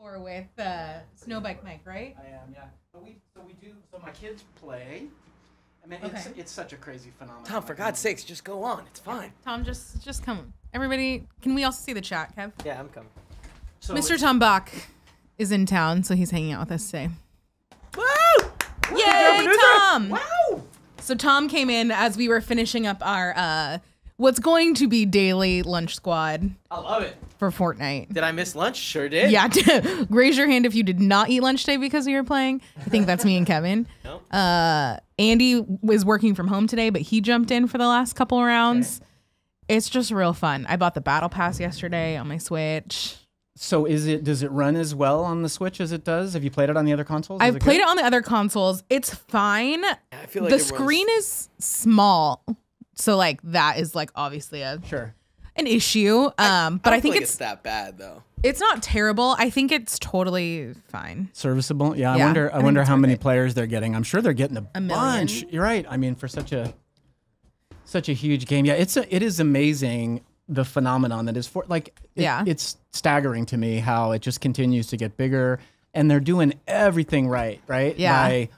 before with Snowbike Mike, right? I am, yeah. So my kids play. I mean, it's such a crazy phenomenon. Tom, for God's sakes, just go on. It's fine. Tom, just come. Everybody, can we also see the chat, Kev? Yeah, I'm coming. So Mr. Tom Bach is in town, so he's hanging out with us today. Woo! Yay, Tom! Wow! So Tom came in as we were finishing up our what's going to be daily lunch squad. I love it. For Fortnite. Did I miss lunch? Sure did. Yeah. Raise your hand if you did not eat lunch today because you were playing. I think that's me and Kevin. Nope. Andy was working from home today, but he jumped in for the last couple of rounds. Okay. It's just real fun. I bought the Battle Pass yesterday on my Switch. So does it run as well on the Switch as it does? Have you played it on the other consoles? I've played it on the other consoles. It's fine. I feel like the screen is small. So like that is like obviously an issue. But I think it's that bad though. It's not terrible. I think it's totally fine. Serviceable. Yeah. I wonder how many players they're getting. I'm sure they're getting a bunch. You're right. I mean, for such a huge game. Yeah. It is amazing the phenomenon that is it's staggering to me how it just continues to get bigger, and they're doing everything right. Yeah. By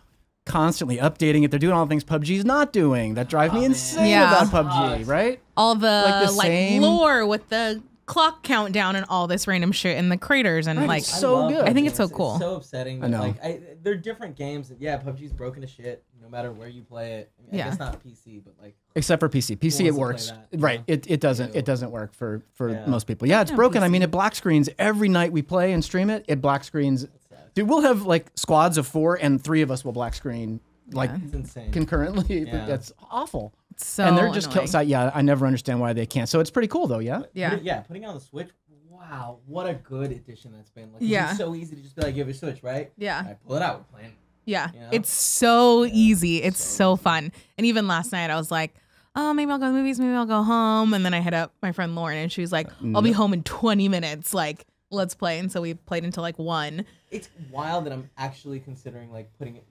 constantly updating it. They're doing all the things PUBG's not doing. That drive me insane about PUBG, right? All the lore with the clock countdown and all this random shit in the craters and it's so good. I think it's so cool. It's so upsetting. But I know. They're different games. Yeah, PUBG's broken to shit no matter where you play it. I guess not PC, but like except for PC. PC it works. Right. It doesn't work for most people. Yeah, it's broken. PC. I mean, it black screens every night we play and stream it. It black screens. Dude, we'll have like squads of 4 and 3 of us will black screen concurrently. Yeah. That's awful. So and they're just I never understand why they can't. So it's pretty cool though, yeah? Putting it on the Switch, wow, what a good addition that's been. Like it's so easy to just be like, give it a Switch, right? Yeah. I pull it out, we're playing. Yeah. You know? It's so easy. It's so fun. And even last night I was like, oh, maybe I'll go to the movies, maybe I'll go home. And then I hit up my friend Lauren and she was like, I'll be home in 20 minutes. Like, let's play. And so we played until like 1. It's wild that I'm actually considering like putting it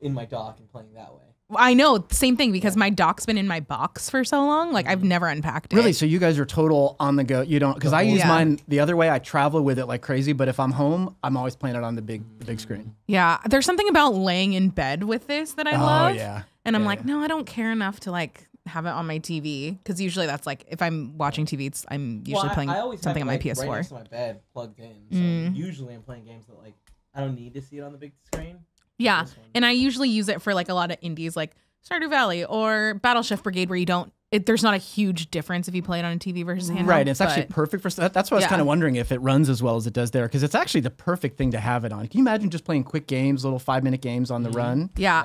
in my dock and playing that way. I know, same thing, because my dock's been in my box for so long. Like I've never unpacked it. Really? So you guys are total on the go. You don't, because I use mine the other way. I travel with it like crazy, but if I'm home, I'm always playing it on the big screen. Yeah, there's something about laying in bed with this that I love. Oh yeah. And I'm like, no, I don't care enough to like have it on my TV, because usually that's like if I'm watching TV, I'm usually playing something on my PS4. Right next to my bed, plugged in. So usually I'm playing games that like I don't need to see it on the big screen. Yeah, and I usually use it for like a lot of indies, like Stardew Valley or Battleship Brigade, where you don't. There's not a huge difference if you play it on a TV versus handheld. Right, it's actually perfect for that. That's why I was kind of wondering if it runs as well as it does there, because it's actually the perfect thing to have it on. Can you imagine just playing quick games, little 5-minute games on the run? Yeah,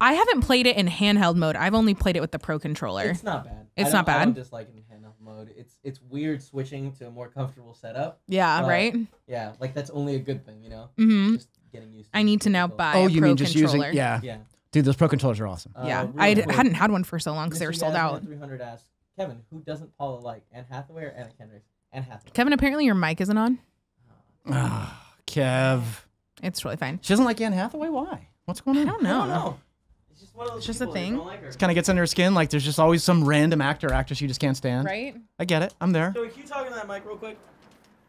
I haven't played it in handheld mode. I've only played it with the Pro controller. It's not bad. It's not bad. I don't dislike it in handheld mode. It's weird switching to a more comfortable setup. Yeah, right. Yeah, like that's only a good thing, you know. Mm-hmm. Just getting used to. I need to now buy a Pro controller. Yeah. Dude, those Pro controllers are awesome. I hadn't had one for so long because they were sold out. 300 asks, Kevin, who doesn't Paula like? Anne Hathaway or Anna Kendrick? Anne Hathaway. Kevin, apparently your mic isn't on. Kev. It's really fine. She doesn't like Anne Hathaway? Why? What's going on? I don't know. It's just one of those. It's just a thing. Like it kind of gets under her skin. Like there's just always some random actor or actress you just can't stand. Right? I get it. I'm there. So can you talk into that mic real quick?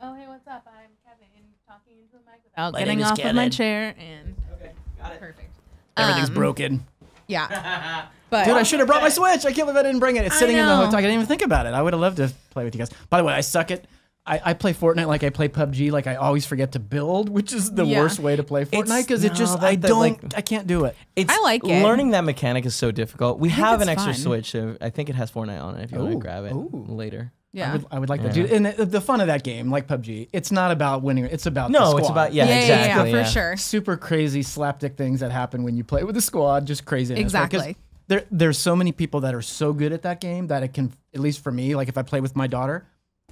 Oh, hey, what's up? I'm Kevin, talking into the mic without getting off of my chair. And okay, got it. Perfect. Everything's broken. Yeah. But dude, I should have brought my Switch. I can't believe I didn't bring it. It's sitting in the hotel. I didn't even think about it. I would have loved to play with you guys. By the way, I suck at. I play Fortnite like I play PUBG. Like I always forget to build, which is the worst way to play Fortnite because I can't do it. I like it. Learning that mechanic is so difficult. We have an extra Switch. So I think it has Fortnite on it. If you want to grab it later. Yeah, I would like that, dude. And the fun of that game, like PUBG, it's not about winning. It's about the squad. It's about exactly, for sure. Super crazy slapdick things that happen when you play with the squad. Just crazy. Exactly. Right? There's so many people that are so good at that game that it can, at least for me, like if I play with my daughter,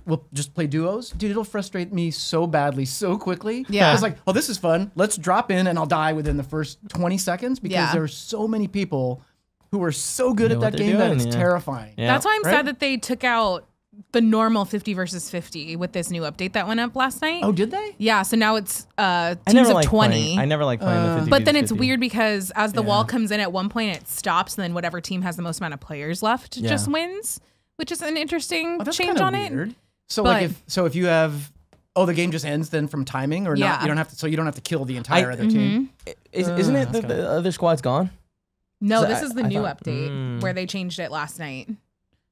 we'll just play duos. Dude, it'll frustrate me so badly, so quickly. Yeah. It's like, oh, this is fun. Let's drop in and I'll die within the first 20 seconds because there are so many people who are so good at that game that it's terrifying. Yeah. That's why I'm sad that they took out the normal 50 versus 50 with this new update that went up last night. Oh, did they? Yeah, so now it's teams of 20. I never like playing the 50. But then it's weird because as the wall comes in at one point, it stops, and then whatever team has the most amount of players left just wins, which is an interesting change on weird. it. So like if you have Oh, the game just ends then from timing, or not? You don't have to. So you don't have to kill the entire other team. Isn't it the other squad's gone? No, this is the new update where they changed it last night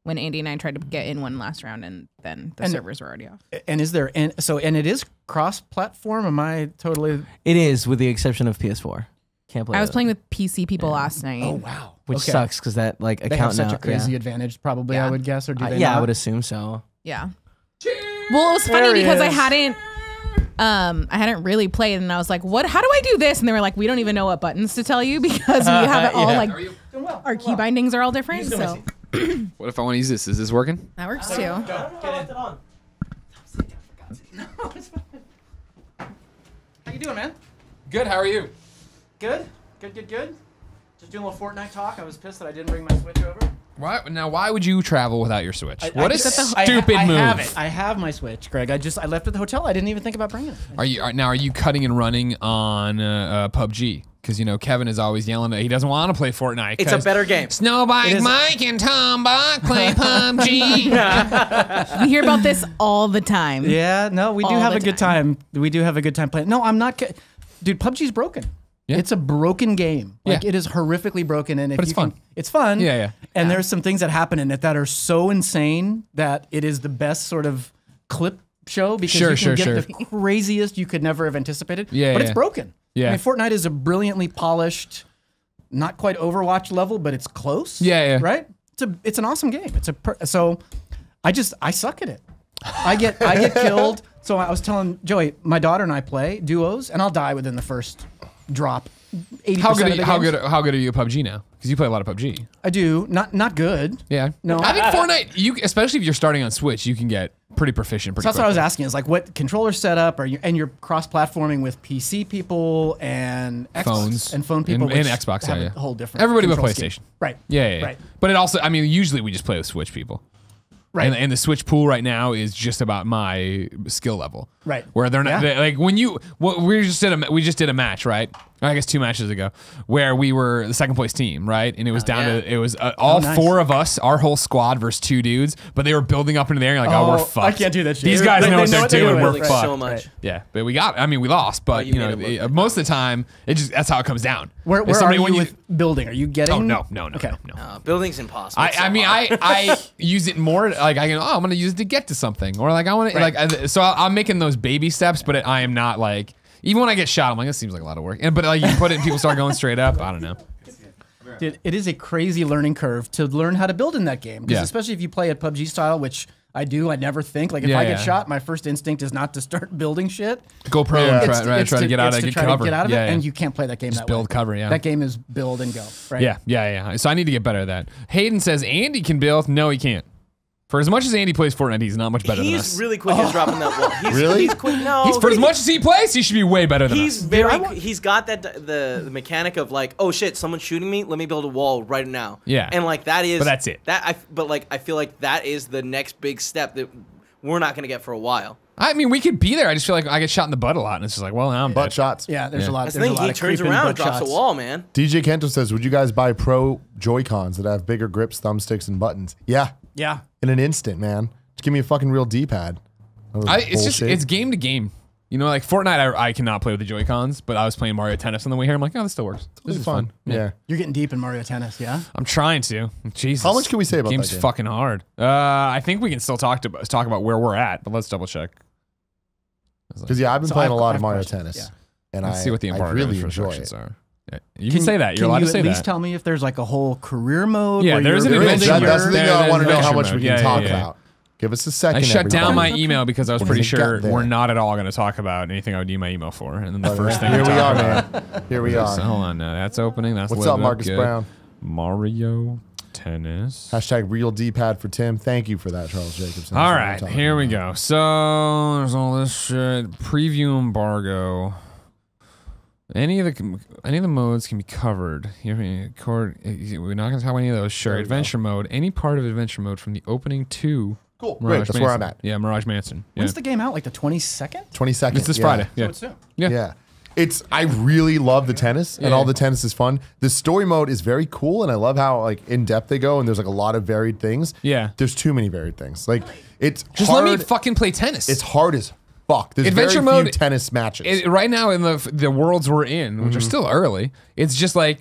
when Andy and I tried to get in one last round, and then the servers were already off. And is there? And it is cross-platform. Am I totally? It is, with the exception of PS4. Can't play. I was playing with PC people last night. Oh wow, which sucks because that like they account have such a crazy advantage, probably. I would guess, or do they? Yeah, not? I would assume so. Yeah. Well, it was funny because I hadn't really played, and I was like, "What? How do I do this?" And they were like, "We don't even know what buttons to tell you because we have it all like our key bindings are all different." So, what if I want to use this? Is this working? That works too. No, it's fine. How you doing, man? Good. How are you? Good. Just doing a little Fortnite talk. I was pissed that I didn't bring my Switch over. Why would you travel without your Switch? What a stupid move! I have my Switch, Greg. I left it at the hotel. I didn't even think about bringing it. Are you cutting and running on PUBG? Because Kevin is always yelling that he doesn't want to play Fortnite. It's a better game. Snowbike Mike and Tom Bach play PUBG. We hear about this all the time. Yeah, no, we do have a good time. We do have a good time playing. No, I'm not. Dude, PUBG's broken. Yeah. It's a broken game. Like it is horrifically broken, and but it's fun. It's fun. Yeah. And there's some things that happen in it that are so insane that it is the best sort of clip show because you can get the craziest you could never have anticipated. Yeah, but it's broken. Yeah. I mean, Fortnite is a brilliantly polished, not quite Overwatch level, but it's close. Yeah. Right? It's an awesome game. So I suck at it. I get killed. So I was telling Joey, my daughter and I play duos, and I'll die within the first drop. 80% How good are you at PUBG now? Because you play a lot of PUBG. I do. Not good. Yeah. No. I think Fortnite, especially if you're starting on Switch, you can get pretty proficient pretty quickly. That's what I was asking, is like what controller setup and you're cross-platforming with PC people and phones and phone people and Xbox. Have a whole different everybody but PlayStation. Scheme. Right. Yeah. Right. But it also, usually we just play with Switch people. Right. And the Switch pool right now is just about my skill level. Right. Where they're not like when we just did a match, right? I guess 2 matches ago, where we were the second place team, right? And it was all four of us, our whole squad versus 2 dudes, but they were building up into the air. You're like, we're fucked. I can't do that shit. These guys know what they're doing. We're fucked. So much. Yeah, but we lost. But most of the time, that's how it comes down. Where are you with building? Are you getting? Oh no. Okay. Building's impossible. I use it more like I'm gonna use it to get to something, or like I want to so I'm making those baby steps, but I am not like. Even when I get shot, I'm like, this seems like a lot of work. But like you put it and people start going straight up. I don't know. Dude, it is a crazy learning curve to learn how to build in that game. Because especially if you play at PUBG style, which I do, I never think. Like if I get shot, my first instinct is not to start building shit. Go pro and try to get out of it. And you can't play that game that way. Build cover, That game is build and go. Right? Yeah. So I need to get better at that. Hayden says Andy can build. No, he can't. For as much as Andy plays Fortnite, he's not much better than us. He's really quick at dropping that wall. He's quick. No. For as much as he plays, he should be way better than us. He's got that the mechanic of like, oh shit, someone's shooting me. Let me build a wall right now. Yeah. And like that is. But that's it. I feel like that is the next big step that we're not gonna get for a while. I mean, we could be there. I just feel like I get shot in the butt a lot, and it's just like, well, now I'm butt dead. shots. Yeah, there's a lot. That's the thing. He turns around, and drops a wall, man. DJ Kento says, "Would you guys buy pro Joy-Cons that have bigger grips, thumbsticks, and buttons?" Yeah. In an instant, man. Just give me a fucking real D-pad. It's game to game. Like Fortnite, I cannot play with the Joy-Cons, but I was playing Mario Tennis on the way here. I'm like, this still works. This is fun. Yeah. You're getting deep in Mario Tennis, yeah? I'm trying to. Jesus. How much can we say about that game? Game's fucking hard. I think we can still talk about where we're at, but let's double check. Because I've been playing a lot of Mario Tennis. Yeah. And let's see what the embargo really enjoy it. are. You can say that. You're allowed to say that. Can you at least tell me if there's like a whole career mode? Yeah, there's an adventure. That's the thing I want to know how much we can talk about. Give us a second. I shut down my email because I was pretty sure we're not at all going to talk about anything I would need my email for. And then the first thing here we are, man. Here we are. Hold on now. That's opening. That's what's up, Marcus Brown? Mario Tennis. # real D-pad for Tim. Thank you for that, Charles Jacobson. All right, here we go. So there's all this shit. Preview embargo. Any of the modes can be covered. We're not going to talk about any of those. Sure. Adventure mode. Any part of adventure mode from the opening to cool. Great. That's where I'm at. Yeah, Mirage Mansion. When's the game out? Like the 22nd? 22nd. It's this Friday. Yeah. So it's soon. Yeah. I really love the tennis, and all the tennis is fun. The story mode is very cool, and I love how like in depth they go, and there's like a lot of varied things. Yeah. There's too many varied things. Like it's just hard. let me fucking play tennis. It's hard as fuck. There's Adventure very few mode, tennis matches. Right now in the worlds we're in, which are still early, it's just like,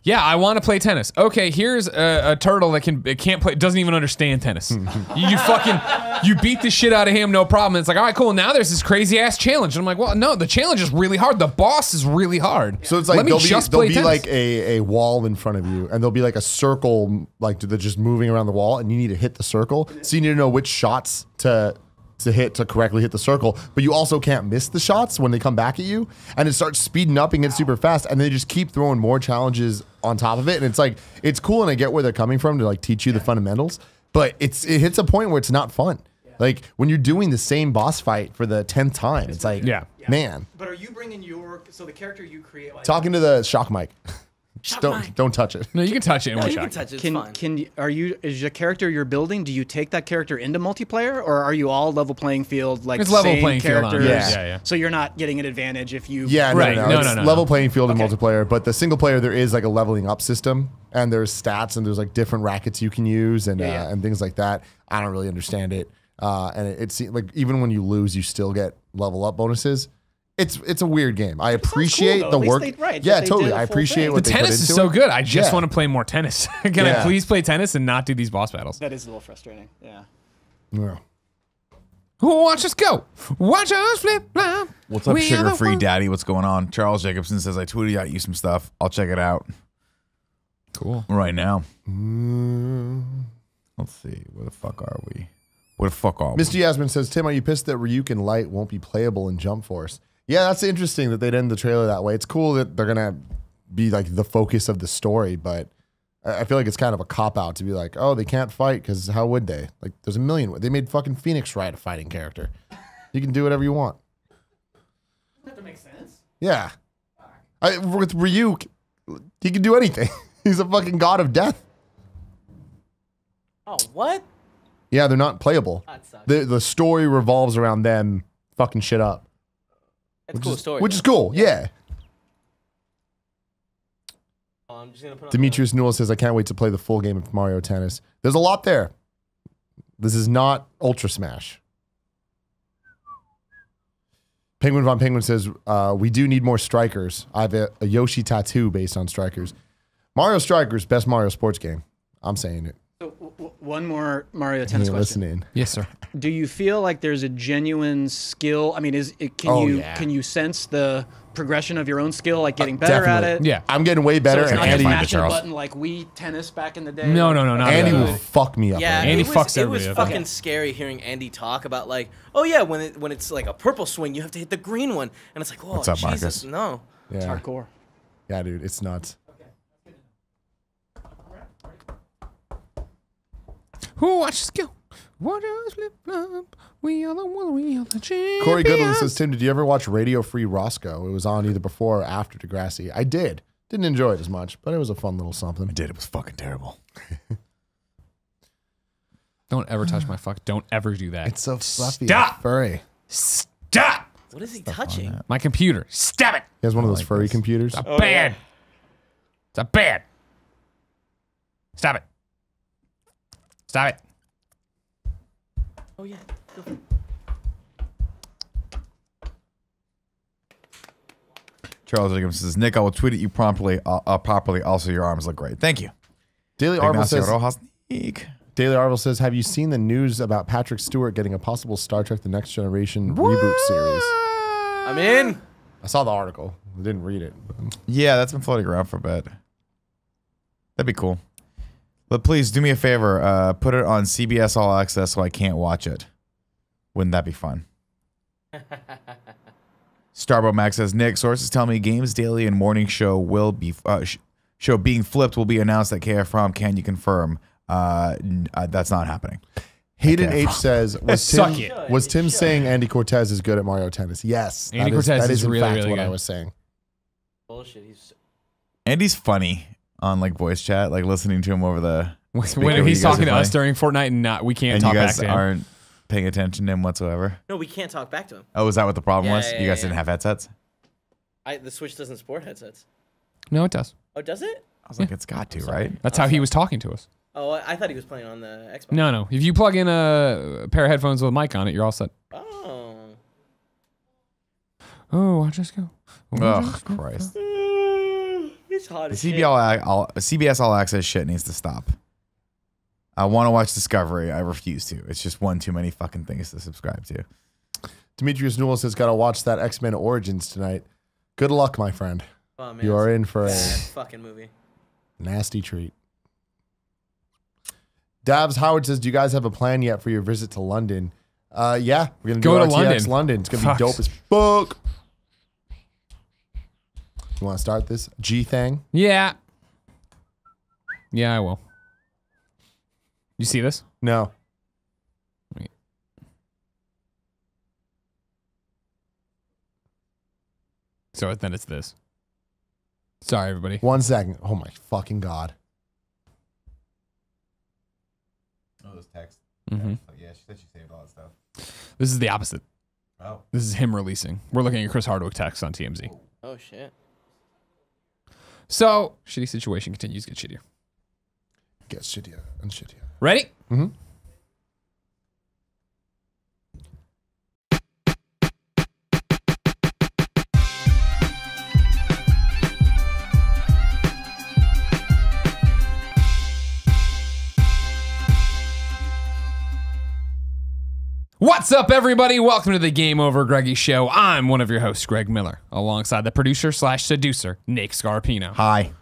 yeah, I want to play tennis. Okay, here's a turtle that can't play, doesn't even understand tennis. you beat the shit out of him, no problem. It's like, all right, cool. Now there's this crazy ass challenge. And I'm like, well, no, the challenge is really hard. The boss is really hard. So it's like there'll be like a wall in front of you, and there'll be like a circle, like that's just moving around the wall, and you need to hit the circle. So you need to know which shots to hit to correctly hit the circle, but you also can't miss the shots when they come back at you, and it starts speeding up and gets super fast, and they just keep throwing more challenges on top of it, and it's like, it's cool, and I get where they're coming from to like teach you the fundamentals, but it hits a point where it's not fun. Like when you're doing the same boss fight for the 10th time, it's like, man. But are you bringing the character you create? Like, talking to the shock mic. Don't touch it. No, you can touch it in one you shot. can touch it. It's fine. Is the character you're building? Do you take that character into multiplayer, or are you all level playing field? Like it's level same playing field. Yeah. So you're not getting an advantage if you. Yeah, right. No. It's level playing field in multiplayer, but the single player there is like a leveling up system, and there's stats, and there's like different rackets you can use, and and things like that. I don't really understand it, and it's like even when you lose, you still get level up bonuses. It's a weird game. I appreciate the work. Yeah, totally. I appreciate what the they put into tennis is so it. good. I just want to play more tennis. Can I please play tennis and not do these boss battles? That is a little frustrating. Yeah. Watch us go. Watch us flip flop. What's up, Sugar Free Daddy? What's going on? Charles Jacobson says I tweeted out you some stuff. I'll check it out. Cool. Right now. Let's see. Where the fuck are we? Where the fuck are we? Mr. Yasmin says, Tim, are you pissed that Ryuk and Light won't be playable in Jump Force? Yeah, that's interesting that they'd end the trailer that way. It's cool that they're gonna be like the focus of the story, but I feel like it's kind of a cop-out to be like, oh, they can't fight, because how would they? Like, there's a million. They made fucking Phoenix Wright a fighting character. You can do whatever you want. That makes sense. Yeah. With Ryuk, he can do anything. He's a fucking god of death. Oh, what? Yeah, they're not playable. That sucks. The story revolves around them fucking shit up. It's a cool story. Which is cool, yeah. I'm just gonna put Demetrius Newell says, I can't wait to play the full game of Mario Tennis. There's a lot there. This is not Ultra Smash. Penguin Von Penguin says, we do need more strikers. I have a Yoshi tattoo based on strikers. Mario Strikers, best Mario sports game. I'm saying it. So, one more Mario Tennis question. Listening. Yes, sir. Do you feel like there's a genuine skill? I mean, can you sense the progression of your own skill, like getting better at it? Yeah, I'm getting way better. So it's and not Andy, just mashing a button like Wii Tennis back in the day. No, not Andy really. will fuck me up. Yeah, right? Andy fucks It was everybody up. fucking scary hearing Andy talk about like, oh yeah, when it's like a purple swing, you have to hit the green one, and it's like, oh What's up, Jesus, Marcus? no. Yeah. It's hardcore. Yeah, dude, it's nuts. Who watches go? Watch us flip flop. We are the one. We are the champions. Corey Goodland says, Tim, did you ever watch Radio Free Roscoe? It was on either before or after Degrassi. I did. Didn't enjoy it as much, but it was a fun little something. I did. It was fucking terrible. Don't ever touch my fuck. Don't ever do that. It's so fluffy. Stop. And furry. Stop. What is he touching? My computer. Stop it. He has one of those furry computers. It's a bad. It's a bad. Stop it. Stop it. Oh yeah. Charles Jacobson says, Nick, I will tweet at you properly. Also, your arms look great. Thank you. Daily Arvel says, have you seen the news about Patrick Stewart getting a possible Star Trek The Next Generation reboot series? I'm in. I saw the article. I didn't read it. Yeah, that's been floating around for a bit. That'd be cool. But please do me a favor. Put it on CBS All Access so I can't watch it. Wouldn't that be fun? Starbo Max says, Nick, sources tell me Games Daily and Morning Show will be show being flipped will be announced at KFROM. Can you confirm? That's not happening. Hayden H says, was Tim saying Andy Cortez is good at Mario Tennis? Yes. Andy Cortez is in really, fact really what good. I was saying. Bullshit. Andy's funny on like voice chat, like listening to him over the when he's talking to us during Fortnite and we can't and talk you back guys to him. aren't paying attention to him whatsoever. No, we can't talk back to him. Oh, is that what the problem was? Yeah, you guys didn't have headsets? The Switch doesn't support headsets. No, it does. Oh, does it? I was like, it's got to, right? That's how he was talking to us. Oh, I thought he was playing on the Xbox. No. If you plug in a pair of headphones with a mic on it, you're all set. Oh. Oh, watch us go. Oh, Christ. It's hot as CBS All Access shit needs to stop. I want to watch Discovery. I refuse to. It's just one too many fucking things to subscribe to. Demetrius Newell says, "Got to watch that X-Men Origins tonight." Good luck, my friend. Oh, man, you are in for a fucking movie. Nasty treat. Davs Howard says, "Do you guys have a plan yet for your visit to London?" Yeah, we're gonna Go do to RTX London. It's gonna be dope as fuck. You want to start this G thing? Yeah. Yeah, I will. You see this? No. Wait. So then it's this. Sorry, everybody. 1 second. Oh my fucking god. Oh, those texts. Mm-hmm. Yeah, she said she saved all that stuff. This is the opposite. Oh. This is him releasing. We're looking at Chris Hardwick text on TMZ. Oh, shit. So, shitty situation continues to get shittier. Gets shittier and shittier. Ready? Mm-hmm. What's up, everybody? Welcome to the GameOverGreggy show. I'm one of your hosts, Greg Miller, alongside the producer/seducer, Nick Scarpino. Hi.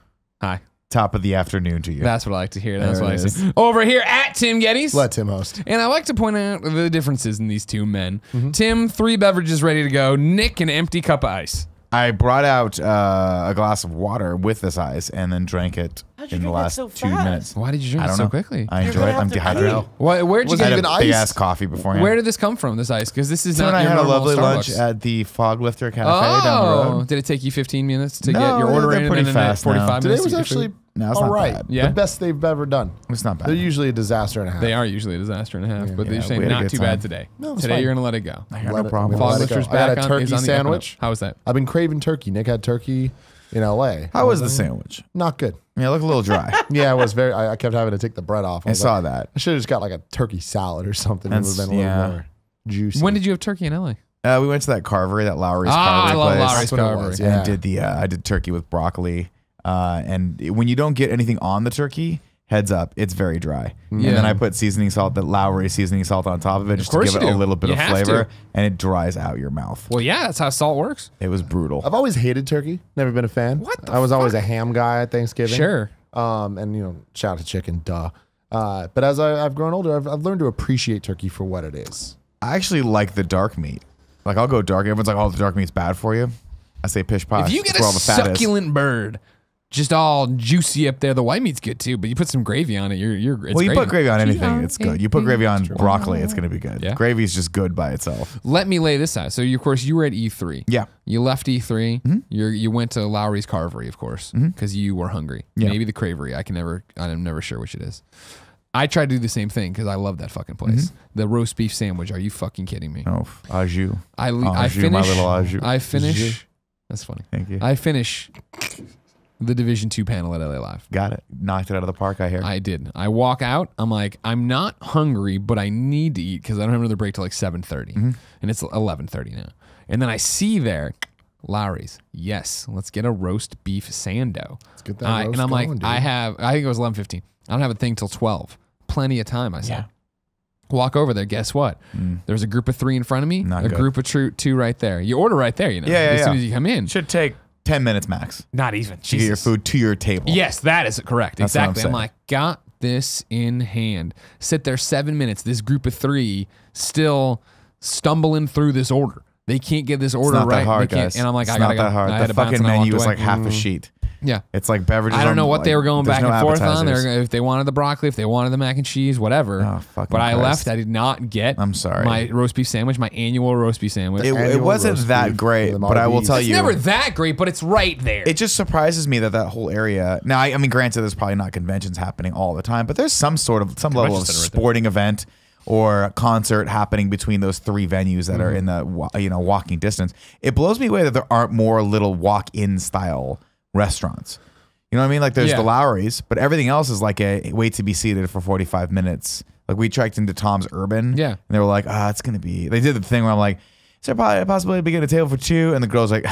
Hi. Top of the afternoon to you. That's what I like to hear. That's There what I it is. say. Over here at Tim Gettys. Let Tim host. And I like to point out the differences in these two men. Tim, 3 beverages ready to go. Nick, an empty cup of ice. I brought out a glass of water with this ice and then drank it How'd you in the drink that last so 2 fast? minutes. Why did you drink I it don't so know. quickly? I enjoy it. I'm dehydrated. Where'd you Was get it I it? had a even big ice? ass coffee beforehand. Where did this come from, this ice? Because this is Tim not and I your had a normal lovely lunch Starbucks. at the Fog Lifter Cafe down the road. Did it take you 15 minutes to No, get your order they're in pretty and then fast 45 now. Today minutes was to get actually food? No, it's all not right. bad. Yeah? The best they've ever done. It's not bad. They're usually a disaster and a half. They are usually a disaster and a half, but Yeah, they're saying we had a not good too time. bad today. No, it's Today fine. you're gonna let it go. I got Let no it- problem. I'm gonna Fog let it go. Lifter's I got back a on. turkey Is on the up and up. sandwich. How was that? I've been craving turkey. Nick had turkey in LA. How was the sandwich? Not good. Yeah, it looked a little dry. Yeah, it was very. I kept having to take the bread off. I was saw like, that. I should have just got like a turkey salad or something. It would have That's- been a little yeah. more juicy. When did you have turkey in LA? We went to that carvery, that Lowry's carvery I love place. Lowry's That's what it carvery. was, And yeah. I did turkey with broccoli. And when you don't get anything on the turkey, heads up, it's very dry. Yeah. And then I put seasoning salt, that Lowry seasoning salt on top of it, just to course give you it a do. little bit You of have flavor, to. and it dries out your mouth. Well, yeah, that's how salt works. It was brutal. I've always hated turkey. Never been a fan. What the I was always fuck? a ham guy at Thanksgiving. Sure. And shout out to chicken, duh. But as I've grown older, I've learned to appreciate turkey for what it is. I actually like the dark meat. Like, I'll go dark. Everyone's like, oh, the dark meat's bad for you. I say pish posh. If you get That's a where all the fat is. succulent bird, just all juicy up there, the white meat's good too. But you put some gravy on it, it's Well, you put gravy on anything, Yeah, it's good. You put gravy on broccoli, it's going to be good. Yeah. Gravy's just good by itself. Let me lay this out. So, of course, you were at E3. Yeah. You left E3. You went to Lowry's Carvery, of course, because you were hungry. Yeah. Maybe the Cravery. I'm never sure which it is. I tried to do the same thing because I love that fucking place. The roast beef sandwich. Are you fucking kidding me? Oh, au jus. I Au jus, finish. my little au jus. I finish. That's funny. Thank you. I finish the Division 2 panel at LA Live. Got it. Knocked it out of the park, I hear. I did. I walk out. I'm like, I'm not hungry, but I need to eat because I don't have another break till like 7:30, and it's 11:30 now. And then I see there, Lowry's. Yes, let's get a roast beef sando. Let's get that roast and I'm going, like, dude. I think it was 11:15. I don't have a thing till 12. Plenty of time, I said. Walk over there. Guess what? There's a group of 3 in front of me. Not a good. group of 2 right there. You order right there. Yeah, as soon as you come in. Should take 10 minutes max Not even. to get your Jesus. food to your table. Yes, that is correct. That's what I'm Exactly. I'm saying. like, got this in hand. Sit there 7 minutes. This group of 3 still stumbling through this order. They can't get this order It's not right. that hard, They can't. guys. And I'm like, it's I gotta not that go. hard. I had The to bounce fucking and I menu walked is away. like half a sheet. Yeah. It's like beverages. I don't know what they were going there's back no and forth on. appetizers. If they wanted the broccoli, if they wanted the mac and cheese, whatever. Oh, fucking but I Christ. left. I did not get I'm sorry. my roast beef sandwich, my annual roast beef sandwich. It Annual wasn't roast that beef great, with but I will Maldives. tell it's you. never that great, but it's right there. It just surprises me that whole area. Now, I mean, granted, there's probably not conventions happening all the time, but there's some level of center right there. sporting event or a concert happening between those 3 venues that are in the walking distance. It blows me away that there aren't more little walk-in style restaurants. You know what I mean? Like there's the Lowry's, but everything else is like a wait to be seated for 45 minutes. Like we checked into Tom's Urban, and they were like, it's gonna be. They did the thing where I'm like, is there probably a possibility of getting a table for 2? And the girl's like,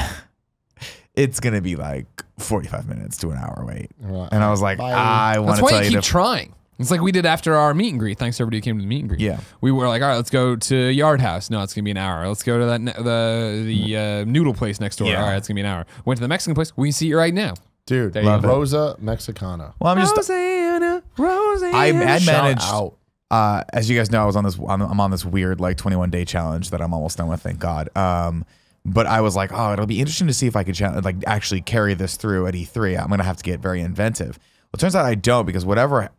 it's going to be like 45 minutes to an hour wait. And I was like, I want to tell you. That's why you keep trying. It's like we did after our meet and greet. Thanks to everybody who came to the meet and greet. Yeah. We were like, all right, let's go to Yard House. No, it's going to be an hour. Let's go to that the noodle place next door. Yeah. All right, it's going to be an hour. Went to the Mexican place. We can see it right now. Dude, Love it. Rosa Mexicana. Well, I'm just. Rosanna. I Shout managed. out. As you guys know, I'm on this weird like 21-day challenge that I'm almost done with. Thank God. But I was like, oh, it'll be interesting to see if I could actually carry this through at E3. I'm gonna have to get very inventive. Well, it turns out I don't, because whatever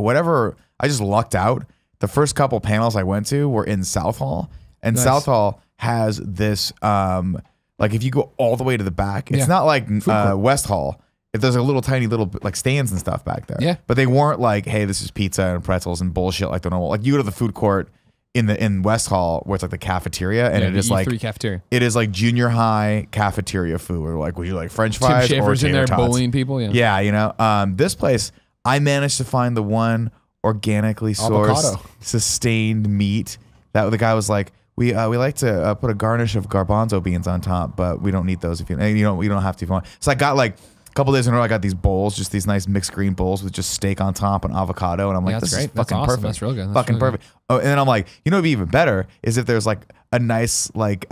I just lucked out. The first couple panels I went to were in South Hall, and Nice. South Hall has this like if you go all the way to the back, it's not like West Hall. If there's a tiny little like stands and stuff back there. Yeah. But they weren't like, hey, this is pizza and pretzels and bullshit like the normal. Like you go to the food court in West Hall where it's like the cafeteria, and it is the like E3 cafeteria. it is like junior high cafeteria food. Where like, would you like French fries Tim or Schafer's in there tater tots? bullying people. Yeah. Yeah, you know, this place I managed to find the one organically sourced, Avocado. sustained meat that the guy was like, we like to put a garnish of garbanzo beans on top, but we don't need those if you don't have to if you want. So I got like a couple days in a row, I got these bowls, just these nice mixed green bowls with just steak on top and avocado, and I'm like, Yeah, this that's is great. That's fucking awesome. perfect. That's real good. That's Fucking really good. perfect. Oh, and then I'm like, you know, what'd be even better is if there's like a nice like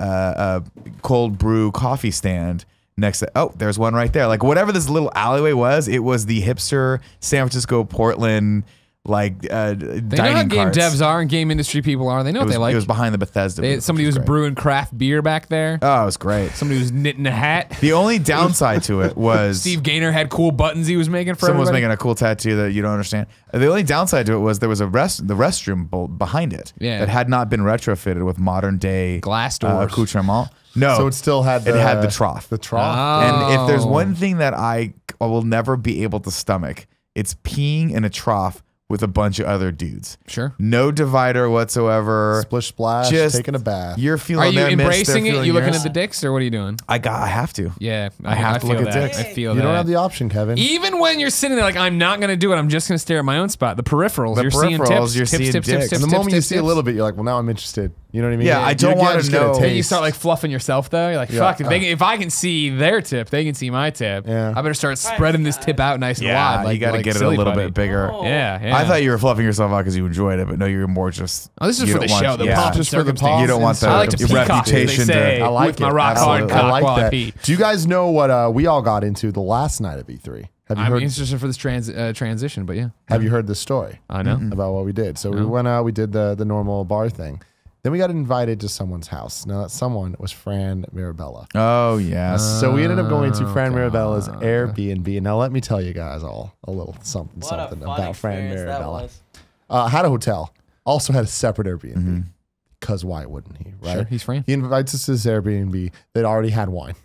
cold brew coffee stand next to. Oh, there's one right there. Like whatever this little alleyway was, it was the hipster San Francisco, Portland like They know how dining game carts. devs are and game industry people are. They know It what was, they like. it was behind the Bethesda. booth, Somebody which was great. brewing craft beer back there. Oh, it was great. Somebody was knitting a hat. The only downside to it was Steve Gaynor had cool buttons he was making for someone was everybody. making a cool tattoo that you don't understand. The only downside to it was there was the restroom behind it Yeah. that had not been retrofitted with modern day Glass doors. accoutrement. No, So it still had it had the trough. The trough. Oh. And if there's one thing that I will never be able to stomach, it's peeing in a trough with a bunch of other dudes. Sure. No divider whatsoever. Splish splash. Just Taking a bath. You're feeling Are you their mist, they're embracing it? feeling You looking yours. at the dicks, or what are you doing? I have to. Yeah, I have to feel look at that. dicks. I feel You that. don't have the option, Kevin. Even when you're sitting there like, I'm not going to do it, I'm just going to stare at my own spot. The peripherals, The you're seeing peripherals, tips, you're tips, seeing tips, dicks. tips, And the tips, moment you tips, see a tips. little bit, you're like, well, now I'm interested. You know what I mean? Yeah, I don't You're wanna just gonna know. taste. Then you start like fluffing yourself though. You're like, Yeah. fuck, if I can see their tip, they can see my tip. Yeah. I better start spreading this tip out nice and Yeah, wide. Like, you got to like get it a silly little putty. bit bigger. Yeah. I thought you were fluffing yourself out because you enjoyed it, but no, you're more just. Oh, this is you for the don't show. want- The yeah. pomp and Just for the circumstance. pomp You don't want and the I like to your peacock, as they reputation say, to. I like with my it. rock hard Absolutely. cock I like while I that. pee. Do you guys know what we all got into the last night of E3? Have you I'm heard? interested for this transition, but yeah, Have you heard this story I know. about what we did? So we went out. We did the normal bar thing. Then we got invited to someone's house. Now that someone was Fran Mirabella. Oh yes. So we ended up going to Fran Mirabella's Airbnb. And now let me tell you guys all a little something about Fran Mirabella. Had a hotel. Also had a separate Airbnb. Because why wouldn't he? Right? Sure, he's Fran. He invites us to his Airbnb that already had wine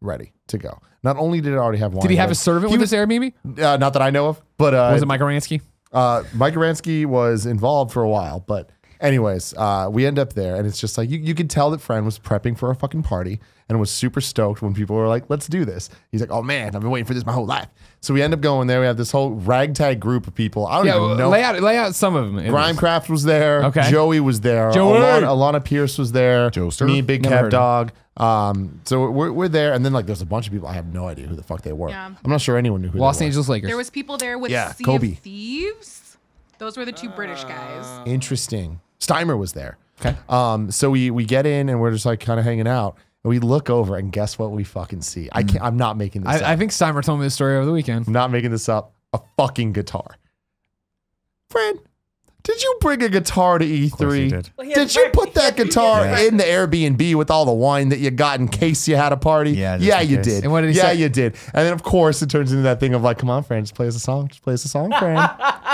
ready to go. Not only did it already have wine. Did he have a ready- servant with this Airbnb? Not that I know of, but Was it Mike Oransky? Mike Oransky was involved for a while, but anyways, we end up there, and it's just like you could tell that Fran was prepping for a fucking party and was super stoked when people were like, "Let's do this." He's like, "Oh man, I've been waiting for this my whole life." So we end up going there. We have this whole ragtag group of people. I don't Yeah, even know. lay out some of them. It was- Grimecraft was there. Okay. Joey was there. Joey! Alana Pierce was there. Joester? Me, Big Never Cat heard Dog. So we're there, and then like there's a bunch of people. I have no idea who the fuck they were. Yeah. I'm not sure anyone knew who Los they were. Angeles Lakers. There was people there with Yeah, Sea Kobe. of Thieves. Those were the two British guys. Interesting. Steimer was there. Okay. So we get in and we're just like kind of hanging out. And we look over and guess what we fucking see? I can't. I'm not making this up. I think Steimer told me this story over the weekend. I'm not making this up. A fucking guitar. Friend, did you bring a guitar to E3? he did. Did you put that guitar in the Airbnb with all the wine that you got in case you had a party? Yeah, just in you case. did. And what did he yeah, say? you did. And then of course it turns into that thing of like, come on, friend, just play us a song. Just play us a song, friend.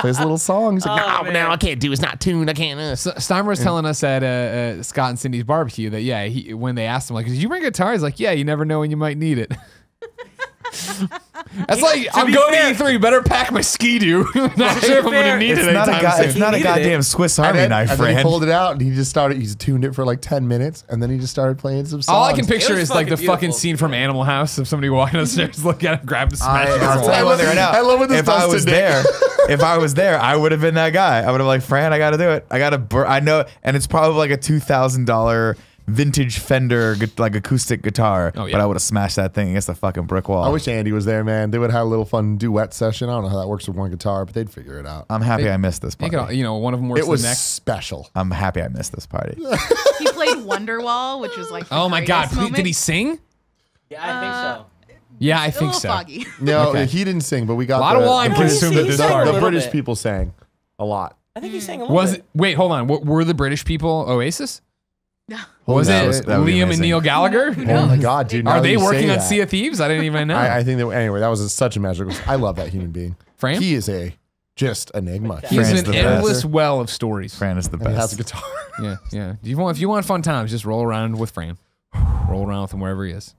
Play us a little song. He's like, no, now I can't do. It's not tuned. I can't. Steimer was telling us at Scott and Cindy's barbecue that when they asked him like, "Did you bring a guitar?" He's like, "Yeah, you never know when you might need it." That's like I'm going to E3. Better pack my ski-doo. Not sure if I'm gonna need It's it not a anytime soon. it's not a goddamn Swiss Army knife, and then he friend. pulled it out and he just started. He's tuned it for like 10 minutes and then he just started playing some songs. All I can picture was is like the fucking fucking beautiful. scene from Animal House of somebody walking upstairs, look at him, grab the smash. I'll tell you one thing right now. I love what this if I does to was Nick. there, I would have been that guy. I would have like, Fran, I got to do it. I know, and it's probably like a $2,000 vintage Fender like acoustic guitar, Oh, yeah. but I would have smashed that thing against the fucking brick wall. I wish Andy was there, man. They would have a little fun duet session. I don't know how that works with one guitar, but they'd figure it out. I'm happy I missed this Make party. it, one of them works It was the next. special. I'm happy I missed this party. He played Wonderwall, which was like the Oh my God! greatest moment. Did he sing? Yeah, I think so. Yeah, I A think little so. foggy. No, Okay. he didn't sing, but we got A lot of wine No, consumed he at this sang a party. The little British bit. people sang a lot. I think he sang a little Was bit. it? Wait, hold on. Were the British people Oasis? Who Was knows? it That would be Liam and amazing. Neil Gallagher? Oh my God, dude! now Are that they you say working on that, Sea of Thieves? I didn't even know. I think that anyway. That was such a magical. I love that human being. Fran? He is just enigma. He's Fran's an the best. endless well of stories. Fran is the And he has a best. guitar. Yeah. If you want fun times, just roll around with Fran. Roll around with him wherever he is.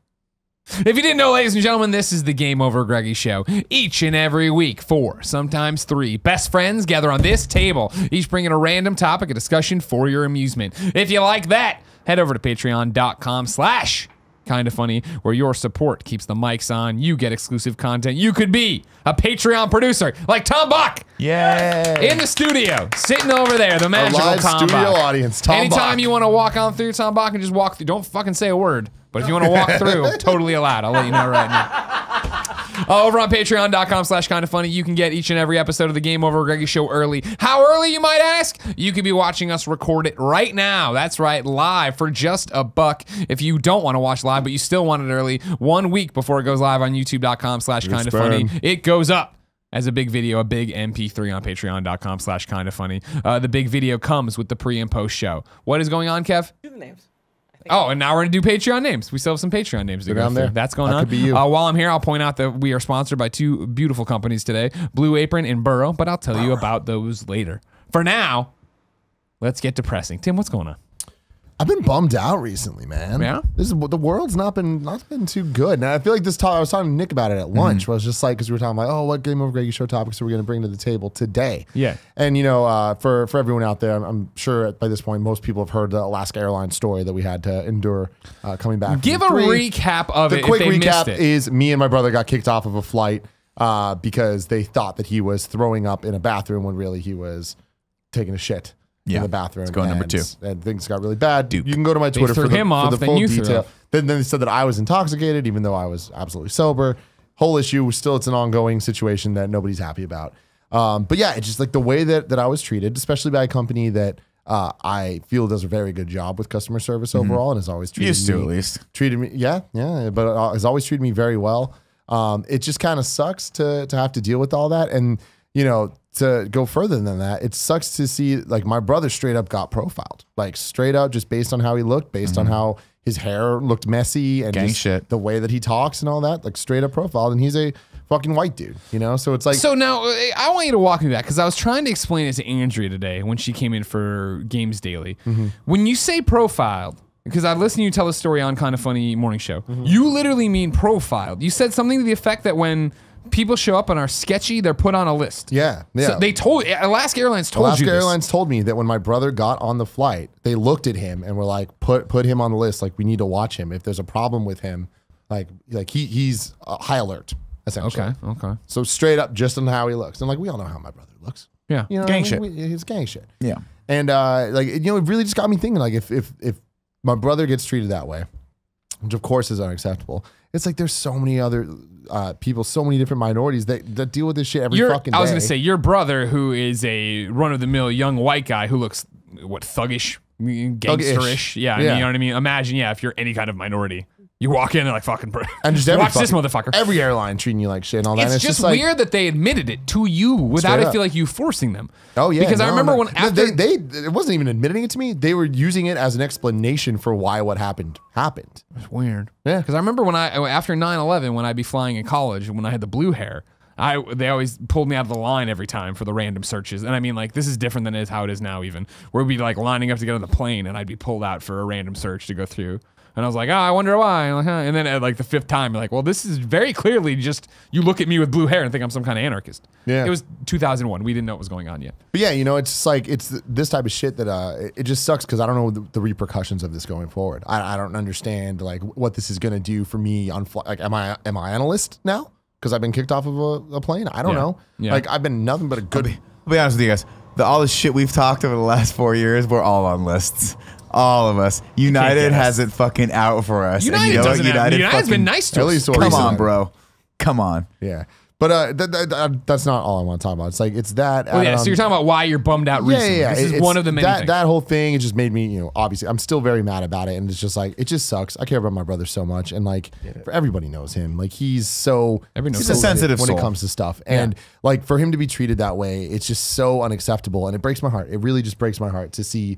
If you didn't know, ladies and gentlemen, this is the Game Over Greggy show. Each and every week, 4, sometimes 3 best friends gather on this table, each bringing a random topic of discussion for your amusement. If you like that, head over to patreon.com/kindafunny, where your support keeps the mics on. You get exclusive content. You could be a Patreon producer like Tom Buck Yay! in the studio, sitting over there, the magical live Tom studio Buck. audience, Tom Anytime Buck. you want to walk on through Tom Buck and just walk through, don't fucking say a word. But if you want to walk through, totally allowed. I'll let you know right now. Over on patreon.com/kindafunny, you can get each and every episode of the Game Over Greggy show early. How early, you might ask? You could be watching us record it right now. That's right, live for just $1. If you don't want to watch live, but you still want it early, 1 week before it goes live on youtube.com/kindafunny, it goes up as a big video, a big MP3 on patreon.com/kindafunny. The big video comes with the pre and post show. What is going on, Kev? Do the names. Oh, and now we're going to do Patreon names. We still have some Patreon names to go down through. there. That's going That on. could be you. While I'm here, I'll point out that we are sponsored by 2 beautiful companies today, Blue Apron and Burrow, but I'll tell you about those later. For now, let's get depressing. Tim, what's going on? I've been bummed out recently, man. Yeah? The world's not been too good. And I feel like I was talking to Nick about it at lunch. Where I was just like, because we were talking like, oh, what Game Over Greggy show topics are we going to bring to the table today? Yeah. And for everyone out there, I'm sure by this point most people have heard the Alaska Airlines story that we had to endure coming back. Give a recap of The it quick if they recap missed it. is me and my brother got kicked off of a flight because they thought that he was throwing up in a bathroom when really he was taking a shit. Yeah. In the bathroom. Let's go number 2. And things got really bad. Duke. You can go to my Twitter threw for the, him for off, the then full you threw detail. up. Then they said that I was intoxicated, even though I was absolutely sober. Whole issue, still it's an ongoing situation that nobody's happy about. But yeah, it's just like the way that I was treated, especially by a company that I feel does a very good job with customer service overall and has always treated Used to, me. at least. Treated me, yeah, but has always treated me very well. It just kind of sucks to have to deal with all that. And, to go further than that, it sucks to see like my brother straight up got profiled, like straight up just based on how he looked, based on how his hair looked messy and Gang just shit. the way that he talks and all that, like straight up profiled. And he's a fucking white dude, So it's like, So now I want you to walk me back because I was trying to explain it to Andrea today when she came in for Games Daily. When you say profiled, because I listened to you tell the story on Kind of Funny Morning Show, you literally mean profiled. You said something to the effect that when people show up and are sketchy, they're put on a list. yeah. So they told Alaska Airlines told Alaska you this. Airlines told me that when my brother got on the flight, they looked at him and were like, put him on the list. Like, we need to watch him. If there's a problem with him, like he's high alert, essentially. Okay. So straight up, just on how he looks. And like, we all know how my brother looks. Yeah. You know Gang what I mean? shit. It's gang shit. Yeah. And it really just got me thinking, like, if my brother gets treated that way, which of course is unacceptable, it's like there's so many other people, so many different minorities that deal with this shit every fucking day. I was going to say, your brother, who is a run-of-the-mill young white guy who looks, thuggish, gangsterish. Yeah, Yeah. you know what I mean? Imagine, if you're any kind of minority. You walk in and like fucking and just every watch this fucking- motherfucker. Every airline treating you like shit and all that. It's And just like, weird that they admitted it to you without Straight it up. feel like you forcing them. Oh yeah, because I remember when after it wasn't even admitting it to me. They were using it as an explanation for why what happened. it's weird. Yeah. Because I remember when after 9/11 when I'd be flying in college when I had the blue hair, they always pulled me out of the line every time for the random searches. And I mean, like, this is different than how it is now even. Where we'd be like lining up to get on the plane and I'd be pulled out for a random search to go through. And I was like, I wonder why. And, and then at like the 5th time, you're like, well, this is very clearly just you look at me with blue hair and think I'm some kind of anarchist. Yeah. It was 2001. We didn't know what was going on yet. But yeah, it's just like it's this type of shit that it just sucks because I don't know the repercussions of this going forward. I don't understand like what this is gonna do for me on like am I on a list now because I've been kicked off of a plane? I don't know. Yeah. Like I've been nothing but a good. I'll be honest with you guys. All the shit we've talked over the last 4 years, we're all on lists. All of us. United has it fucking out for us. United doesn't have. United's been nice to us. At least Come on, bro. Come on. Yeah. But that's not all I want to talk about. It's like, it's that. Oh, yeah. So you're talking about why you're bummed out recently. Yeah. This is one of the many things. That whole thing, it just made me, obviously, I'm still very mad about it. And it's just like, it just sucks. I care about my brother so much. And like, everybody knows him. Like, he's a sensitive when it comes to stuff. And like, for him to be treated that way, it's just so unacceptable. And it breaks my heart. It really just breaks my heart to see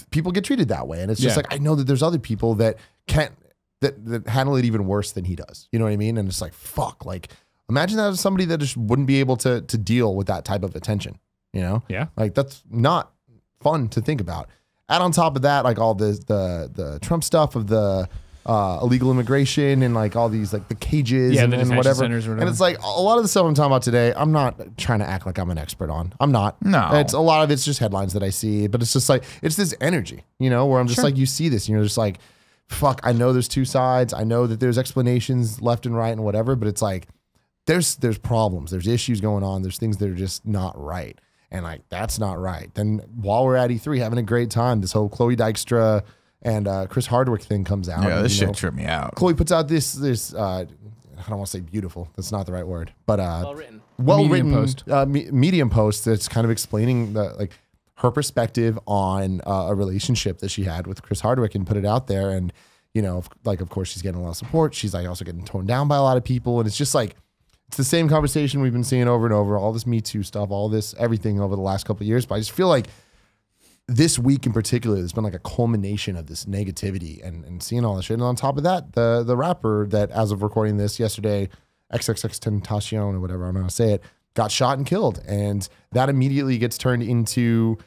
people get treated that way. And it's just like, I know that there's other people that can't, that handle it even worse than he does. You know what I mean? And it's like, fuck, like, imagine that as somebody that just wouldn't be able to deal with that type of attention, Yeah. Like, that's not fun to think about. Add on top of that, like all the Trump stuff of the illegal immigration and like all these like the cages and whatever. And it's like a lot of the stuff I'm talking about today, I'm not trying to act like I'm an expert on. I'm not. No. It's a lot of it's just headlines that I see, but it's just like, it's this energy, where I'm just like, you see this, you're just like, fuck, I know there's two sides. I know that there's explanations left and right and whatever, but it's like, there's problems, there's issues going on, there's things that are just not right. And like, that's not right. Then while we're at E3 having a great time, this whole Chloe Dykstra and Chris Hardwick thing comes out. Yeah, this shit tripped me out. Chloe puts out this I don't want to say beautiful, that's not the right word, but well-written post. Medium post that's kind of explaining her perspective on a relationship that she had with Chris Hardwick and put it out there. And, of course she's getting a lot of support. She's like also getting toned down by a lot of people. And it's just like, it's the same conversation we've been seeing over and over, all this Me Too stuff, all this, everything over the last couple of years. But I just feel like this week in particular, there's been like a culmination of this negativity and seeing all this shit. And on top of that, the rapper that, as of recording this yesterday, XXXTentacion or whatever, I don't know how to say it, got shot and killed. And that immediately gets turned into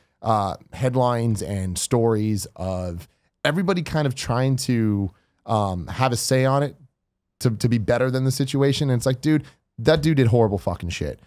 headlines and stories of everybody kind of trying to have a say on it to be better than the situation. And it's like, dude, that dude did horrible fucking shit.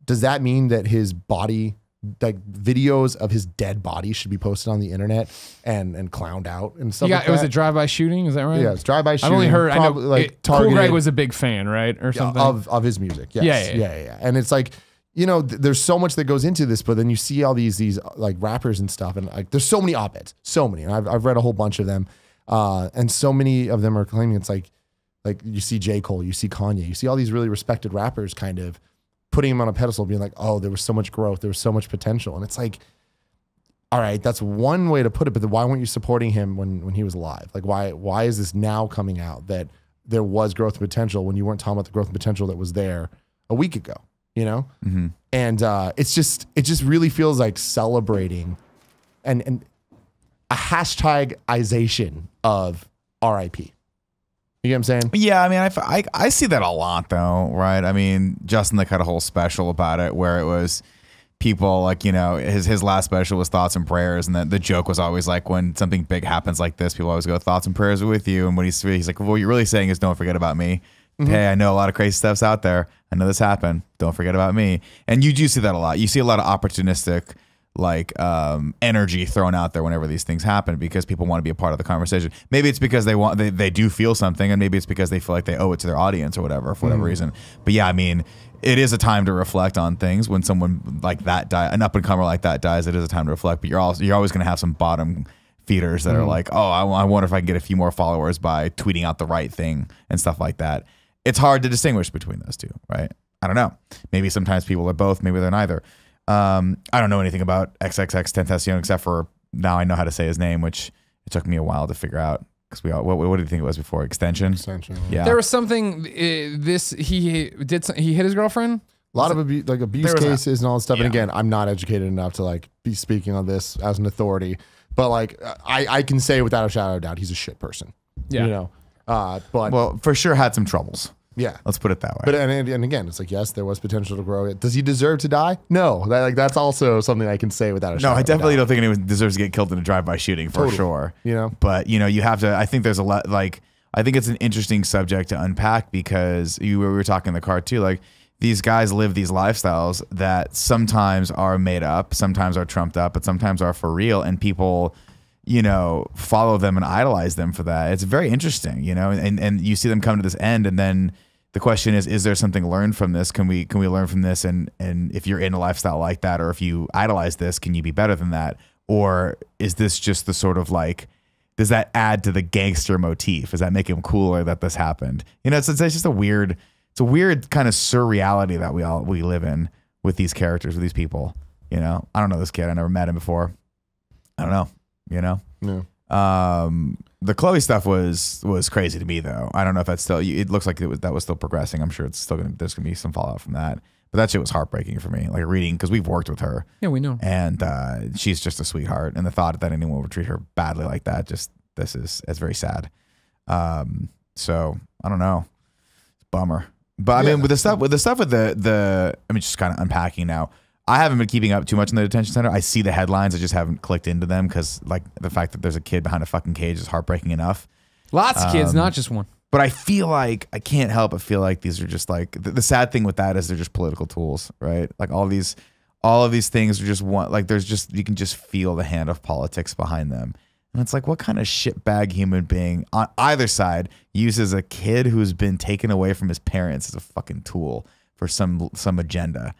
Does that mean that his body, like videos of his dead body, should be posted on the internet and clowned out and stuff like that? It was a drive-by shooting, is that right? Yeah, it's drive-by shooting. I've only heard, probably, like, Cool Greg was a big fan, right? Or something? Of his music, yes. Yeah. And it's like, there's so much that goes into this, but then you see all these like rappers and stuff, and like there's so many op-eds, so many. And I've read a whole bunch of them. And so many of them are claiming it's like you see J. Cole, you see Kanye, you see all these really respected rappers kind of putting him on a pedestal, being like, oh, there was so much growth, there was so much potential. And it's like, all right, that's one way to put it, but then why weren't you supporting him when he was alive? Like, why is this now coming out that there was growth and potential when you weren't talking about the growth and potential that was there a week ago, Mm-hmm. And it just really feels like celebrating and a hashtagization of RIP. You get what I'm saying? Yeah, I mean, I see that a lot, though, right? I mean, Justin Lick had a whole special about it where it was people like, his last special was thoughts and prayers, and the joke was always like, when something big happens like this, people always go, thoughts and prayers are with you. And what he's like, well, what you're really saying is don't forget about me. Mm-hmm. Hey, I know a lot of crazy stuff's out there. I know this happened. Don't forget about me. And you do see that a lot. You see a lot of opportunistic energy thrown out there whenever these things happen because people want to be a part of the conversation. Maybe it's because they do feel something, and maybe it's because they feel like they owe it to their audience or whatever for whatever reason. But yeah, I mean, it is a time to reflect on things when someone like that an up and comer like that dies. It is a time to reflect, but you're always going to have some bottom feeders that are like, oh, I wonder if I can get a few more followers by tweeting out the right thing and stuff like that. It's hard to distinguish between those two, right? I don't know. Maybe sometimes people are both. Maybe they're neither. I don't know anything about XXXTentacion except for now I know how to say his name, which it took me a while to figure out because what did you think it was before? Extension. Yeah. There was something. He hit his girlfriend. A lot of abuse cases and all that stuff. Yeah. And again, I'm not educated enough to be speaking on this as an authority, but I can say without a shadow of a doubt he's a shit person. Yeah. But for sure had some troubles. Yeah, let's put it that way. But and again, it's like, yes, there was potential to grow it. Does he deserve to die? No, that's also something I can say without a shadow. No, I definitely don't think anyone deserves to get killed in a drive-by shooting for sure. But you have to. I think there's a lot. I think it's an interesting subject to unpack because we were talking in the car too. Like these guys live these lifestyles that sometimes are made up, sometimes are trumped up, but sometimes are for real, and people follow them and idolize them for that. It's very interesting, and you see them come to this end, and then the question is there something learned from this? Can we learn from this? And if you're in a lifestyle like that, or if you idolize this, can you be better than that? or is this just the sort of like, does that add to the gangster motif? Does that make him cooler that this happened? You know, it's just a weird kind of surreality that we live in with these characters, with these people. You know, I don't know this kid. I never met him before. I don't know. You know. No. The Chloe stuff was crazy to me though. I don't know if that's still. It looks like that was still progressing. I'm sure it's still there's gonna be some fallout from that. But that shit was heartbreaking for me. Like reading, because we've worked with her. Yeah, we know. And she's just a sweetheart. And the thought that anyone would treat her badly like that, it's very sad. So I don't know. It's a bummer. But I mean, with the stuff with the I mean, just kind of unpacking now. I haven't been keeping up too much in the detention center. I see the headlines. I just haven't clicked into them because like the fact that there's a kid behind a fucking cage is heartbreaking enough. Lots of kids, not just one. But I feel like I can't help but feel like these are just like the sad thing with that is they're just political tools, right? Like all of these things are just one, like there's just, you can just feel the hand of politics behind them. And it's like, what kind of shitbag human being on either side uses a kid who's been taken away from his parents as a fucking tool for some agenda?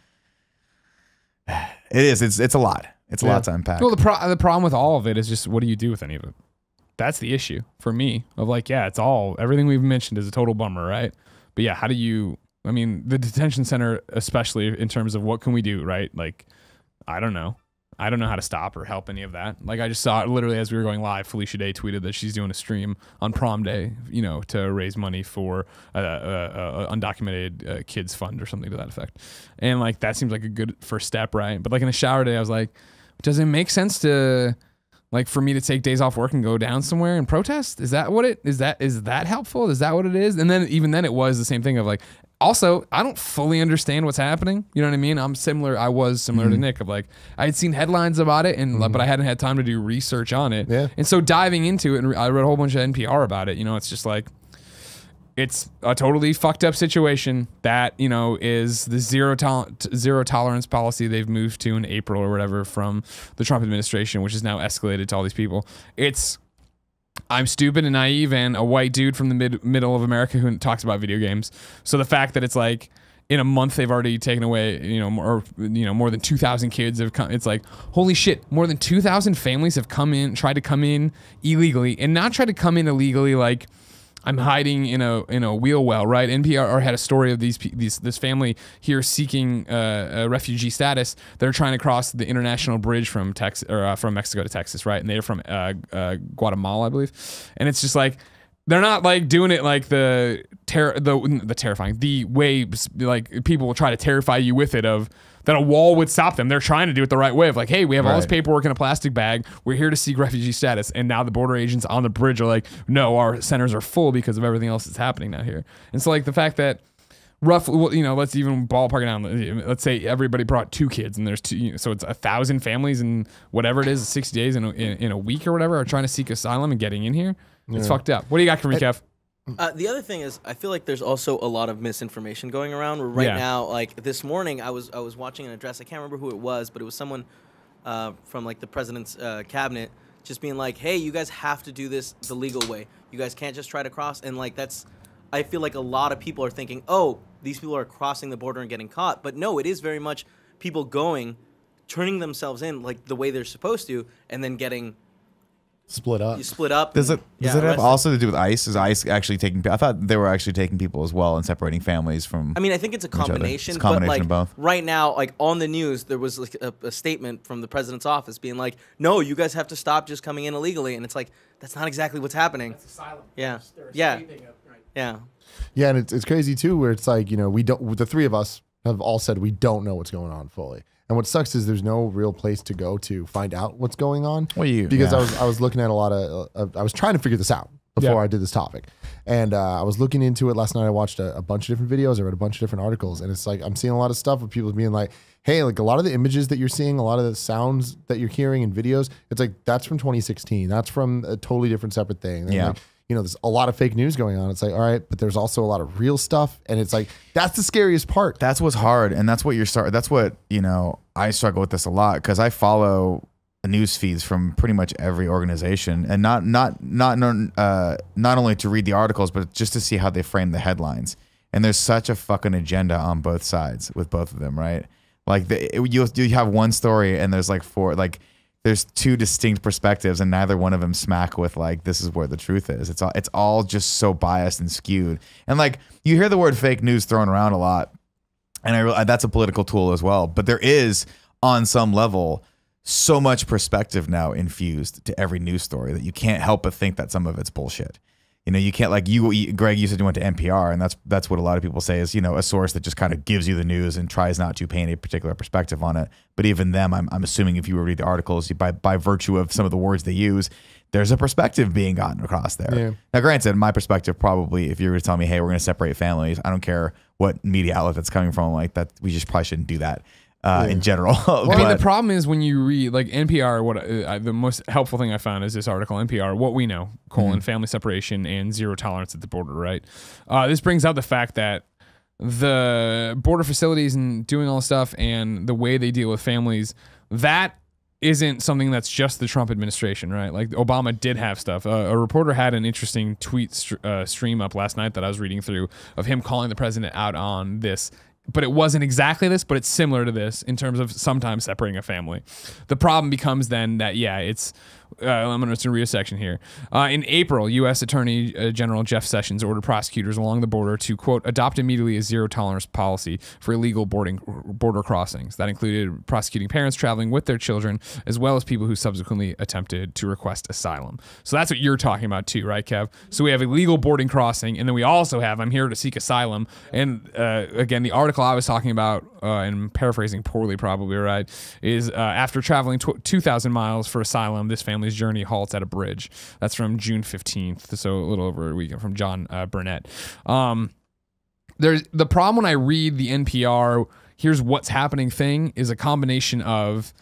It's a lot. It's a lot to unpack. Well, the problem with all of it is just, what do you do with any of it? That's the issue for me of like, yeah, it's all, everything we've mentioned is a total bummer, right? But yeah, how do you, I mean, the detention center, especially in terms of what can we do, right? Like, I don't know how to stop or help any of that. Like I just saw it literally as we were going live, Felicia Day tweeted that she's doing a stream on prom day, you know, to raise money for undocumented kids fund or something to that effect. And like, that seems like a good first step, right? But like in the shower day, I was like, does it make sense to, like, for me to take days off work and go down somewhere and protest? Is that what is that helpful? Is that what it is? And then even then it was the same thing of like, also, I don't fully understand what's happening. You know what I mean? I was similar to Nick of like, I had seen headlines about it and but I hadn't had time to do research on it. Yeah. And so diving into it, and I read a whole bunch of NPR about it, you know, it's just like, it's a totally fucked up situation that, you know, is the zero tolerance policy they've moved to in April or whatever from the Trump administration, which is now escalated to all these people. I'm stupid and naive and a white dude from the middle of America who talks about video games. So the fact that it's like in a month they've already taken away, you know, more than 2,000 kids have come. It's like, holy shit, more than 2,000 families have tried to come in illegally, and not tried to come in illegally like I'm hiding in a wheel well, right? NPR had a story of this family here seeking a refugee status. They're trying to cross the international bridge from Texas or from Mexico to Texas, right? And they're from Guatemala, I believe. And it's just like, they're not like doing it like the way like people will try to terrify you with it of that a wall would stop them. They're trying to do it the right way of like, hey, we have all this paperwork in a plastic bag. We're here to seek refugee status. And now the border agents on the bridge are like, no, our centers are full because of everything else that's happening now here. And so like the fact that roughly, you know, let's even ballpark it down. Let's say everybody brought 2 kids and there's 2, you know, so it's 1,000 families and whatever it is, 60 days in a week or whatever are trying to seek asylum and getting in here. It's fucked up. What do you got, Kev? The other thing is, I feel like there's also a lot of misinformation going around. Where right now, like this morning, I was watching an address. I can't remember who it was, but it was someone from like the president's cabinet, just being like, "Hey, you guys have to do this the legal way. You guys can't just try to cross." And like that's, I feel like a lot of people are thinking, "Oh, these people are crossing the border and getting caught." But no, it is very much people turning themselves in like the way they're supposed to, and then getting split up. You split up. Does it have also to do with ICE? Is ICE actually taking? I thought they were actually taking people as well and separating families from. I mean, I think it's a combination. It's a combination but like of both. Right now, like on the news, there was like a statement from the president's office being like, "No, you guys have to stop just coming in illegally," and it's like that's not exactly what's happening. That's asylum. Yeah. Yeah. Yeah, and it's crazy too, where it's like, you know, the 3 of us have all said we don't know what's going on fully. And what sucks is there's no real place to go to find out what's going on. Because I was looking at a lot of, I was trying to figure this out before I did this topic. And I was looking into it last night. I watched a bunch of different videos. I read a bunch of different articles. And it's like, I'm seeing a lot of stuff of people being like, hey, like a lot of the images that you're seeing, a lot of the sounds that you're hearing in videos, it's like, that's from 2016. That's from a totally different separate thing. And like, you know, there's a lot of fake news going on. It's like, all right, but there's also a lot of real stuff. And it's like, that's the scariest part. That's what's hard. And that's what that's what, you know, I struggle with this a lot because I follow news feeds from pretty much every organization, and not only to read the articles, but just to see how they frame the headlines. And there's such a fucking agenda on both sides with both of them, right? Like you have one story and there's like 4, like there's two distinct perspectives, and neither one of them smack with like this is where the truth is. It's all just so biased and skewed. And like you hear the word fake news thrown around a lot, and that's a political tool as well. But there is on some level so much perspective now infused to every news story that you can't help but think that some of it's bullshit. You know, you can't like Greg, you said you went to NPR, and that's what a lot of people say is, you know, a source that just kind of gives you the news and tries not to paint a particular perspective on it. But even them, I'm assuming if you read the articles, by virtue of some of the words they use, there's a perspective being gotten across there. Yeah. Now, granted, my perspective probably, if you were to tell me, hey, we're going to separate families, I don't care what media outlet that's coming from, like that, we just probably shouldn't do that. In general. Well, I mean, the problem is when you read like NPR, the most helpful thing I found is this article, NPR, what we know, family separation and zero tolerance at the border, right? This brings out the fact that the border facilities and doing all this stuff and the way they deal with families, that isn't something that's just the Trump administration, right? Like Obama did have stuff. A reporter had an interesting tweet stream up last night that I was reading through of him calling the president out on this. But it wasn't exactly this, but it's similar to this in terms of sometimes separating a family. The problem becomes then that, it's, I'm going to read a section here. In April, U.S. Attorney General Jeff Sessions ordered prosecutors along the border to, quote, adopt immediately a zero-tolerance policy for illegal border crossings. That included prosecuting parents traveling with their children, as well as people who subsequently attempted to request asylum. So that's what you're talking about too, right, Kev? So we have illegal boarding crossing, and then we also have I'm here to seek asylum. And again, the article I was talking about, and paraphrasing poorly probably, right, is after traveling 2,000 miles for asylum, this family's journey halts at a bridge. That's from June 15th, so a little over a weekend, from John Burnett. There's the problem when I read the NPR, here's what's happening thing, is a combination of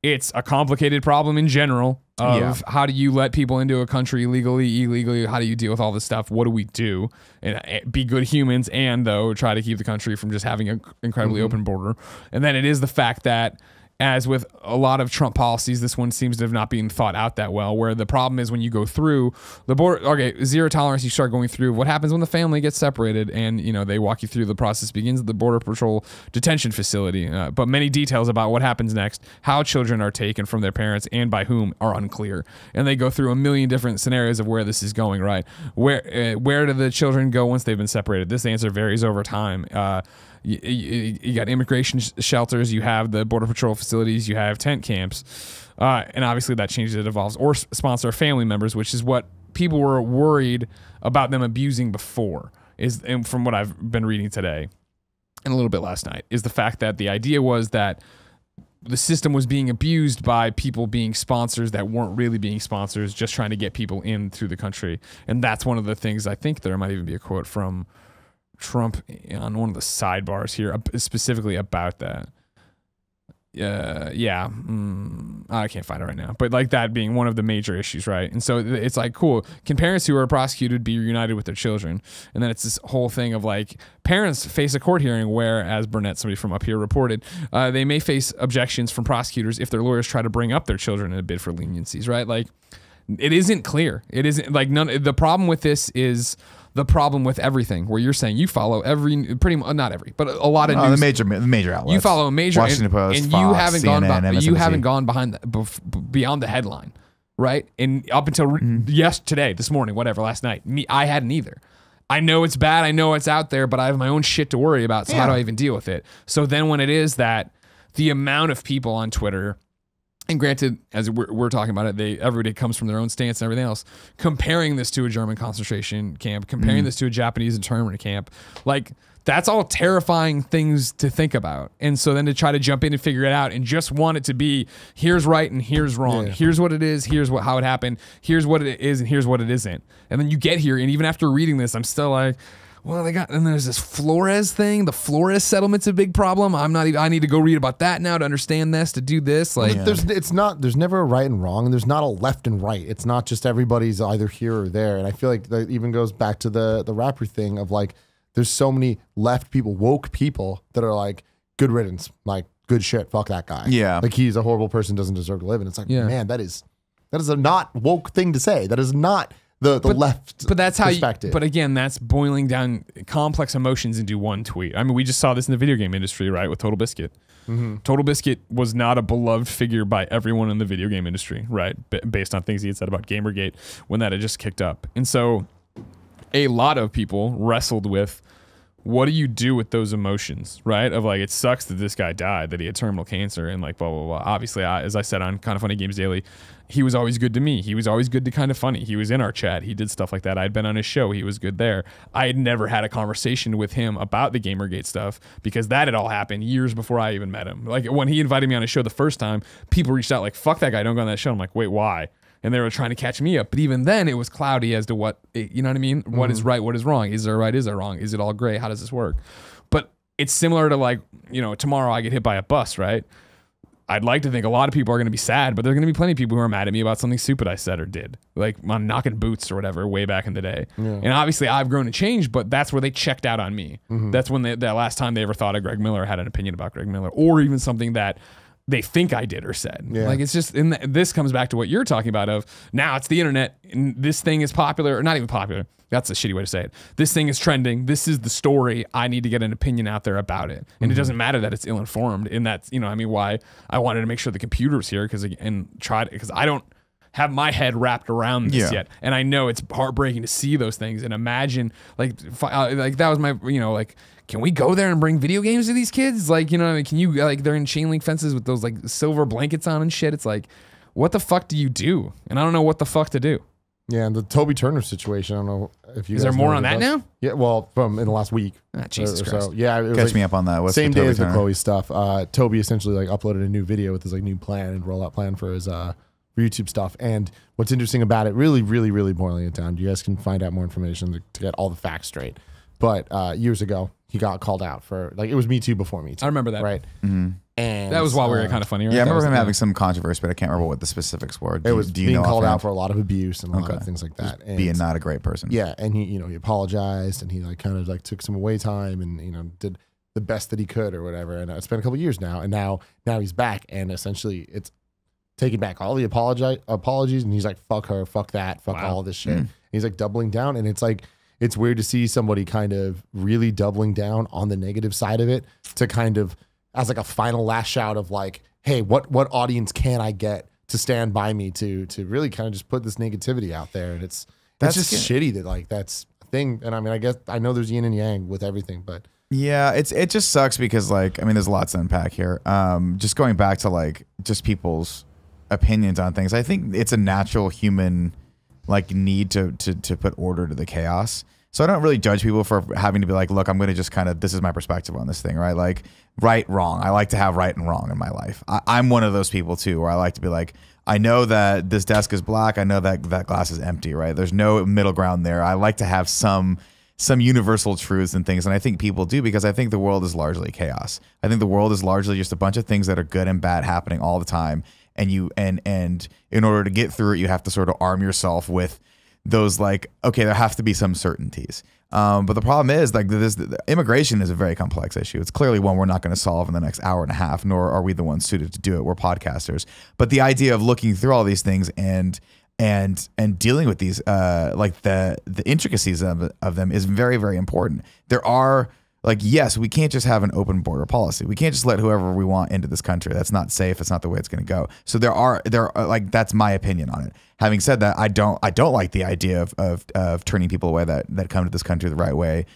it's a complicated problem in general of how do you let people into a country illegally, how do you deal with all this stuff, what do we do, and be good humans, and though try to keep the country from just having an incredibly open border. And then it is the fact that, as with a lot of Trump policies, this one seems to have not been thought out that well, where the problem is when you go through the border, okay, zero tolerance, you start going through what happens when the family gets separated, and, you know, they walk you through the process begins at the Border Patrol detention facility. But many details about what happens next, how children are taken from their parents and by whom are unclear. And they go through a million different scenarios of where this is going, right? Where do the children go once they've been separated? This answer varies over time. You got immigration shelters, you have the Border Patrol facilities, you have tent camps, and obviously that changes, it evolves, or sponsor family members, which is what people were worried about them abusing before, and from what I've been reading today and a little bit last night, is the fact that the idea was that the system was being abused by people being sponsors that weren't really being sponsors, just trying to get people in through the country. And that's one of the things, I think there might even be a quote from Trump on one of the sidebars here specifically about that. I can't find it right now, but like that being one of the major issues, right? And so it's like, cool, can parents who are prosecuted be reunited with their children? And then it's this whole thing of like, parents face a court hearing where, as Burnett, somebody from up here, reported, they may face objections from prosecutors if their lawyers try to bring up their children in a bid for leniencies, right? Like, it isn't clear. It isn't like the problem with this is the problem with everything, where you're saying you follow not every, but a lot of news, the major outlets. You follow a major Washington Post, and Fox, you haven't CNN, you haven't gone beyond the headline, right? And up until this morning, whatever, last night, I hadn't either. I know it's bad, I know it's out there, but I have my own shit to worry about. So how do I even deal with it? So then when it is that the amount of people on Twitter, and granted, as we're talking about it, everybody comes from their own stance and everything else, comparing this to a German concentration camp, comparing this to a Japanese internment camp, like, that's all terrifying things to think about. And so then to try to jump in and figure it out and just want it to be, here's right and here's wrong. Yeah. Here's what it is. Here's how it happened. Here's what it is and here's what it isn't. And then you get here, and even after reading this, I'm still like, well, and there's this Flores thing. The Flores settlement's a big problem. I need to go read about that now to understand this, to do this. Like, there's never a right and wrong, and there's not a left and right. It's not just everybody's either here or there. And I feel like that even goes back to the rapper thing of like, there's so many left people, woke people that are like, good riddance, like, good shit, fuck that guy. Yeah. Like, he's a horrible person, doesn't deserve to live. And it's like, man, that is a not woke thing to say. That is not the left but that's how perspective. But again, that's boiling down complex emotions into one tweet. I mean, we just saw this in the video game industry, right, with Total Biscuit. Total Biscuit was not a beloved figure by everyone in the video game industry, right, based on things he had said about Gamergate when that had just kicked up. And so a lot of people wrestled with, what do you do with those emotions, right? Of like, it sucks that this guy died, that he had terminal cancer, and like blah, blah, blah. Obviously, as I said on Kind of Funny Games Daily, he was always good to me. He was always good to Kind of Funny. He was in our chat. He did stuff like that. I'd been on his show. He was good there. I had never had a conversation with him about the Gamergate stuff because that had all happened years before I even met him. Like when he invited me on his show the first time, people reached out like, fuck that guy, don't go on that show. I'm like, wait, why? And they were trying to catch me up. But even then, it was cloudy as to what, you know what I mean? What is right? What is wrong? Is there right? Is there wrong? Is it all gray? How does this work? But it's similar to like, you know, tomorrow I get hit by a bus, right? I'd like to think a lot of people are going to be sad, but there are going to be plenty of people who are mad at me about something stupid I said or did, like on knocking boots or whatever way back in the day. Yeah. And obviously I've grown and changed, but that's where they checked out on me. That's when that last time they ever thought of Greg Miller, had an opinion about Greg Miller, or even something that they think I did or said. Yeah. Like it's just, and this comes back to what you're talking about of now it's the internet and this thing is popular, or not even popular. That's a shitty way to say it. This thing is trending. This is the story. I need to get an opinion out there about it. And it doesn't matter that it's ill-informed. And that's, you know, I mean, why I wanted to make sure the computer was here because I don't have my head wrapped around this yet. And I know it's heartbreaking to see those things and imagine like that was my, you know, like, can we go there and bring video games to these kids? Like, you know, can you, like, they're in chain link fences with those like silver blankets on and shit. It's like, what the fuck do you do? And I don't know what the fuck to do. Yeah, and the Toby Turner situation, I don't know if you Is guys there more know on that about. now? Yeah, well, from in the last week. Jesus Christ. So, yeah, it was Catch me up on that. What's same the day as the Turner? Chloe stuff. Toby essentially like uploaded a new video with his like new plan and rollout plan for his YouTube stuff. And what's interesting about it, really, really, really boiling it down, you guys can find out more information to get all the facts straight. But years ago, he got called out for, like, it was Me Too before Me Too. I remember that. Right. And that was while we were Kind of Funny, right? Yeah, I remember him having some controversy, but I can't remember what the specifics were. It was being called out for a lot of abuse and a lot of things like that. And being not a great person. Yeah, and he apologized and he like kind of like took some away time and did the best that he could or whatever. And it's been a couple of years now, and now he's back, and essentially it's taking back all the apologies, and he's like, fuck her, fuck that, fuck all this shit. He's like doubling down, and it's like, it's weird to see somebody kind of really doubling down on the negative side of it to kind of as like a final last shout of like, hey, what audience can I get to stand by me to really kind of just put this negativity out there? And it's just shitty that like that's a thing. And I mean, I guess I know there's yin and yang with everything, but yeah, it just sucks because like, I mean, there's lots to unpack here. Just going back to like just people's opinions on things. I think it's a natural human like need to put order to the chaos. So I don't really judge people for having to be like, look, I'm going to just kind of, this is my perspective on this thing, right? Like right, wrong. I like to have right and wrong in my life. I'm one of those people too, where I like to be like, I know that this desk is black. I know that that glass is empty, right? There's no middle ground there. I like to have some universal truths and things. And I think people do, because I think the world is largely chaos. I think the world is largely just a bunch of things that are good and bad happening all the time. And and in order to get through it, you have to sort of arm yourself with those like, okay, there have to be some certainties. But the problem is like immigration is a very complex issue. It's clearly one we're not going to solve in the next hour and a half, nor are we the ones suited to do it. We're podcasters. But the idea of looking through all these things and dealing with these, like the intricacies of them is very, very important. There are like, yes, we can't just have an open border policy. We can't just let whoever we want into this country. That's not safe. It's not the way it's going to go. So there are like, that's my opinion on it. Having said that, I don't like the idea of turning people away that come to this country the right way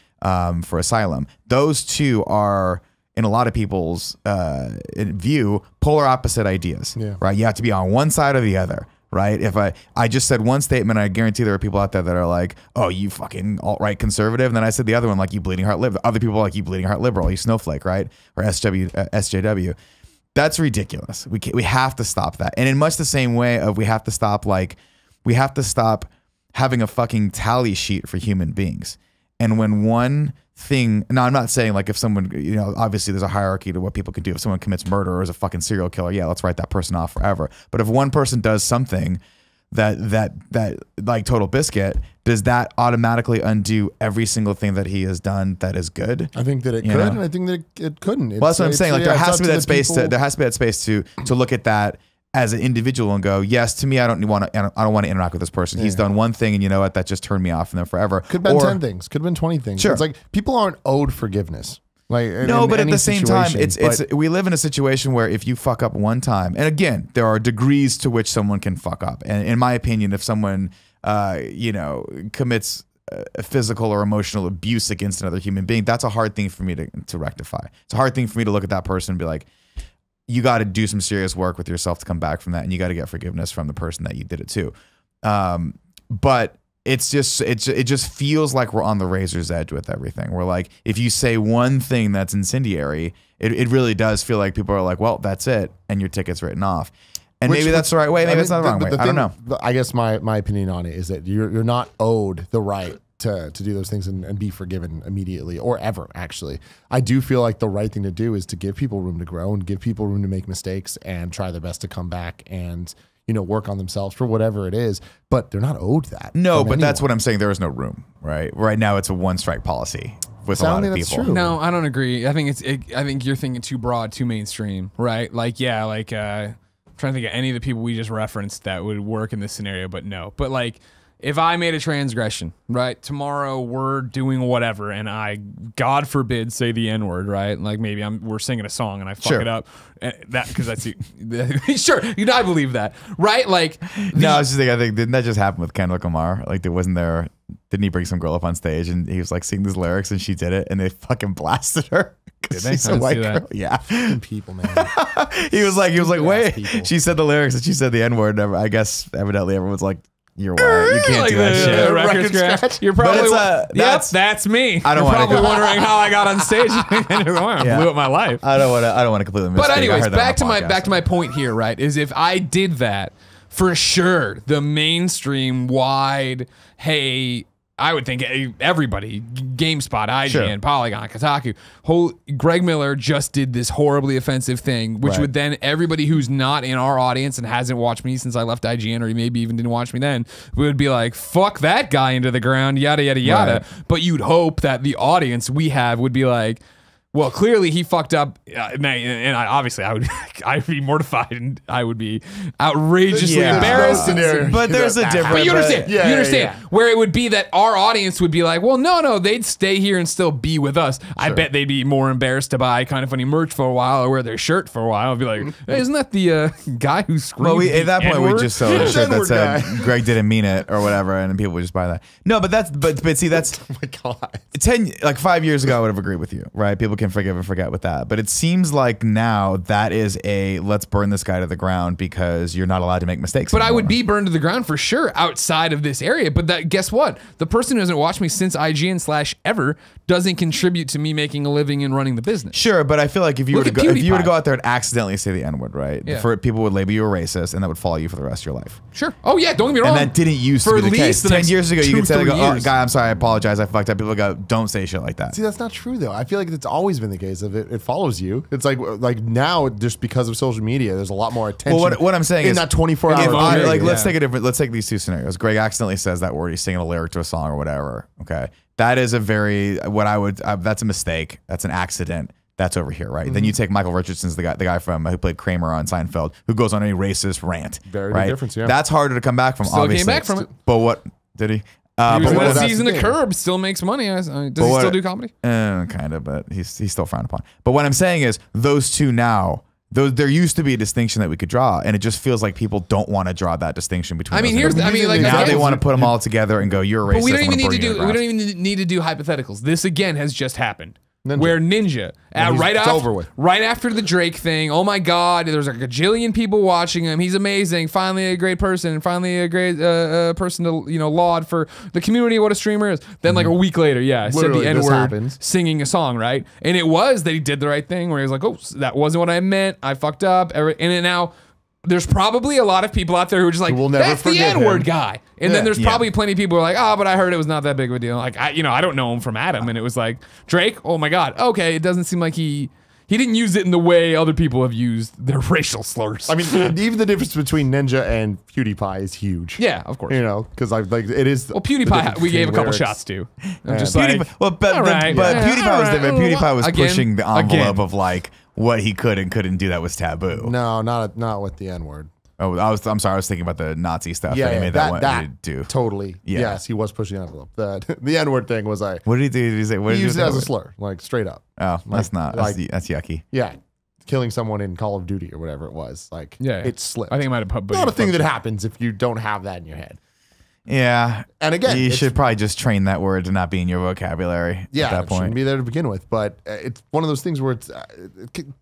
for asylum. Those two are, in a lot of people's view, polar opposite ideas, right? You have to be on one side or the other. Right. If I just said one statement, I guarantee there are people out there that are like, oh, you fucking alt-right conservative. And then I said the other one, like, you bleeding heart liberal. Other people are like, you bleeding heart liberal, you snowflake, right? Or SJW. That's ridiculous. We have to stop that. And in much the same way of we have to stop having a fucking tally sheet for human beings. And when one thing, now I'm not saying like if someone, obviously there's a hierarchy to what people can do. If someone commits murder or is a fucking serial killer, yeah, let's write that person off forever. But if one person does something that like Total Biscuit, does that automatically undo every single thing that he has done that is good? I think that it could, and I think that it couldn't. Well, that's what I'm saying. Like there has to be that space to look at that as an individual and go, yes, to me, I don't want to interact with this person. He's done one thing, and you know what? That just turned me off from them forever. Could have been 10 things. Could have been 20 things. Sure. It's like people aren't owed forgiveness. Like no, but at the same time, we live in a situation where if you fuck up one time, and again, there are degrees to which someone can fuck up. And in my opinion, if someone, commits physical or emotional abuse against another human being, that's a hard thing for me to rectify. It's a hard thing for me to look at that person and be like, you got to do some serious work with yourself to come back from that, and you got to get forgiveness from the person that you did it to. But it just feels like we're on the razor's edge with everything. We're like, if you say one thing that's incendiary, it really does feel like people are like, well, that's it, and your ticket's written off. And maybe that's the right way. Maybe it's not the wrong way. I don't know. I guess my opinion on it is that you're not owed the right to do those things and be forgiven immediately or ever, actually. I do feel like the right thing to do is to give people room to grow and give people room to make mistakes and try their best to come back and, work on themselves for whatever it is. But they're not owed that. No, but that's what I'm saying. There is no room, right? Right now, it's a one-strike policy with a lot of people. True. No, I don't agree. I think I think you're thinking too broad, too mainstream, right? Like, I'm trying to think of any of the people we just referenced that would work in this scenario, but no. But like, if I made a transgression, right? Tomorrow we're doing whatever, and I, God forbid, say the N-word, right? Like maybe we're singing a song and I fuck it up. That because that's sure. I believe that, right? Like no, I was just thinking. I think didn't that just happen with Kendrick Lamar? Like didn't he bring some girl up on stage and he was like singing these lyrics and she did it and they fucking blasted her. Did they? She's a white girl. Yeah. People, man. he was like, wait. People. She said the lyrics and she said the N-word. I guess evidently everyone's like, you're white. You can't like do that shit. Record scratch. You're probably that's me. I don't You're probably go. wondering how I got on stage. I blew up my life. I don't want to completely mistake. But anyways, back to my point here, right? Is if I did that, for sure, the mainstream wide, hey, I would think everybody, GameSpot, IGN, Polygon, Kotaku, Greg Miller just did this horribly offensive thing, which would then everybody who's not in our audience and hasn't watched me since I left IGN, or maybe even didn't watch me then, would be like, fuck that guy into the ground, yada, yada, yada. Right. But you'd hope that the audience we have would be like, well, clearly he fucked up, and I'd be mortified, and I would be outrageously embarrassed. But there's a difference. But you understand, where it would be that our audience would be like, well, no, they'd stay here and still be with us. Sure. I bet they'd be more embarrassed to buy Kind of Funny merch for a while or wear their shirt for a while. I'd be like, hey, isn't that the guy who screamed? Well, at that point, we just sold a shirt that said Greg didn't mean it or whatever, and people would just buy that. No, but see, that's oh my God. 5 years ago, I would have agreed with you, right? People can forgive and forget with that, but it seems like now that is let's burn this guy to the ground because you're not allowed to make mistakes. But anymore. I would be burned to the ground for sure outside of this area. But guess what? The person who hasn't watched me since IGN/ever doesn't contribute to me making a living and running the business. Sure, but I feel like if you were to go out there and accidentally say the N-word, right? Yeah. People would label you a racist, and that would follow you for the rest of your life. Sure. Oh yeah, don't get me wrong. And that didn't used to be the case. 10 years ago, you could say, "Oh, guy, I'm sorry, I apologize, I fucked up." People go, "Don't say shit like that." See, that's not true though. I feel like it's always been the case of it follows you. It's like now, just because of social media, there's a lot more attention. Well, what I'm saying in is that 24 hour. Let's take these two scenarios. Greg accidentally says that word. He's singing a lyric to a song or whatever. Okay, that is that's a mistake. That's an accident. That's over here, right? Mm-hmm. Then you take Michael Richardson's the guy from who played Kramer on Seinfeld, who goes on a racist rant. Very big difference. Yeah, that's harder to come back from. Still obviously. came back from it. But what did he? But season of Curb still makes money. Does he still do comedy? Kind of, but he's still frowned upon. But what I'm saying is, those two now, there used to be a distinction that we could draw, and it just feels like people don't want to draw that distinction between. Now they want to put them all together and go, "You're a racist." But we don't even need to do hypotheticals. This again has just happened. Where Ninja, right after the Drake thing, oh my God, there's like a gajillion people watching him. He's amazing. Finally a great person, and finally a great person to laud for the community. What a streamer is. Then like a week later, said the N-word singing a song, right? And it was that he did the right thing, where he was like, oh, that wasn't what I meant. I fucked up. And then now there's probably a lot of people out there who are just like, that's the N-word guy. And then there's probably plenty of people who are like, oh, but I heard it was not that big of a deal. Like, I don't know him from Adam. And it was like, Drake, oh my God. Okay, it doesn't seem like he didn't use it in the way other people have used their racial slurs. I mean, even the difference between Ninja and PewDiePie is huge. Yeah, of course. Because it is. Well, PewDiePie, we gave a couple shots to. I'm just like, but PewDiePie was different. PewDiePie was pushing the envelope of like what he could and couldn't do that was taboo. No, not with the N-word. Oh, I'm sorry. I was thinking about the Nazi stuff Yeah, that he yeah, made that do. Totally. Yeah. Yes, he was pushing the envelope. The N-word thing was What did he do? Did he say? What he did used he it do as a with slur, like straight up. Oh, that's not. like- That's yucky. Yeah, killing someone in Call of Duty or whatever it was. Like, Yeah. it slipped. I think I might have put Not a thing that happens if you don't have that in your head. Yeah. And again, you it's- should probably just train that word to not be in your vocabulary Yeah, at that it point. shouldn't be there to begin with. But it's one of those things where it's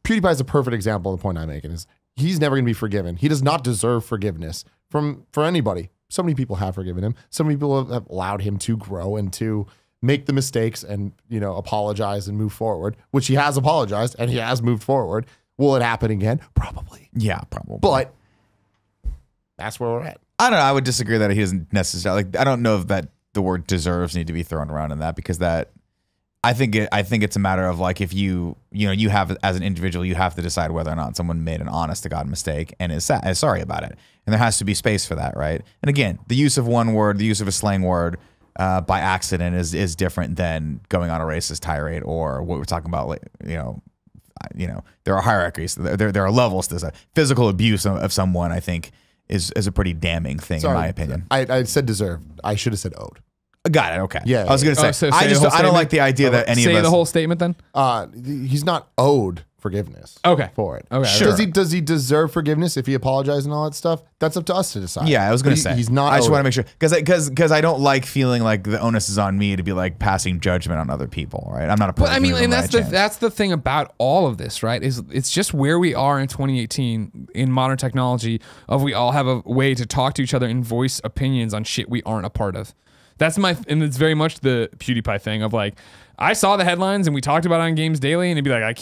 PewDiePie is a perfect example of the point I'm making. Is he's never going to be forgiven. He does not deserve forgiveness for anybody. So many people have forgiven him. So many people have allowed him to grow and to make the mistakes and apologize and move forward, which he has apologized and he has moved forward. Will it happen again? Probably. Yeah, probably. But that's where we're at. I don't know. I would disagree that he doesn't necessarily. I don't know if that the word deserves need to be thrown around in that, because that I think it's a matter of like, if you have, as an individual, you have to decide whether or not someone made an honest to God mistake and is sorry about it, and there has to be space for that, right? And again, the use of one word, the use of a slang word by accident is different than going on a racist tirade, or what we're talking about, like, there are hierarchies, there are levels to this. Physical abuse of someone, I think, is a pretty damning thing, in my opinion. I said deserved. I should have said owed. Got it. Okay. Yeah, I was going to say, so I say the whole don't like statement? the idea that any of Say us. the whole statement then. He's not owed forgiveness. Okay. For it. Okay. Sure. Does he deserve forgiveness if he apologized and all that stuff? That's up to us to decide. Yeah, I was going to But say he's not. I just owed want to it. make sure, because I don't like feeling like the onus is on me to be like passing judgment on other people. Right? I'm not a person. But I mean, who's and a that's the thing about all of this, right? Is it's just where we are in 2018 in modern technology. Of we all have a way to talk to each other and voice opinions on shit we aren't a part of. And it's very much the PewDiePie thing of like, I saw the headlines and we talked about it on Games Daily, and it'd be like, I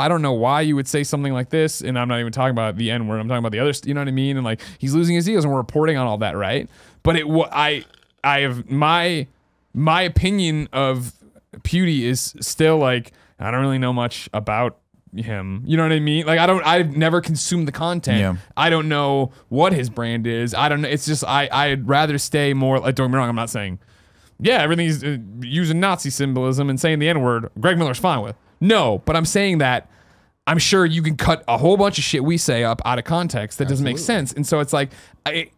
don't know why you would say something like this, and I'm not even talking about the N word. I'm talking about the other, you know what I mean? And like, he's losing his deals, and we're reporting on all that, right? But I have my opinion of Pewdie is still like, I don't really know much about him, you know what I mean? Like, I've never consumed the content. Yeah. I don't know what his brand is. I don't know. It's just I'd rather stay more. Like, don't get me wrong, I'm not saying, yeah, everything's using Nazi symbolism and saying the N-word, Greg Miller's fine with. No, but I'm saying that I'm sure you can cut a whole bunch of shit we say up out of context that doesn't make sense. And so it's like, it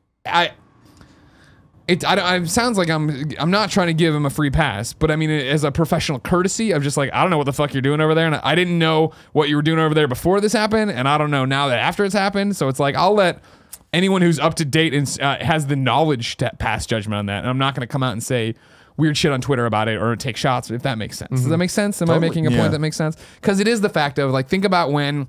sounds like I'm not trying to give him a free pass, but I mean, as a professional courtesy of just like, I don't know what the fuck you're doing over there, and I didn't know what you were doing over there before this happened, and I don't know now that after it's happened. So it's like, I'll let anyone who's up to date and has the knowledge to pass judgment on that, and I'm not going to come out and say weird shit on Twitter about it or take shots, if that makes sense. Does that make sense? Am I making a point that makes sense? Because it is the fact of like, think about when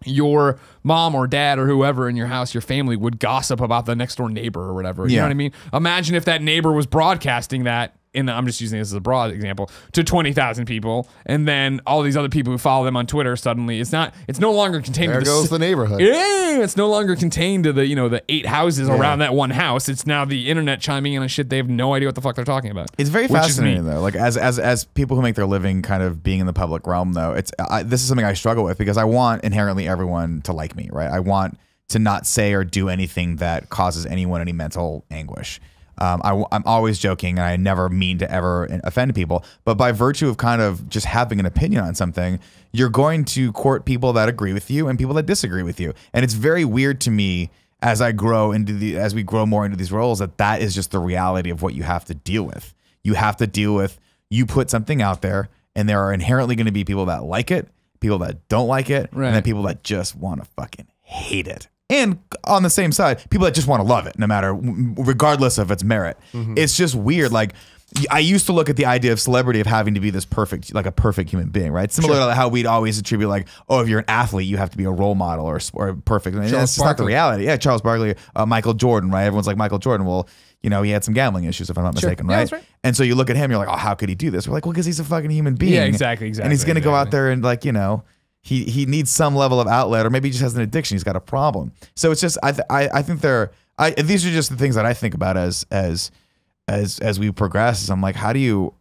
your mom or dad or whoever in your house, your family, would gossip about the next door neighbor or whatever. You know what I mean? Imagine if that neighbor was broadcasting that, I'm just using this as a broad example, to 20,000 people, and then all these other people who follow them on Twitter, suddenly it's no longer contained There to goes the neighborhood. Yeah, it's no longer contained to the 8 houses around that one house. It's now the internet chiming in on shit they have no idea what the fuck they're talking about. It's very fascinating though. Like as people who make their living kind of being in the public realm though, this is something I struggle with, because I want inherently everyone to like me, right? I want to not say or do anything that causes anyone any mental anguish. I'm always joking, and I never mean to ever offend people, but by virtue of kind of just having an opinion on something, you're going to court people that agree with you and people that disagree with you. And it's very weird to me as we grow more into these roles, that is just the reality of what you have to deal with. You have to deal with, you put something out there, and there are inherently going to be people that like it, people that don't like it, and then people that just want to fucking hate it. And on the same side, people that just want to love it, regardless of its merit. It's just weird. Like, I used to look at the idea of celebrity of having to be this perfect, like a perfect human being, right? Similar to how we'd always attribute like, oh, if you're an athlete, you have to be a role model or perfect. I mean, that's just not the reality. Yeah, Charles Barkley, Michael Jordan, right? Everyone's like, Michael Jordan, well, he had some gambling issues, if I'm not mistaken, right? Right? And so you look at him, you're like, oh, how could he do this? We're like, well, because he's a fucking human being. Yeah, exactly. And he's going to go out there and like, he needs some level of outlet, or maybe he just has an addiction. He's got a problem. So it's just, I think these are just the things that I think about as we progress. I'm like, how do you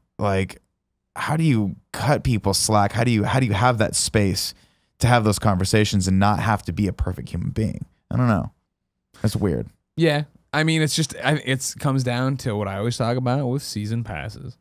cut people slack? How do you have that space to have those conversations and not have to be a perfect human being? I don't know. That's weird. Yeah. I mean, it's just, it comes down to what I always talk about with season passes.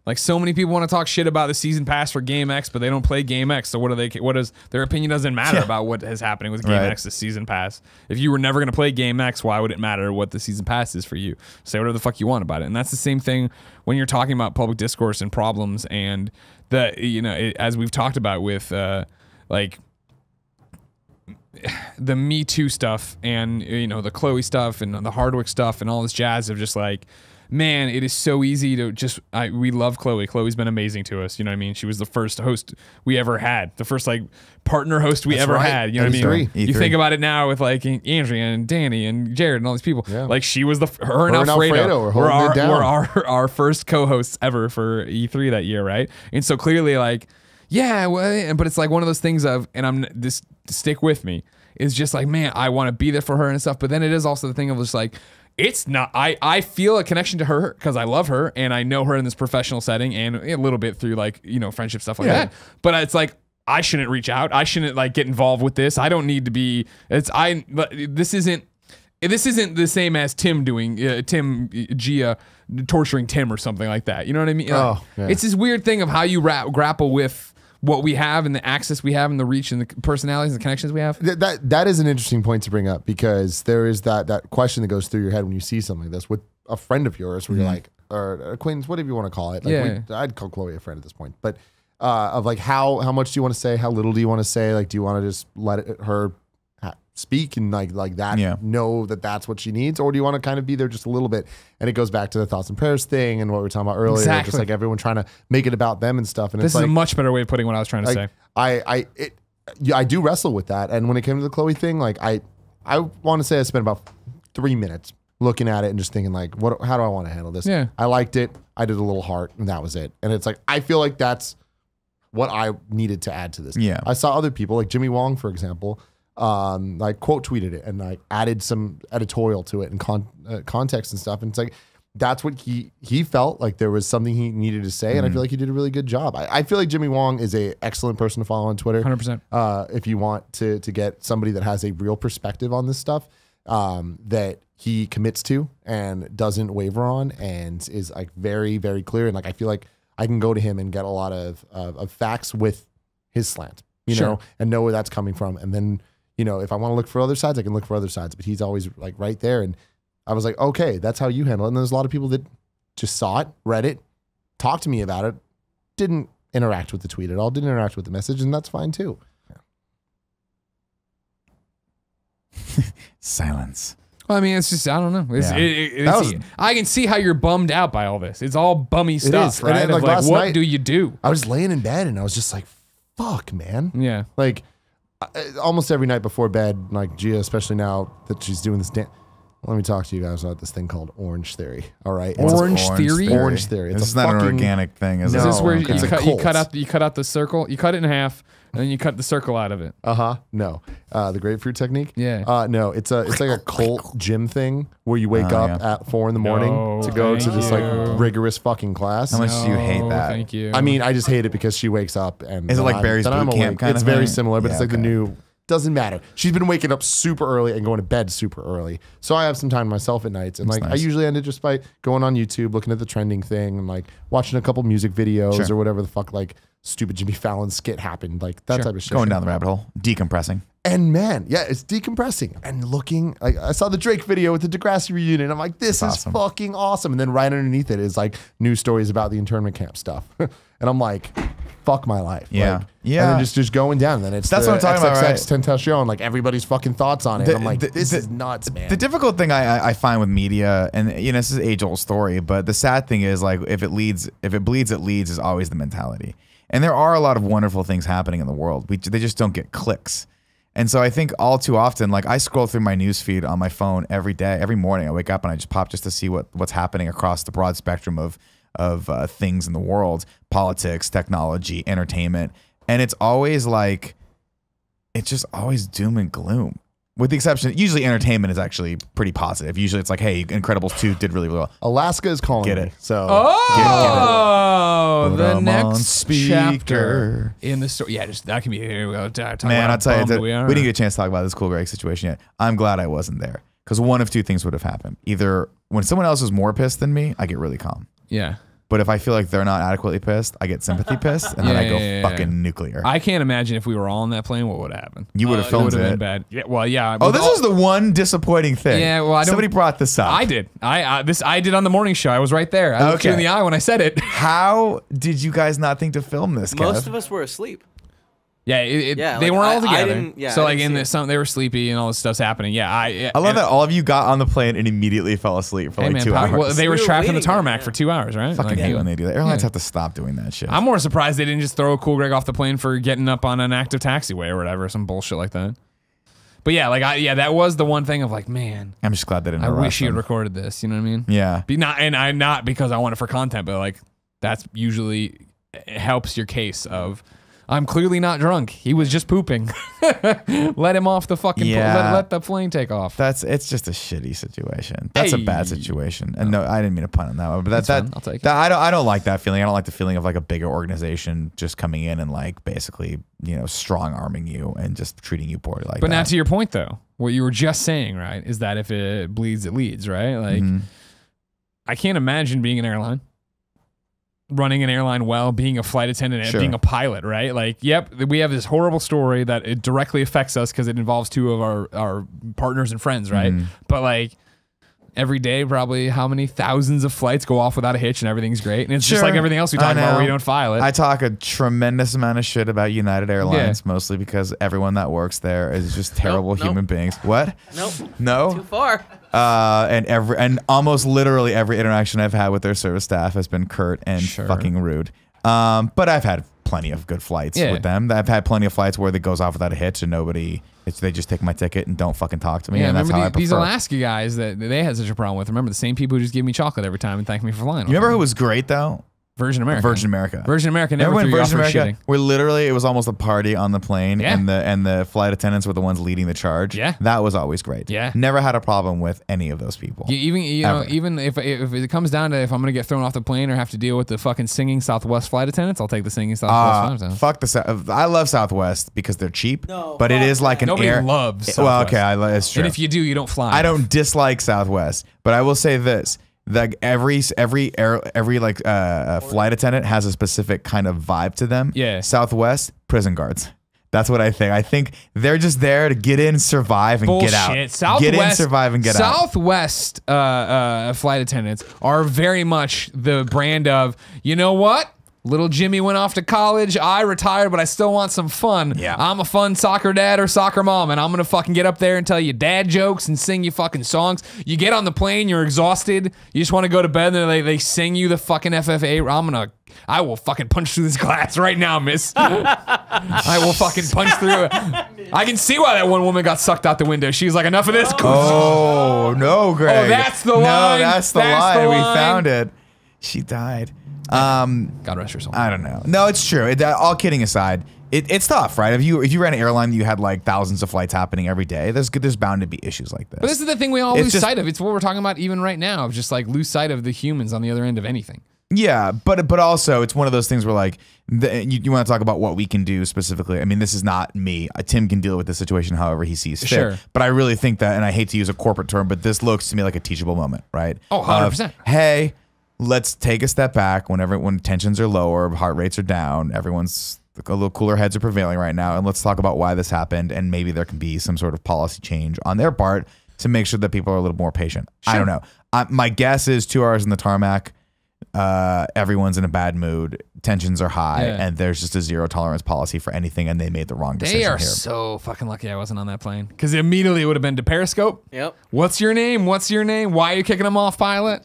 Like so many people want to talk shit about the season pass for Game X, but they don't play Game X. So what does their opinion doesn't matter about what is happening with Game X this season pass. If you were never going to play Game X, why would it matter what the season pass is for you? Say whatever the fuck you want about it. And that's the same thing when you're talking about public discourse and problems and as we've talked about with like the Me Too stuff and the Chloe stuff and the Hardwick stuff and all this jazz of just like, man, it is so easy to just we love Chloe. Chloe's been amazing to us. You know what I mean? She was the first host we ever had, the first like partner host we ever had. You know what I mean? E3. You think about it now with like Andrea and Danny and Jared and all these people. Yeah. Like she was her and Alfredo were our first co-hosts ever for E3 that year, right? And so clearly like, yeah, well, but it's like one of those things of, and I'm this stick with me, is just like, man, I want to be there for her and stuff. But then it is also the thing of just like, it's not, I feel a connection to her because I love her and I know her in this professional setting and a little bit through like, friendship stuff like that. But it's like, I shouldn't reach out. I shouldn't like get involved with this. I don't need to be, this isn't the same as Tim doing, Gia torturing Tim or something like that. You know what I mean? It's this weird thing of how you grapple with what we have and the access we have and the reach and the personalities and the connections we have. That is an interesting point to bring up because there is that question that goes through your head when you see something like this with a friend of yours where you're like, or acquaintance, whatever you want to call it. Like I'd call Chloe a friend at this point, but of like how much do you want to say? How little do you want to say? Like, do you want to just let her speak and like that know that that's what she needs, or do you want to kind of be there just a little bit? And it goes back to the thoughts and prayers thing and what we were talking about earlier, just like everyone trying to make it about them and stuff. And this is like, a much better way of putting what I was trying to say. I do wrestle with that. And when it came to the Chloe thing, like I want to say I spent about 3 minutes looking at it and just thinking like, how do I want to handle this? Yeah, I liked it. I did a little heart and that was it. And it's like I feel like that's what I needed to add to this. Yeah, I saw other people like Jimmy Wong, for example. Like quote tweeted it and like added some editorial to it and context and stuff. And it's like, that's what he felt like there was something he needed to say. And I feel like he did a really good job. I feel like Jimmy Wong is a excellent person to follow on Twitter. 100%. If you want to get somebody that has a real perspective on this stuff, that he commits to and doesn't waver on and is like very, very clear. And like, I feel like I can go to him and get a lot of facts with his slant, you know, and know where that's coming from. And then, if I want to look for other sides, I can look for other sides, but he's always like right there. And I was like, okay, that's how you handle it. And there's a lot of people that just saw it, read it, talked to me about it, didn't interact with the tweet at all, didn't interact with the message, and that's fine too. Silence. Well, I mean, it's just, I don't know. I can see how you're bummed out by all this. It's all bummy stuff, right? And like what night, do you do? I was laying in bed and I was just like, fuck, man. Yeah. Like, almost every night before bed, like Gia, especially now that she's doing this dance. Let me talk to you guys about this thing called Orange Theory. All right, Orange Theory. Orange Theory. It's not an organic thing, is it? Is this where you cut out the circle? You cut it in half, and then you cut the circle out of it. No, the grapefruit technique. Yeah. No, it's like a cult gym thing where you wake up at 4 a.m. to go to this like rigorous fucking class. How much do you hate that? Thank you. I mean, I just hate it because she wakes up and is it like Barry's boot camp kind of thing? It's very similar, but it's like the new. Doesn't matter. She's been waking up super early and going to bed super early. So I have some time to myself at nights. And like I usually end it just by going on YouTube, looking at the trending thing and like watching a couple music videos or whatever the fuck like stupid Jimmy Fallon skit happened. Like that type of shit. Going down the rabbit hole. Decompressing. And man, yeah, it's decompressing. And looking, like I saw the Drake video with the Degrassi reunion. I'm like, this is fucking awesome. And then right underneath it is like news stories about the internment camp stuff. And I'm like, fuck my life. Yeah. Like, and then just going down. And then it's that's what I'm talking about, right? Tentacion, and like everybody's fucking thoughts on it. I'm like, this is nuts, man. The difficult thing I find with media, and this is an age-old story, but the sad thing is like if it bleeds, it leads is always the mentality. And there are a lot of wonderful things happening in the world. They just don't get clicks. And so I think all too often, like I scroll through my news feed on my phone every day, every morning. I wake up and I just pop just to see what's happening across the broad spectrum of things in the world, politics, technology, entertainment. And it's always like, it's just always doom and gloom. With the exception, usually entertainment is actually pretty positive. Usually it's like, hey, Incredibles 2 did really well. Alaska is calling Get me. it. So the next chapter in the story. Yeah, just that can be here. Man, I'll tell you, we didn't get a chance to talk about this Cool Greg situation yet. I'm glad I wasn't there. Because one of two things would have happened. Either when someone else is more pissed than me, I get really calm. Yeah. But if I feel like they're not adequately pissed, I get sympathy pissed, and then I go fucking nuclear. I can't imagine if we were all on that plane, what would happen? You would have filmed it. Been bad. Yeah, well, yeah. Oh, this is the one disappointing thing. Yeah, well, somebody brought this up. I did. I did on the morning show. I was right there. I looked you in the eye when I said it. How did you guys not think to film this? Most of us were asleep. Yeah, they weren't all together. So like they were sleepy and all this stuff's happening. Yeah, I love that all of you got on the plane and immediately fell asleep for 2 hours. Well, they were trapped in the tarmac for 2 hours, right? Fucking hate when they do that. Airlines have to stop doing that shit. I'm more surprised they didn't just throw a Cool Greg off the plane for getting up on an active taxiway or whatever, some bullshit like that. But yeah, that was the one thing of like, man, I'm just glad they didn't. I wish you had recorded this. You know what I mean? Yeah. Not because I want it for content, but like that's usually helps your case of. I'm clearly not drunk. He was just pooping. Let him off the fucking let the plane take off. It's just a shitty situation. That's a bad situation. And no, I didn't mean to pun on that one, but I'll take it. I don't like that feeling. I don't like the feeling of like a bigger organization just coming in and like basically, strong arming you and just treating you poorly like that. But now to your point though, what you were just saying, right, is that if it bleeds, it leads, right? Like I can't imagine being an airline. Running an airline well, being a flight attendant, and being a pilot, right? Like, yep, we have this horrible story that it directly affects us because it involves 2 of our partners and friends, right? But like every day, probably how many thousands of flights go off without a hitch and everything's great. And it's just like everything else we talk about where you don't file it. I talk a tremendous amount of shit about United Airlines, mostly because everyone that works there is just terrible human beings. What? Nope. No? Too far. And almost literally every interaction I've had with their service staff has been curt and fucking rude. But I've had plenty of good flights with them. I've had plenty of flights where it goes off without a hitch and they just take my ticket and don't fucking talk to me. Yeah, and that's how I prefer. These Alaska guys that they had such a problem with. Remember the same people who just gave me chocolate every time and thanked me for flying. You remember who was great though? Virgin America. Virgin America never threw you off for shitting. Where literally it was almost a party on the plane, and the flight attendants were the ones leading the charge. Yeah, that was always great. Yeah, never had a problem with any of those people. Even if it comes down to if I'm gonna get thrown off the plane or have to deal with the fucking singing Southwest flight attendants, I'll take the singing Southwest flight attendants. Fuck I love Southwest because they're cheap. But it is like an nobody air. loves Southwest. Well, okay, it's true. And if you do, you don't fly. I don't dislike Southwest, but I will say this. Like every flight attendant has a specific kind of vibe to them. Yeah. Southwest, prison guards. That's what I think. I think they're just there to get in, survive, and get out. Southwest, get in, survive, and get out. Southwest flight attendants are very much the brand of, you know what? Little Jimmy went off to college. I retired, but I still want some fun. Yeah. I'm a fun soccer dad or soccer mom, and I'm going to fucking get up there and tell you dad jokes and sing you fucking songs. You get on the plane, you're exhausted. You just want to go to bed, and they sing you the fucking FFA. I will fucking punch through this glass right now, miss. I will fucking punch through it. I can see why that one woman got sucked out the window. She's like, enough of this. Oh, no, Greg. Oh, that's the line. No, that's the line. We found it. She died. God rest her soul. I don't know. No, it's true. All kidding aside, it's tough, right? If you ran an airline, you had like thousands of flights happening every day. There's bound to be issues like this. But this is the thing we all lose sight of. It's what we're talking about even right now, of just like lose sight of the humans on the other end of anything. Yeah, but also it's one of those things where like you want to talk about what we can do specifically. I mean, this is not me. Tim can deal with the situation however he sees fit. Sure. But I really think that, and I hate to use a corporate term, but this looks to me like a teachable moment, right? Oh, 100%. Hey, let's take a step back when tensions are lower, heart rates are down, everyone's a little cooler heads are prevailing right now, and let's talk about why this happened, and maybe there can be some sort of policy change on their part to make sure that people are a little more patient. Sure. I don't know. My guess is 2 hours in the tarmac, everyone's in a bad mood, tensions are high, and there's just a zero tolerance policy for anything, and they made the wrong decision. They are here. so fucking lucky I wasn't on that plane, because immediately it would have been to Periscope. Yep. What's your name? Why are you kicking them off, pilot?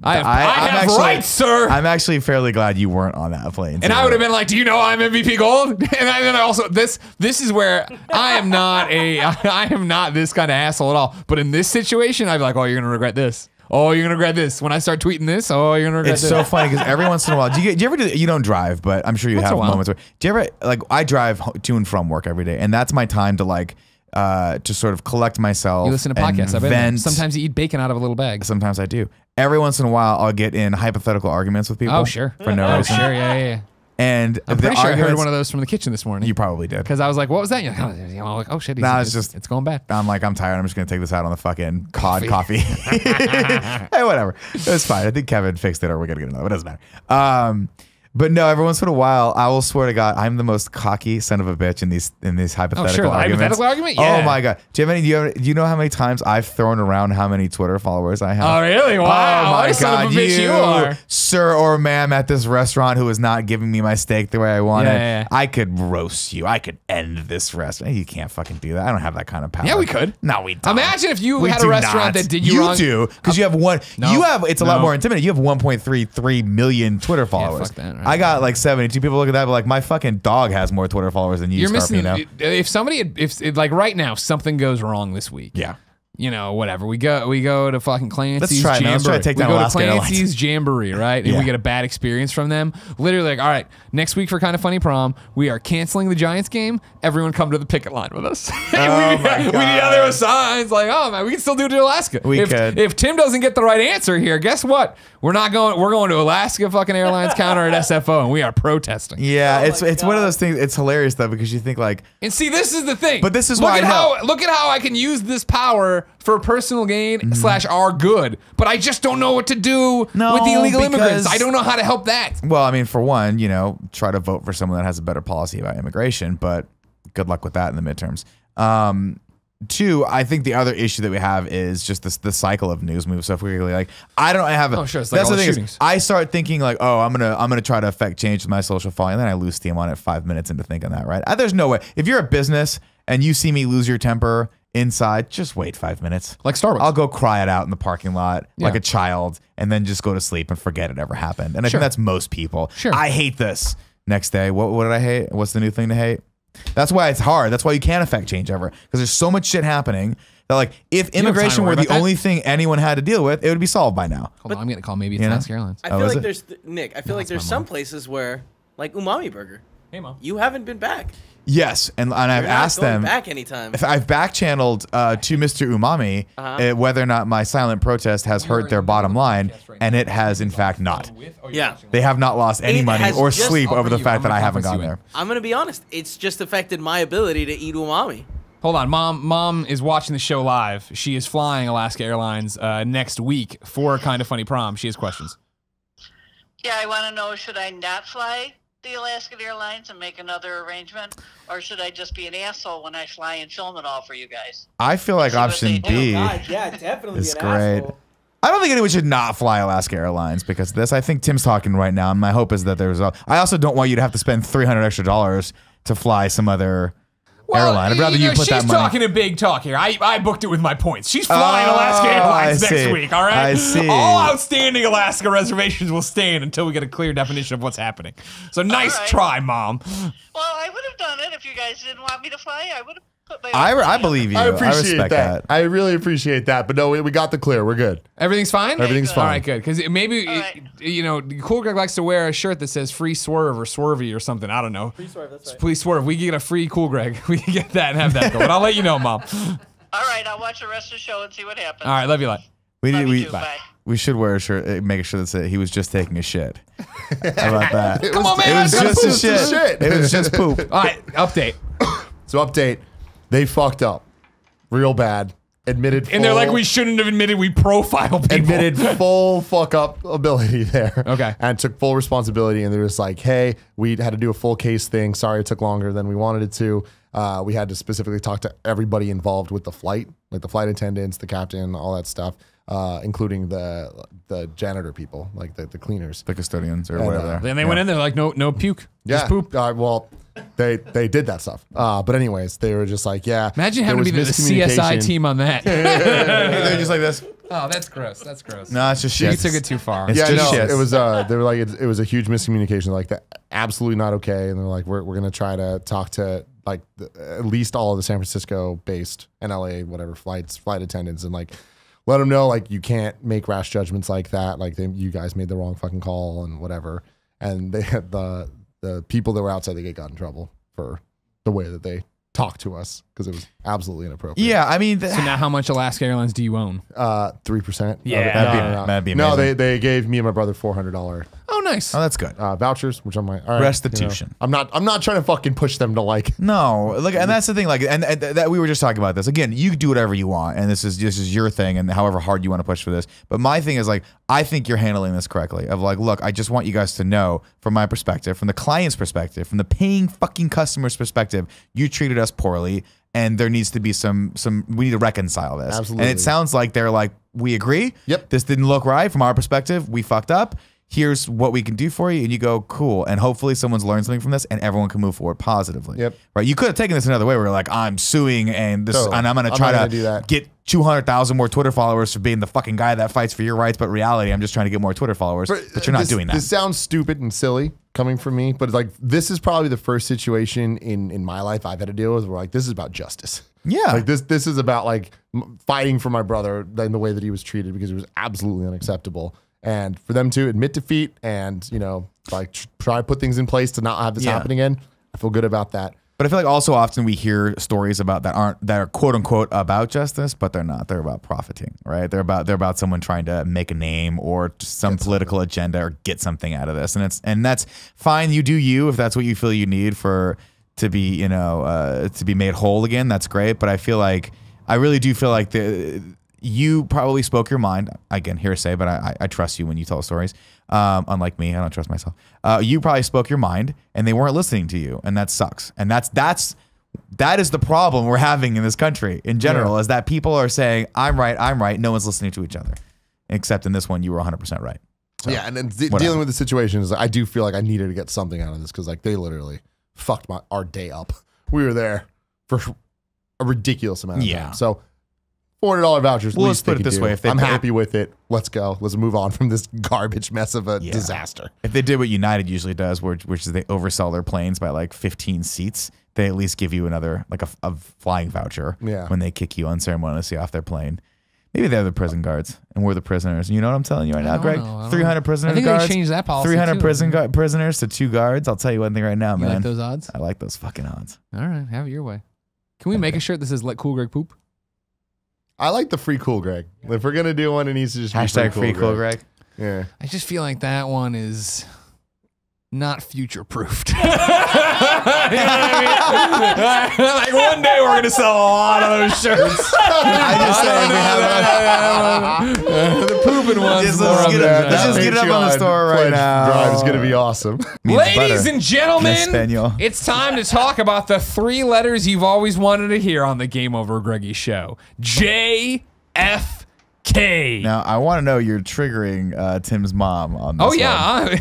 I have rights, sir. I'm actually fairly glad you weren't on that plane. And I would have been like, do you know I'm MVP gold? And then I also, this is where I am not this kind of asshole at all. But in this situation, I'd be like, oh, you're going to regret this. Oh, you're going to regret this. When I start tweeting this, oh, you're going to regret this. It's so funny because every once in a while, do you ever do, you don't drive, but I'm sure you have moments where, do you ever, like, I drive to and from work every day, and that's my time to like, to sort of collect myself. You listen to podcasts. I bet sometimes you eat bacon out of a little bag. Sometimes I do. Every once in a while, I'll get in hypothetical arguments with people. Oh, sure. For no reason. Sure, yeah. And I'm pretty sure I heard one of those from the kitchen this morning. You probably did. Because I was like, what was that? I'm like, oh shit. It's going bad. I'm like, I'm tired. I'm just going to take this out on the fucking cod coffee. Hey, whatever. It's fine. I think Kevin fixed it or we're going to get another. It doesn't matter. But no, every once in a while, I will swear to God, I'm the most cocky son of a bitch in these hypothetical arguments. Hypothetical argument? Yeah. Oh my God. Do you know how many times I've thrown around how many Twitter followers I have? Oh really? Wow. Oh my son of a bitch you are. Sir or ma'am at this restaurant who is not giving me my steak the way I want it. I could roast you. I could end this restaurant. You can't fucking do that. I don't have that kind of power. Yeah, we could. No, we don't. Imagine if you had a restaurant that did you wrong. You do, because you have one. No, it's a lot more intimidating. You have 1.33 million Twitter followers. Yeah, fuck that, right? I got like 72 people look at that, but like my fucking dog has more Twitter followers than you. You're missing. Scarpino. If like right now something goes wrong this week. Yeah. You know, whatever. We go to fucking Clancy's Jamboree. Let's try to take down Alaska Airlines. Clancy's Jamboree, right? And we get a bad experience from them. Literally, like, all right, next week for Kind of Funny Prom, we are canceling the Giants game. Everyone come to the picket line with us. We need other signs like, oh man, we can still do it to Alaska. We could. If Tim doesn't get the right answer here, guess what? We're going to Alaska fucking Airlines counter at SFO, and we are protesting. Yeah, it's one of those things. It's hilarious though because you think like, and see, this is the thing. But this is why look at how I can use this power for personal gain / our good, but I just don't know what to do with the illegal immigrants. I don't know how to help that. Well, I mean, for one, try to vote for someone that has a better policy about immigration, but good luck with that in the midterms. Two, I think the other issue that we have is just the cycle of news moves. So if we're like, I have. Oh, sure. It's that's like the thing. Is, I start thinking like, oh, I'm gonna try to affect change with my social following, and then I lose steam on it 5 minutes into thinking that. Right? There's no way. If you're a business and you see me lose your temper inside, just wait 5 minutes. Like Starbucks. I'll go cry it out in the parking lot like a child, and then just go to sleep and forget it ever happened. And I think that's most people. Sure. I hate this. Next day, what did I hate? What's the new thing to hate? That's why it's hard. That's why you can't affect change ever, because there's so much shit happening that like if immigration were the only thing anyone had to deal with, it would be solved by now. Hold on, I'm getting a call. Maybe it's Alaska Airlines. I feel like there's Nick. I feel like there's some places where like Umami Burger. Hey, Mom. You haven't been back. Yes, and I've asked them back anytime. If I've back channeled to Mr. Umami whether or not my silent protest has hurt their bottom line, and it has in fact not. Yeah, they have not lost any money or sleep over the fact that I haven't gone there. I'm gonna be honest; it's just affected my ability to eat umami. Hold on, Mom is watching the show live. She is flying Alaska Airlines next week for Kind of Funny Prom. She has questions. Yeah, I want to know, should I not fly the Alaskan Airlines and make another arrangement, or should I just be an asshole when I fly and film it all for you guys? I feel like option B is great. I don't think anyone should not fly Alaska Airlines because of this. I think Tim's talking right now, and my hope is that there's I also don't want you to have to spend $300 extra to fly some other airline. I'd rather you put that money. She's talking a big talk here. I booked it with my points. She's flying Alaska Airlines next week, all right? I see. All outstanding Alaska reservations will stand until we get a clear definition of what's happening. So nice try, Mom. Well, I would have done it if you guys didn't want me to fly. I would have put my I believe you. I appreciate respect that. I really appreciate that. But no, we got the clear. We're good. Everything's fine? Everything's fine. All right, good. Because maybe, Cool Greg likes to wear a shirt that says free swerve or swervy or something. I don't know. Free swerve, that's right. Please swerve. We can get a free Cool Greg. We can get that and have that go. But I'll let you know, Mom. All right, I'll watch the rest of the show and see what happens. All right, love you a lot. We should wear a shirt, make sure that says he was just taking a shit. How about that? Come on, man. It was just a shit. It was just poop. All right, update. So update. They fucked up real bad. Admitted and they're like, we shouldn't have admitted we profile people. Admitted full fuck up ability there. Okay. And took full responsibility. And they were just like, hey, we had to do a full case thing. Sorry it took longer than we wanted it to. We had to specifically talk to everybody involved with the flight, like the flight attendants, the captain, all that stuff, including the janitor people, like the cleaners. The custodians or whatever. Then they went in there like, no puke. Just poop. Well, they did that stuff. But anyways, they were just like, yeah. Imagine having to be the CSI team on that. They're just like this. Oh, that's gross. That's gross. No, it's just shit. You took it too far. It's just shit. It was. They were like, it was a huge miscommunication. Like that, absolutely not okay. And they're like, we're gonna try to talk to like at least all of the San Francisco based and LA whatever flight attendants and like let them know like you can't make rash judgments like that. Like you guys made the wrong fucking call and whatever. And they had the people that were outside the gate got in trouble for the way that they talked to us because it was absolutely inappropriate. Yeah, I mean, so now how much Alaska Airlines do you own? 3%. Yeah, that'd be amazing. No, they gave me and my brother $400. Oh, Oh, nice. Oh, that's good. Vouchers, which I'm like, all right, Restitution. You know, I'm not trying to fucking push them to like. No, look, and that's the thing. Like, and that we were just talking about this again. You do whatever you want, and this is your thing, and however hard you want to push for this. But my thing is like, I think you're handling this correctly. Of like, look, I just want you guys to know, from my perspective, from the client's perspective, from the paying fucking customer's perspective, you treated us poorly, and there needs to be some. We need to reconcile this. Absolutely. And it sounds like they're like, we agree. Yep. This didn't look right from our perspective. We fucked up. Here's what we can do for you, and you go, cool. And hopefully someone's learned something from this, and everyone can move forward positively. Yep. Right. You could have taken this another way, where you're like, I'm suing, and this, Totally. and I'm gonna I'm try not gonna to do that. get 200,000 more Twitter followers for being the fucking guy that fights for your rights. But reality, I'm just trying to get more Twitter followers. But you're not doing that. This sounds stupid and silly coming from me, but like this is probably the first situation in my life I've had to deal with where like this is about justice. Yeah. Like this is about like fighting for my brother in the way that he was treated, because it was absolutely unacceptable. And for them to admit defeat and, you know, like try to put things in place to not have this happen again, I feel good about that. But I feel like also often we hear stories about that are quote unquote about justice, but they're not. They're about profiting, right? They're about someone trying to make a name or some political agenda or get something out of this. And that's fine. You do you if that's what you feel you need to be, you know, to be made whole again. That's great. But I really do feel like you probably spoke your mind. Again, hearsay, but I trust you when you tell stories. Unlike me, I don't trust myself. You probably spoke your mind, and they weren't listening to you, and that sucks. And that is the problem we're having in this country in general, is that people are saying, I'm right. No one's listening to each other. Except in this one, you were 100% right. So, yeah, and then dealing with the situation is I do feel like I needed to get something out of this, because like they literally fucked our day up. We were there for a ridiculous amount of time. So $400 vouchers. Well, let's put it this way: if I'm happy with it, let's go. Let's move on from this garbage mess of a disaster. If they did what United usually does, which is they oversell their planes by like 15 seats, they at least give you another like a flying voucher when they kick you unceremoniously off their plane. Maybe they're the prison guards and we're the prisoners. You know what I'm telling you right now, Greg? 300 prisoners. I think guards, they changed that policy. 300 prisoners to 2 guards. I'll tell you one thing right now, man. You like those odds? I like those fucking odds. All right, have it your way. Can we make a shirt that says "Let Cool Greg Poop"? I like the free cool Greg. If we're gonna do one, it needs to just hashtag be free cool Greg. Yeah. I just feel like that one is not future proofed. Like one day we're gonna sell a lot of those shirts. I just say we have the pooping ones. let's just get it up on the store right now. Drive is gonna be awesome. Ladies and gentlemen, it's time to talk about the 3 letters you've always wanted to hear on the Game Over Greggy show. JFK. Now, I want to know you're triggering Tim's mom on this one.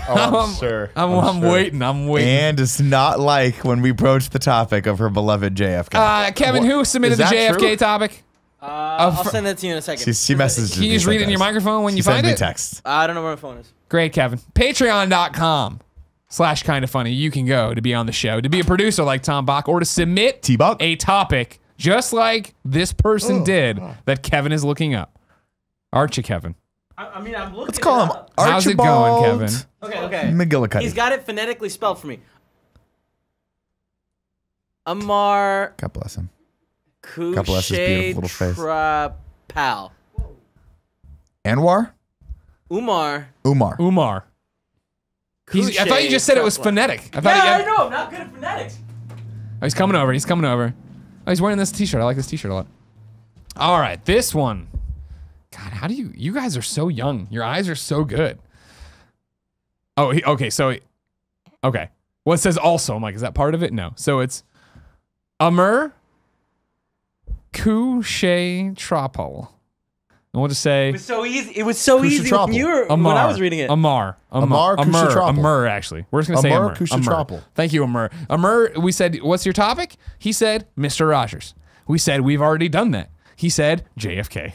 I'm sure. I'm waiting. And it's not like when we broached the topic of her beloved JFK. Kevin, who submitted the JFK topic? I'll send that to you in a second. She messaged Can you just read it in your microphone when you find it? Text. I don't know where my phone is. Great, Kevin. Patreon.com/kindafunny. You can go to be on the show, to be a producer like Tom Bach, or to submit a topic just like this person did that Kevin is looking up. Aren't you, Kevin? I mean, I'm looking. Let's call him Archibald. How's it going, Kevin? Okay. McGillicuddy. He's got it phonetically spelled for me. Amar. God bless him. God bless his beautiful little face. Pal. Anwar? Umar. I thought you just said it was phonetic. I know. I'm not good at phonetics. Oh, he's coming over. Oh, he's wearing this t-shirt. I like this t-shirt a lot. All right, this one. God, how do you guys are so young. Your eyes are so good. Oh, okay. Well, it says also. I'm like, is that part of it? No. So it's Amr Kushe Tropol. And we'll just say it was so easy. It was so easy when I was reading it. Amr, actually. We're just gonna say Amr. Thank you, Amr. Amr, we said, what's your topic? He said, Mr. Rogers. We said, we've already done that. He said, JFK.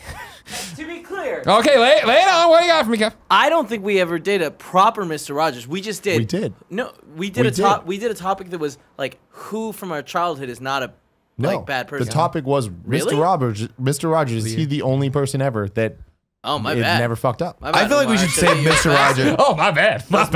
To be clear. Okay, lay it on. What do you got for me, Kev? I don't think we ever did a proper Mr. Rogers. We just did. We did. No, we did a topic that was like, who from our childhood is not a bad person. The topic was really? Mr. Rogers. Is he the only person ever that never fucked up? I feel like we should say Mr. Rogers. Oh, my bad. Umar,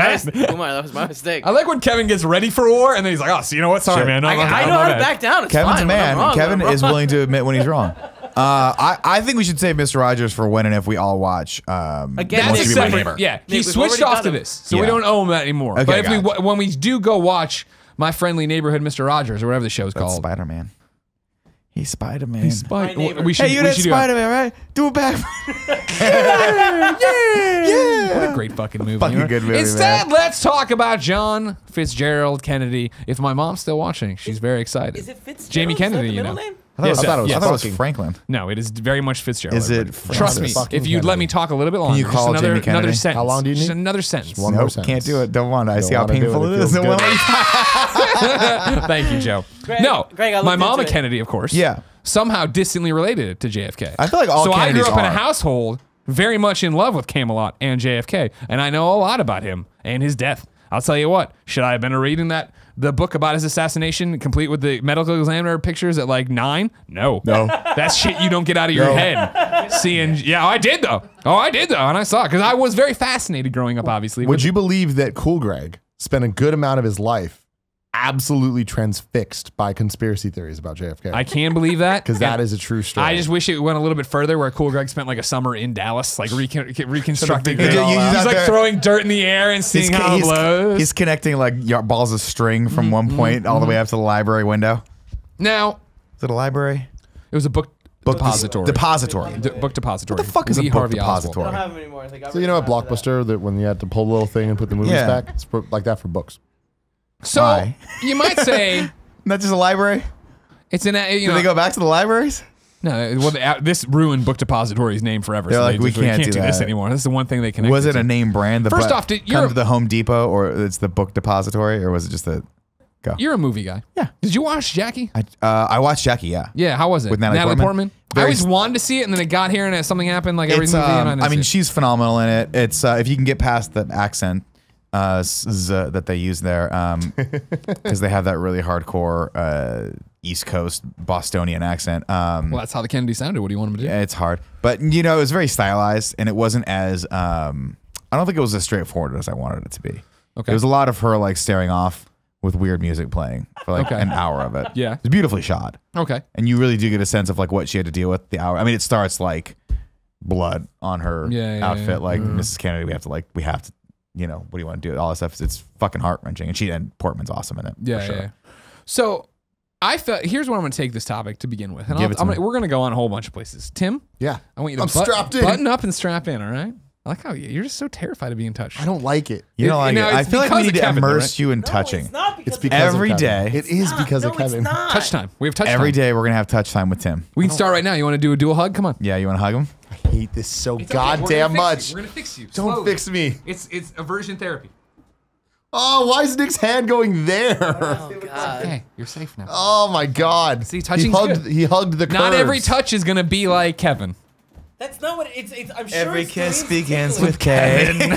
that was my mistake. I like when Kevin gets ready for war and then he's like, oh, so you know what? Sorry, man. I know how to back down. It's Kevin's fine. a man. Kevin is willing to admit when he's wrong. I think we should save Mr. Rogers for when and if we all watch. Again, That's Nick, a separate. Yeah, he we've switched already off done to it. this, so we don't owe him that anymore. Okay, but if gotcha. when we do go watch My Friendly Neighborhood Mr. Rogers or whatever the show's That's called. Spider-Man. He's Spider-Man. He's My neighbor. we should, Hey, you we did should do Spider-Man, right? Do it back. What a great fucking movie. Fucking good movie, Instead, man. let's talk about John Fitzgerald Kennedy. If my mom's still watching, she's very excited. Is it Fitzgerald? Jamie Is that Kennedy, the you middle know. name? Yes, I thought it was yes. I thought it was fucking- Franklin. No, it is very much Fitzgerald. Is it Trust me, fucking if you'd let me talk a little bit longer, you just call another, Jamie Kennedy? another sentence. How long do you Just need? another sentence. One more Nope, sentence. can't do it. Don't want to. I see how wanna do painful it. it It is. feels Don't good. wanna- Thank you, Joe. No, Greg, I my looked mama into it. Kennedy, of course. Yeah. Somehow distantly related to JFK. I feel like all so I grew Kennedys up in a are. household very much in love with Camelot and JFK, and I know a lot about him and his death. I'll tell you what. Should I have been reading the book about his assassination, complete with the medical examiner pictures at like 9? No. That's shit you don't get out of your head. Seeing, I did though. And I saw it because I was very fascinated growing up. Obviously, Would you believe that Cool Greg spent a good amount of his life absolutely transfixed by conspiracy theories about JFK? I can believe that Because that is a true story. I just wish it went a little bit further, where Cool Greg spent like a summer in Dallas, like reconstructing. figured it all out. He's like there. throwing dirt in the air and seeing how it blows. He's connecting like balls of string from one point all the way up to the library window. Now, Is it a library? it was a book depository. Depository. Book depository. What the fuck is a Lee book Harvey Oswald. I don't depository? have them anymore. They got So rid you know of at them after Blockbuster that when you had to pull the little thing and put the movies Yeah. back, it's like that for books. So Why? you might say Not just a library? it's an Do they go back to the libraries? no. Well, this ruined Book Depository's name forever. They're so like, they we just really can't do this that. anymore. This is the one thing they connected Was it to. a name brand? First off, kind of the Home Depot, or it's the book depository, or was it just the go? You're a movie guy. Yeah. Did you watch Jackie? I watched Jackie. Yeah. Yeah. How was it? With Natalie Portman? I Very always wanted to see it, and then it got here, and something happened. Like every It's, movie. And I didn't I mean, see it. she's phenomenal in it. It's if you can get past the accent that they use there, because they have that really hardcore East Coast Bostonian accent. well, that's how the Kennedy sounded. What do you want him to do? It's hard, but it was very stylized, and it wasn't as I don't think it was as straightforward as I wanted it to be. Okay. It was a lot of her like staring off with weird music playing for like Okay. an hour of it. Yeah. It's beautifully shot. Okay. And you really do get a sense of like what she had to deal with the hour. I mean, it starts like blood on her outfit. yeah. Like Mrs. Kennedy, we have to, what do you want to do? All this stuff. It's fucking heart wrenching. And Portman's awesome in it. Yeah, for sure. yeah. So I felt here's where I'm going to take this topic to begin with, and Give it to me. we're going to go on a whole bunch of places. Tim, Yeah. I want you to I'm strapped in. button up and strap in. All right. I like how you're just so terrified of being touched. I don't like it. You know, Now, I it's feel like we because need of to Kevin, though, immerse right? you in No, touching. It's not because It's because Every of Kevin. day. It is because no, of Kevin. It's not. Touch time. We have touch Every time. day we're going to have touch time with Tim. We can start right now. You want to do a dual hug? Come on. Yeah, you want to hug him? I hate this so goddamn much. We're going to fix you. Don't fix me. It's aversion therapy. Oh, why is Nick's hand going there? Oh, God. Okay, you're safe now. Oh my God. See, touching's good. He hugged the curves. Not every touch is going to be like Kevin. That's not what it's. I'm sure Every it's kiss the least begins tickling. with K.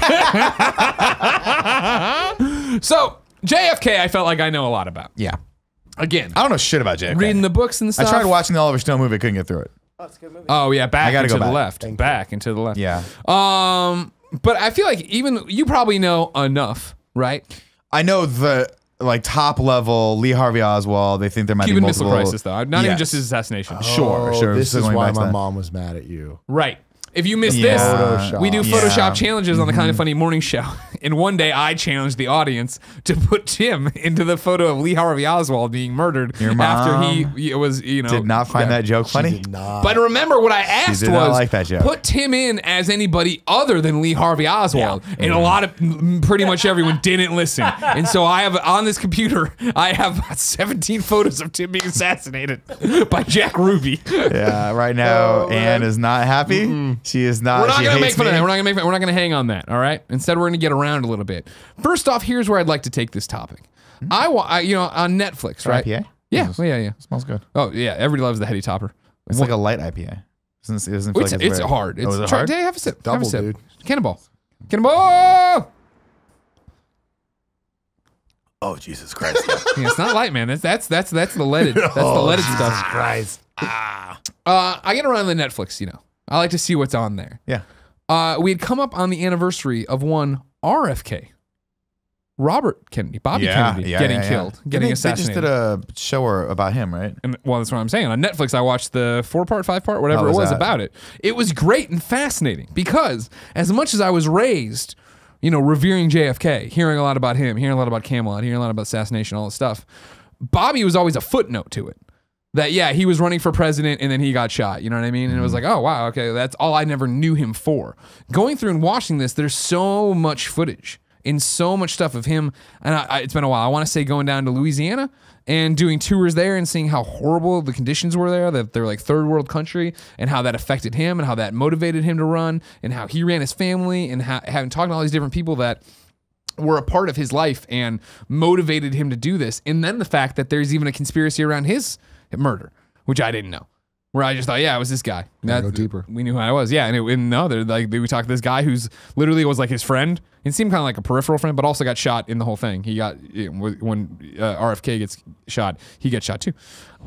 So JFK, I felt like I know a lot about. Yeah. Again, I don't know shit about JFK. reading the books and I stuff. tried watching the Oliver Stone movie. I couldn't get through it. Oh, it's a good movie. Oh yeah, back I gotta and to go the back. left, back and to the left. Yeah. But I feel like even you probably know enough, right? I know the top level Lee Harvey Oswald. They think there might Cuban be Missile multiple. Crisis, though. Not even Yes. just his assassination. Sure. This is Going why back to my that. mom was mad at you. Right. If you missed Yeah. this, Photoshop. we do Yeah. Photoshop challenges on the Kind of Funny morning show. And one day I challenged the audience to put Tim into the photo of Lee Harvey Oswald being murdered Your after mom he was, Did not find that joke funny. Did not. But remember what I asked did not was like that joke. put Tim in as anybody other than Lee Harvey Oswald. And a lot of pretty much everyone didn't listen. And so I have on this computer, I have about 17 photos of Tim being assassinated by Jack Ruby. Yeah. Right now, Anne is not happy. She is not. We're not she going to make hates fun of me. that. We're not going to hang on that. All right. Instead, we're going to get around a little bit. First off, here's where I'd like to take this topic. I on Netflix, right? IPA? Yeah. Yeah. Smells good. Oh yeah. Everybody loves the Heady Topper. It's like a light IPA. It doesn't feel like It's very- hard. It's is it hard? Have a sip. Double, have a sip. dude. Cannonball. Cannonball. Oh Jesus Christ! Yeah, it's not light, man. That's the leaded. That's the leaded stuff. Christ. I get around the Netflix. I like to see what's on there. Yeah. We had come up on the anniversary of one RFK. Robert Kennedy, Bobby Kennedy, getting killed, getting assassinated. They just did a show about him, right? And well, that's what I'm saying. On Netflix, I watched the 4-part, 5-part, whatever it was about it. It was great and fascinating because as much as I was raised, revering JFK, hearing a lot about him, hearing a lot about Camelot, hearing a lot about assassination, all this stuff, Bobby was always a footnote to it. That, he was running for president and then he got shot. You know what I mean? And it was like, oh, wow, okay, that's all I never knew him for. Going through and watching this, there's so much footage and so much stuff of him. And it's been a while. I want to say going down to Louisiana and doing tours there and seeing how horrible the conditions were there, that they're like third world country, and how that affected him and how that motivated him to run and how he ran his family, and having talked to all these different people that were a part of his life and motivated him to do this. And then the fact that there's even a conspiracy around his murder, which I didn't know. Where I just thought, it was this guy. Go deeper. We knew who I was. Yeah, and we talked to this guy who's literally was like his friend. It seemed kind of like a peripheral friend, but also got shot in the whole thing. He got when RFK gets shot, he gets shot too.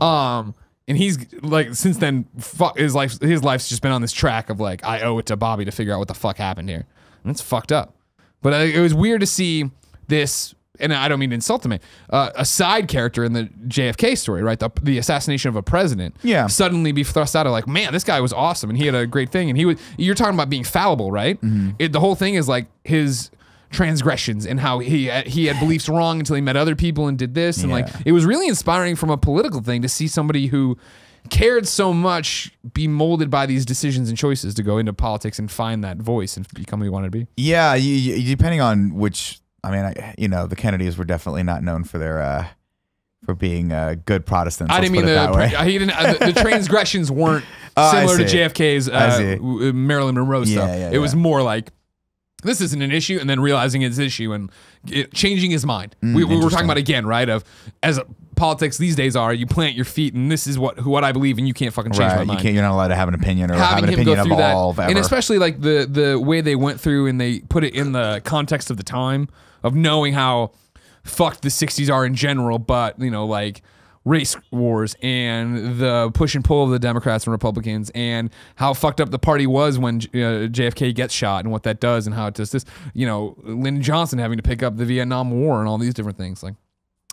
And he's like, since then, his life's just been on this track of like, I owe it to Bobby to figure out what the fuck happened here, and it's fucked up. But it was weird to see this. And I don't mean to insult him, a side character in the JFK story, right? The assassination of a president. Yeah. Suddenly be thrust out of like, man, this guy was awesome and he had a great thing. And you're talking about being fallible, right? Mm-hmm. The whole thing is like his transgressions and how he had beliefs wrong until he met other people and did this. And like, it was really inspiring from a political thing to see somebody who cared so much be molded by these decisions and choices to go into politics and find that voice and become who he wanted to be. Yeah. Depending on which, I mean, the Kennedys were definitely not known for their for being good Protestants. I didn't mean the transgressions weren't similar to JFK's Marilyn Monroe stuff. It was more like, this isn't an issue, and then realizing it's an issue and changing his mind. We were talking about again, right? As politics these days are, you plant your feet, and this is what I believe, and you can't fucking change my mind. You're not allowed to have an opinion or have an opinion of all. And especially like the way they went through and they put it in the context of the time of knowing how fucked the 60s are in general, but like race wars and the push and pull of the Democrats and Republicans and how fucked up the party was when JFK gets shot and what that does and how it does this, Lyndon Johnson having to pick up the Vietnam War and all these different things. Like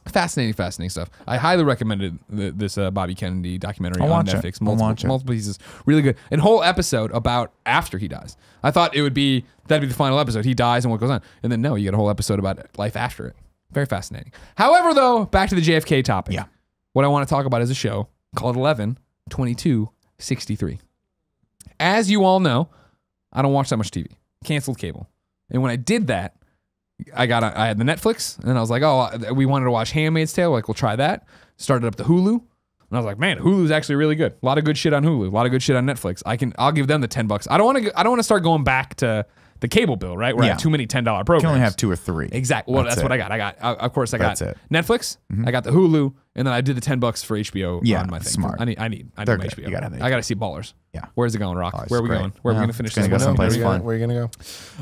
fascinating stuff. I highly recommended this Bobby Kennedy documentary on Netflix. Multiple pieces, really good. And whole episode about after he dies. I thought that'd be the final episode. He dies and what goes on, and then no, you get a whole episode about life after it. Very fascinating. However, though, back to the JFK topic. Yeah. What I want to talk about is a show called 11/22/63. As you all know, I don't watch that much TV. Canceled cable, and when I did that, I had the Netflix, and I was like, oh, we wanted to watch Handmaid's Tale. Like, we'll try that. Started up the Hulu, and I was like, man, Hulu's actually really good. A lot of good shit on Hulu. A lot of good shit on Netflix. I'll give them the $10. I don't want to start going back to the cable bill, right? Where I have too many $10 programs. You can only have 2 or 3. Exactly. Well, that's what I got. Of course, I got Netflix. Mm-hmm. I got the Hulu, and then I did the $10 for HBO on my thing. Smart. I need my HBO. I got to see Ballers. Yeah. Where's it going, Rock? Where are we going? Where are we going to finish this? Where are you going to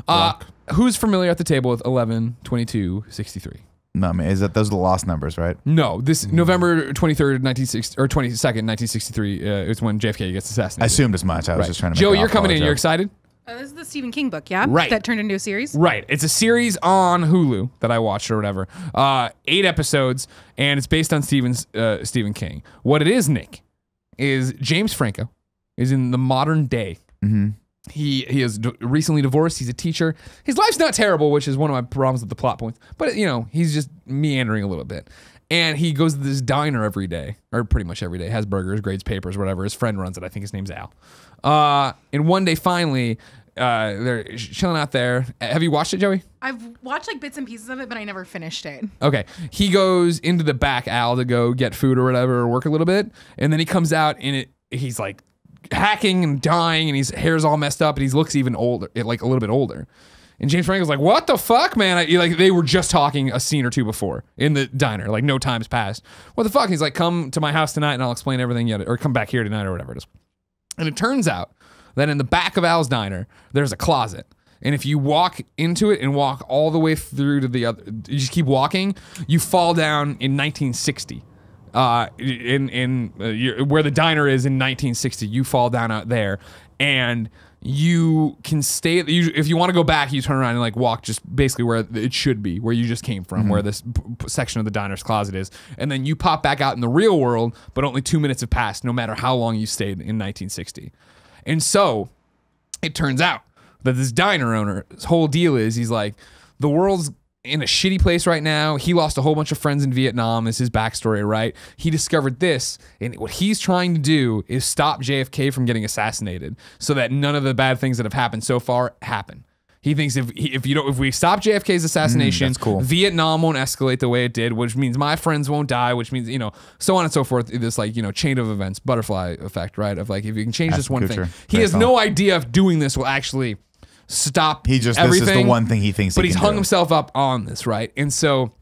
go? Who's familiar at the table with 11/22/63? No, man, those are the lost numbers, right? No, this November 23rd, 1960 or 22nd, 1963 is when JFK gets assassinated. I assumed as much. I was just trying to. Joe, you're coming in. You're excited? This is the Stephen King book, yeah? Right. That turned into a series? Right. It's a series on Hulu that I watched or whatever. 8 episodes, and it's based on Stephen King. What it is, Nick, is James Franco is in the modern day. Mm-hmm. He is recently divorced. He's a teacher. His life's not terrible, which is one of my problems with the plot points. But, he's just meandering a little bit. And he goes to this diner every day, or pretty much every day, has burgers, grades papers, whatever. His friend runs it. I think his name's Al. And one day, finally, they're chilling out there. Have you watched it, Joey? I've watched like bits and pieces of it, but I never finished it. Okay. He goes into the back, Al, to go get food or whatever, or work a little bit. And then he comes out, and he's like hacking and dying, and his hair's all messed up, and he looks even older, like a little bit older. And James Franco's like, what the fuck, man? They were just talking a scene or two before in the diner. Like, no time's passed. What the fuck? And he's like, come to my house tonight and I'll explain everything yet. Or come back here tonight or whatever it is. And it turns out that in the back of Al's diner, there's a closet. And if you walk into it and walk all the way through to the other, you just keep walking, you fall down in 1960. Where the diner is in 1960, you fall down out there. And you can stay. If you want to go back, you turn around and like walk just basically where it should be, where you just came from, where this section of the diner's closet is, and then you pop back out in the real world, but only 2 minutes have passed, no matter how long you stayed in 1960. And so it turns out that this diner owner, his whole deal is he's like, the world's in a shitty place right now. He lost a whole bunch of friends in Vietnam. This is his backstory, right? He discovered this, and what he's trying to do is stop JFK from getting assassinated so that none of the bad things that have happened so far happen. He thinks if we stop JFK's assassination, that's cool. Vietnam won't escalate the way it did, which means my friends won't die, which means, so on and so forth. This like, chain of events, butterfly effect, right? Of like, if you can change this one thing. He has no idea if doing this will actually stop everything. This is the one thing he thinks but he he's can hung do. himself up on this, right? And so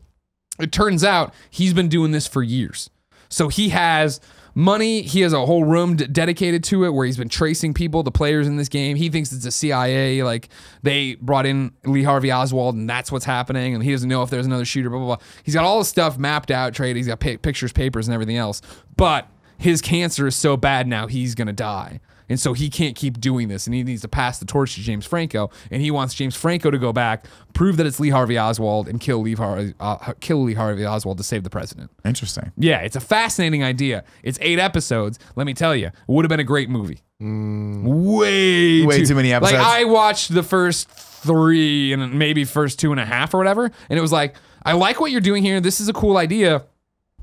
it turns out he's been doing this for years. So he has money. He has a whole room dedicated to it where he's been tracing people, the players in this game. He thinks it's a CIA, like they brought in Lee Harvey Oswald and that's what's happening. And he doesn't know if there's another shooter, blah, blah, blah. He's got all this stuff mapped out, traded. He's got pictures, papers, and everything else. But his cancer is so bad now, he's going to die. And so he can't keep doing this, and he needs to pass the torch to James Franco, and he wants James Franco to go back, prove that it's Lee Harvey Oswald, and kill Lee Harvey Oswald to save the president. Interesting. Yeah, it's a fascinating idea. It's 8 episodes. Let me tell you, it would have been a great movie. Way too many episodes. Like, I watched the first 3 and maybe first 2.5 or whatever, and it was like, I like what you're doing here. This is a cool idea,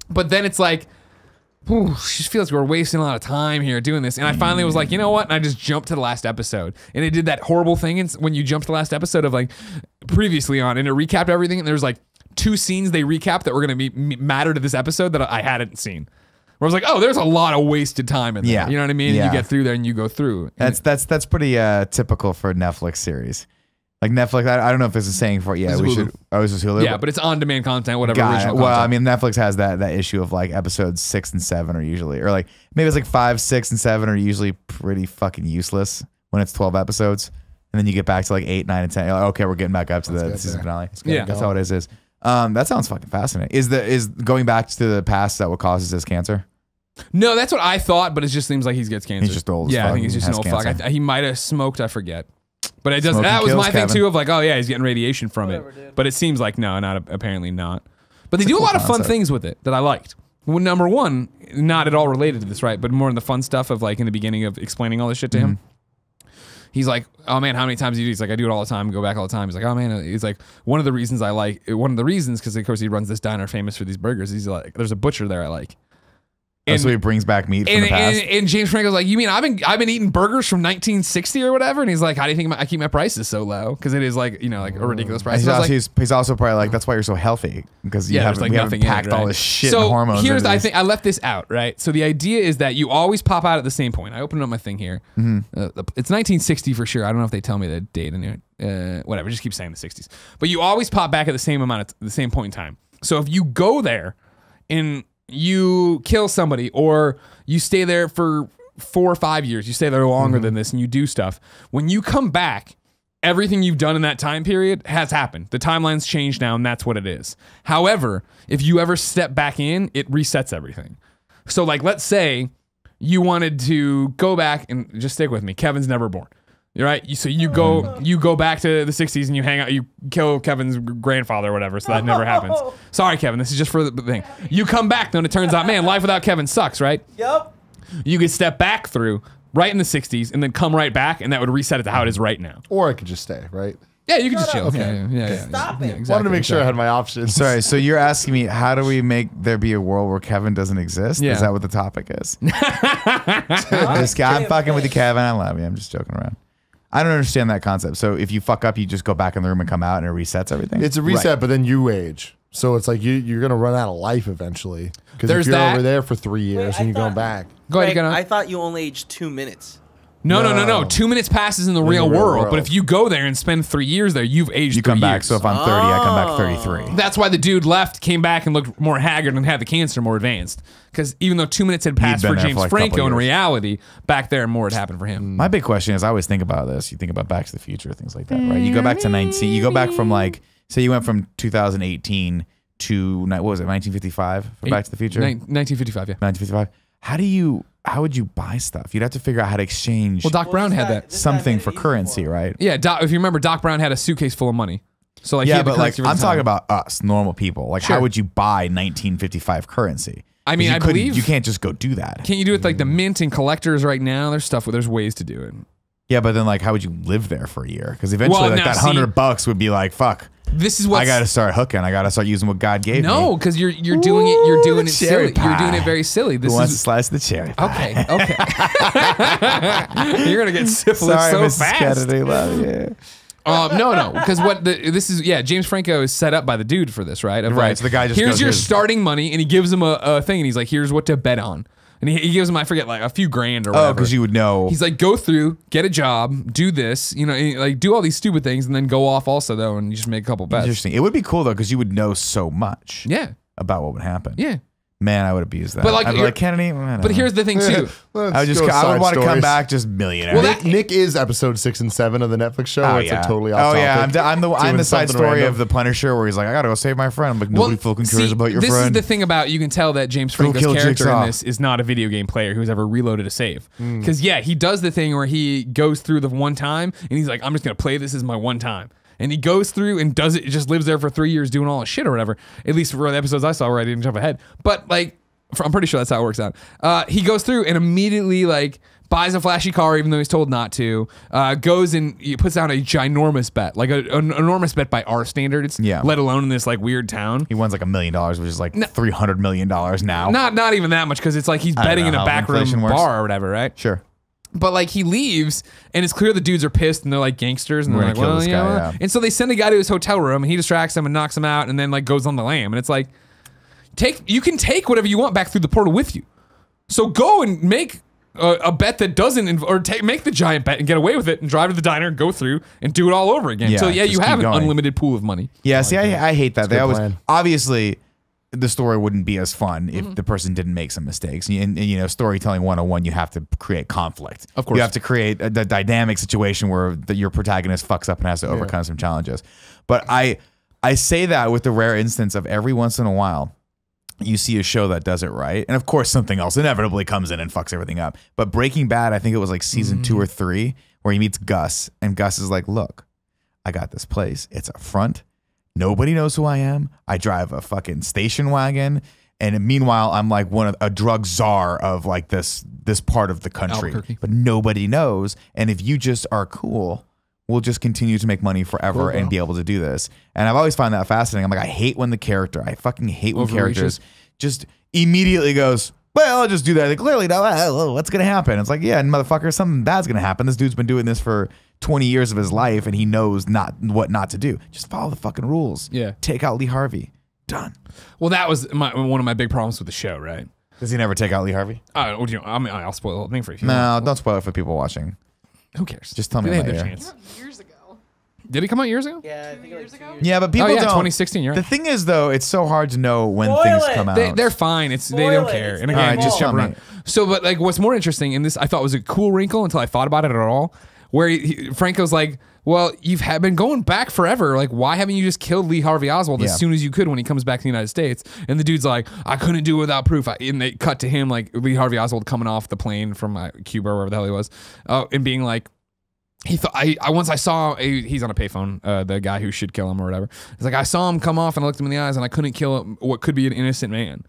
but then it's like, ooh, she just feels like we're wasting a lot of time here doing this. And I finally was like, you know what? And I just jumped to the last episode. And it did that horrible thing when you jump to the last episode of like previously on, and it recapped everything. And there's like 2 scenes they recapped that were going to be matter to this episode that I hadn't seen. Where I was like, oh, there's a lot of wasted time in there. Yeah. You know what I mean? Yeah. You get through there and you go through. That's pretty typical for Netflix series. Like Netflix, I don't know if this is saying for we should. Oh, this is Hulu. Yeah, but it's on-demand content, whatever. Got original it. Well, I content. mean, Netflix has that issue of like episodes 6 and 7 are usually, or like maybe it's like 5, 6, and 7 are usually pretty fucking useless when it's 12 episodes, and then you get back to like 8, 9, and 10. You're like, okay, we're getting back up to the season finale. Yeah, that's how it is. That sounds fucking fascinating. Is going back to the past that what causes his cancer? No, that's what I thought, but it just seems like he gets cancer. He's just old as Yeah, fuck I think he's and just an has old fuck. cancer. He might have smoked, I forget. But it doesn't. Smoking That was kills, my thing Kevin. too of like, oh yeah, he's getting radiation from it. But it seems like no, apparently not. But they do a lot of fun concept. things with it that I liked. Well, number one, not at all related to this, right? But more in the fun stuff of like in the beginning of explaining all this shit to him. He's like, oh man, how many times do you do? He's like, I do it all the time, go back all the time. He's like, oh man, he's like, one of the reasons, because of course he runs this diner famous for these burgers. He's like, there's a butcher there I like. And so he brings back meat from the past. And James Franco's like, you mean I've been eating burgers from 1960 or whatever? And he's like, how do you think I keep my prices so low? Because it is like, like a ridiculous price. He's also probably like, that's why you're so healthy, because we haven't packed all this shit and hormones. So here's, I think I left this out, right? So the idea is that you always pop out at the same point. I opened up my thing here. It's 1960 for sure. I don't know if they tell me the date in here. Whatever, just keep saying the 60s. But you always pop back at the same point in time. So if you go there and you kill somebody, or you stay there for 4 or 5 years, you stay there longer than this and you do stuff. When you come back, everything you've done in that time period has happened. The timeline's changed now and that's what it is. However, if you ever step back in, it resets everything. So like, let's say you wanted to go back and just stick with me. Kevin's never born. You're right. So you go back to the 60s and you hang out, you kill Kevin's grandfather or whatever. So that never happens. Sorry, Kevin. This is just for the thing. You come back though and it turns out, man, life without Kevin sucks, right? Yep. You could step back through right in the 60s and then come right back, and that would reset it to how it is right now. Or I could just stay, right? Yeah, you can just chill. Okay. Yeah. Stop it. Yeah, exactly, Wanted to make sure I had my options. Sorry, so you're asking me, how do we make there be a world where Kevin doesn't exist? Yeah. Is that what the topic is? This guy, I'm fucking with you, Kevin. I love you. I'm just joking around. I don't understand that concept. So if you fuck up, you just go back in the room and come out and it resets everything? It's a reset, but then you age. So it's like you're going to run out of life eventually. Because if There's you're that. over there for 3 years Wait, and I you're going thought- back. Go ahead, Greg, you I thought you only aged 2 minutes. No. 2 minutes passes in the real real world. world. But if you go there and spend 3 years there, you've aged. You come 3 back. years. So if I'm 30, I come back 33. That's why the dude left, came back, and looked more haggard and had the cancer more advanced. Because even though 2 minutes had passed been for there James for like a couple Franco, in years. reality, back there more had happened for him. My big question is, I always think about this. You think about Back to the Future, things like that, right? You go back to 19. You go back from like, say you went from 2018 to what was it, 1955 for Back to the Future? 1955, yeah. 1955. how would you buy stuff? You'd have to figure out how to exchange. Well, Doc Brown had that. Something for currency, right? Yeah, if you remember, Doc Brown had a suitcase full of money. So like, yeah, but like I'm talking about us, normal people. Like, how would you buy 1955 currency? I mean, I believe you can't just go do that. Can't you do it like the mint and collectors right now? There's ways to do it. Yeah, but then like, how would you live there for a year? Because eventually, like that $100 would be like, fuck. This is what I got to start hooking. I got to start using what God gave me. No, because you're doing it. You're doing it silly. Pie. You're doing it very silly. Who wants to slice the cherry pie? Okay. You're gonna get syphilis Sorry, so Mrs. fast. Kennedy, love you. No, because James Franco is set up by the dude for this, right? Right. So the guy just here's goes, your starting money, and he gives him a thing, and he's like, here's what to bet on. And he gives him, I forget, like a few grand or whatever. Oh, because you would know. He's like, go through, get a job, do this, and like do all these stupid things, and then go off also though, and you just make a couple bets. Interesting. It would be cool though, because you would know so much. Yeah. About what would happen. Yeah. Man, I would abuse that. But like, I'd be like Kennedy. But here's the thing too. I would want to come back just millionaire. Well, Nick is episode 6 and 7 of the Netflix show. Where it's like totally off topic. I'm the side story random of the Punisher where he's like, I gotta go save my friend. I'm like, nobody fucking cares about your friend. This is the thing about, you can tell that James Franco's character in this is not a video game player who's ever reloaded a save. Because he does the thing where he goes through the one time and he's like, I'm just gonna play this as my one time. And he goes through and does it, just lives there for 3 years doing all his shit or whatever. At least for the episodes I saw where I didn't jump ahead. But like, I'm pretty sure that's how it works out. He goes through and immediately like buys a flashy car even though he's told not to. Goes and he puts down a ginormous bet, like an enormous bet by our standards. Yeah. Let alone in this like weird town. He wins like $1 million, which is like $300 million now. Not even that much, because it's like he's betting in a backroom bar or whatever, right? Sure. But like he leaves, and it's clear the dudes are pissed, and they're like gangsters, and they're like, well, yeah. And so they send a guy to his hotel room, and he distracts him and knocks him out, and then like goes on the lam, and it's like, you can take whatever you want back through the portal with you. So go and make a bet that doesn't, make the giant bet and get away with it, and drive to the diner and go through and do it all over again. Yeah, so yeah, you have an going. unlimited pool of money. Yeah, see, I hate that. They always plan. obviously the story wouldn't be as fun if the person didn't make some mistakes. And storytelling 101, you have to create conflict. Of course, you have to create a dynamic situation where your protagonist fucks up and has to overcome some challenges. But I say that with the rare instance of every once in a while you see a show that does it right, and of course something else inevitably comes in and fucks everything up. But Breaking Bad, I think it was like season 2 or 3, where he meets Gus, and Gus is like, look, I got this place. It's a front. Nobody knows who I am. I drive a fucking station wagon, and meanwhile I'm like a drug czar of like this part of the country, but nobody knows. And if you just are cool, we'll just continue to make money forever and be able to do this. And I've always found that fascinating. I'm like, I fucking hate when characters just immediately goes, well, I'll just do that. They clearly know what's going to happen. It's like, yeah, motherfucker, something bad's going to happen. This dude's been doing this for 20 years of his life, and he knows what not to do. Just follow the fucking rules. Yeah. Take out Lee Harvey. Done. Well, that was one of my big problems with the show, right? Does he never take out Lee Harvey? I'll spoil the whole thing for you. No, don't spoil it for people watching. Who cares? Just tell me they had later. their chance. Years ago. Did it come out years ago? Yeah, I think years ago. Yeah, but people don't. 2016. You're right. The thing is, though, it's so hard to know when Spoil things it. come out. They're fine. They don't care. And again, All right, just tell me. So, but like, what's more interesting, and this I thought was a cool wrinkle until I thought about it at all, where Franco's like, well, you've been going back forever. Like, why haven't you just killed Lee Harvey Oswald as soon as you could when he comes back to the United States? And the dude's like, I couldn't do it without proof. And they cut to him, like, Lee Harvey Oswald coming off the plane from Cuba or wherever the hell he was, and being like, he thought once I saw he's on a payphone, the guy who should kill him or whatever. It's like, I saw him come off and I looked him in the eyes and I couldn't kill him, what could be an innocent man.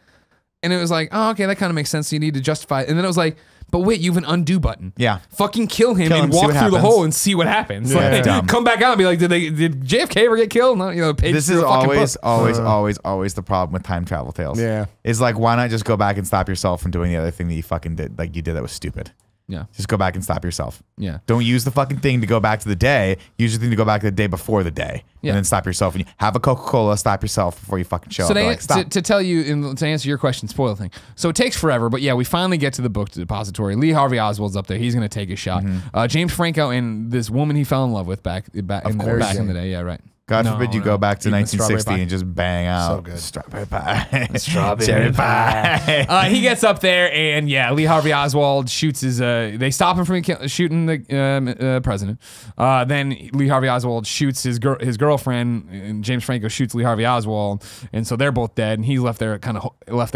And it was like, oh, okay, that kind of makes sense. So you need to justify it. And then it was like, but wait, you have an undo button. Yeah. Fucking kill him and walk through the hole and see what happens. Yeah. Like, come back out and be like, did JFK ever get killed? No, this is always the problem with time travel tales. Yeah. It's like, why not just go back and stop yourself from doing the other thing that you fucking did? Like you did that was stupid. Yeah. Just go back and stop yourself. Yeah. Don't use the fucking thing to go back to the day. Use the thing to go back to the day before the day. Yeah. And then stop yourself. And you have a Coca-Cola, stop yourself before you fucking show up. So Stop. to tell you, to answer your question, spoil thing. So it takes forever, but yeah, we finally get to the book depository. Lee Harvey Oswald's up there. He's going to take a shot. James Franco and this woman he fell in love with back in the day. Yeah, right. God No, forbid you no. go back to Even strawberry 1960 pie. and just bang out So good. strawberry pie. Strawberry pie. He gets up there and Lee Harvey Oswald shoots his. They stop him from shooting the president. Then Lee Harvey Oswald shoots his girlfriend, and James Franco shoots Lee Harvey Oswald, and so they're both dead. And he's left there,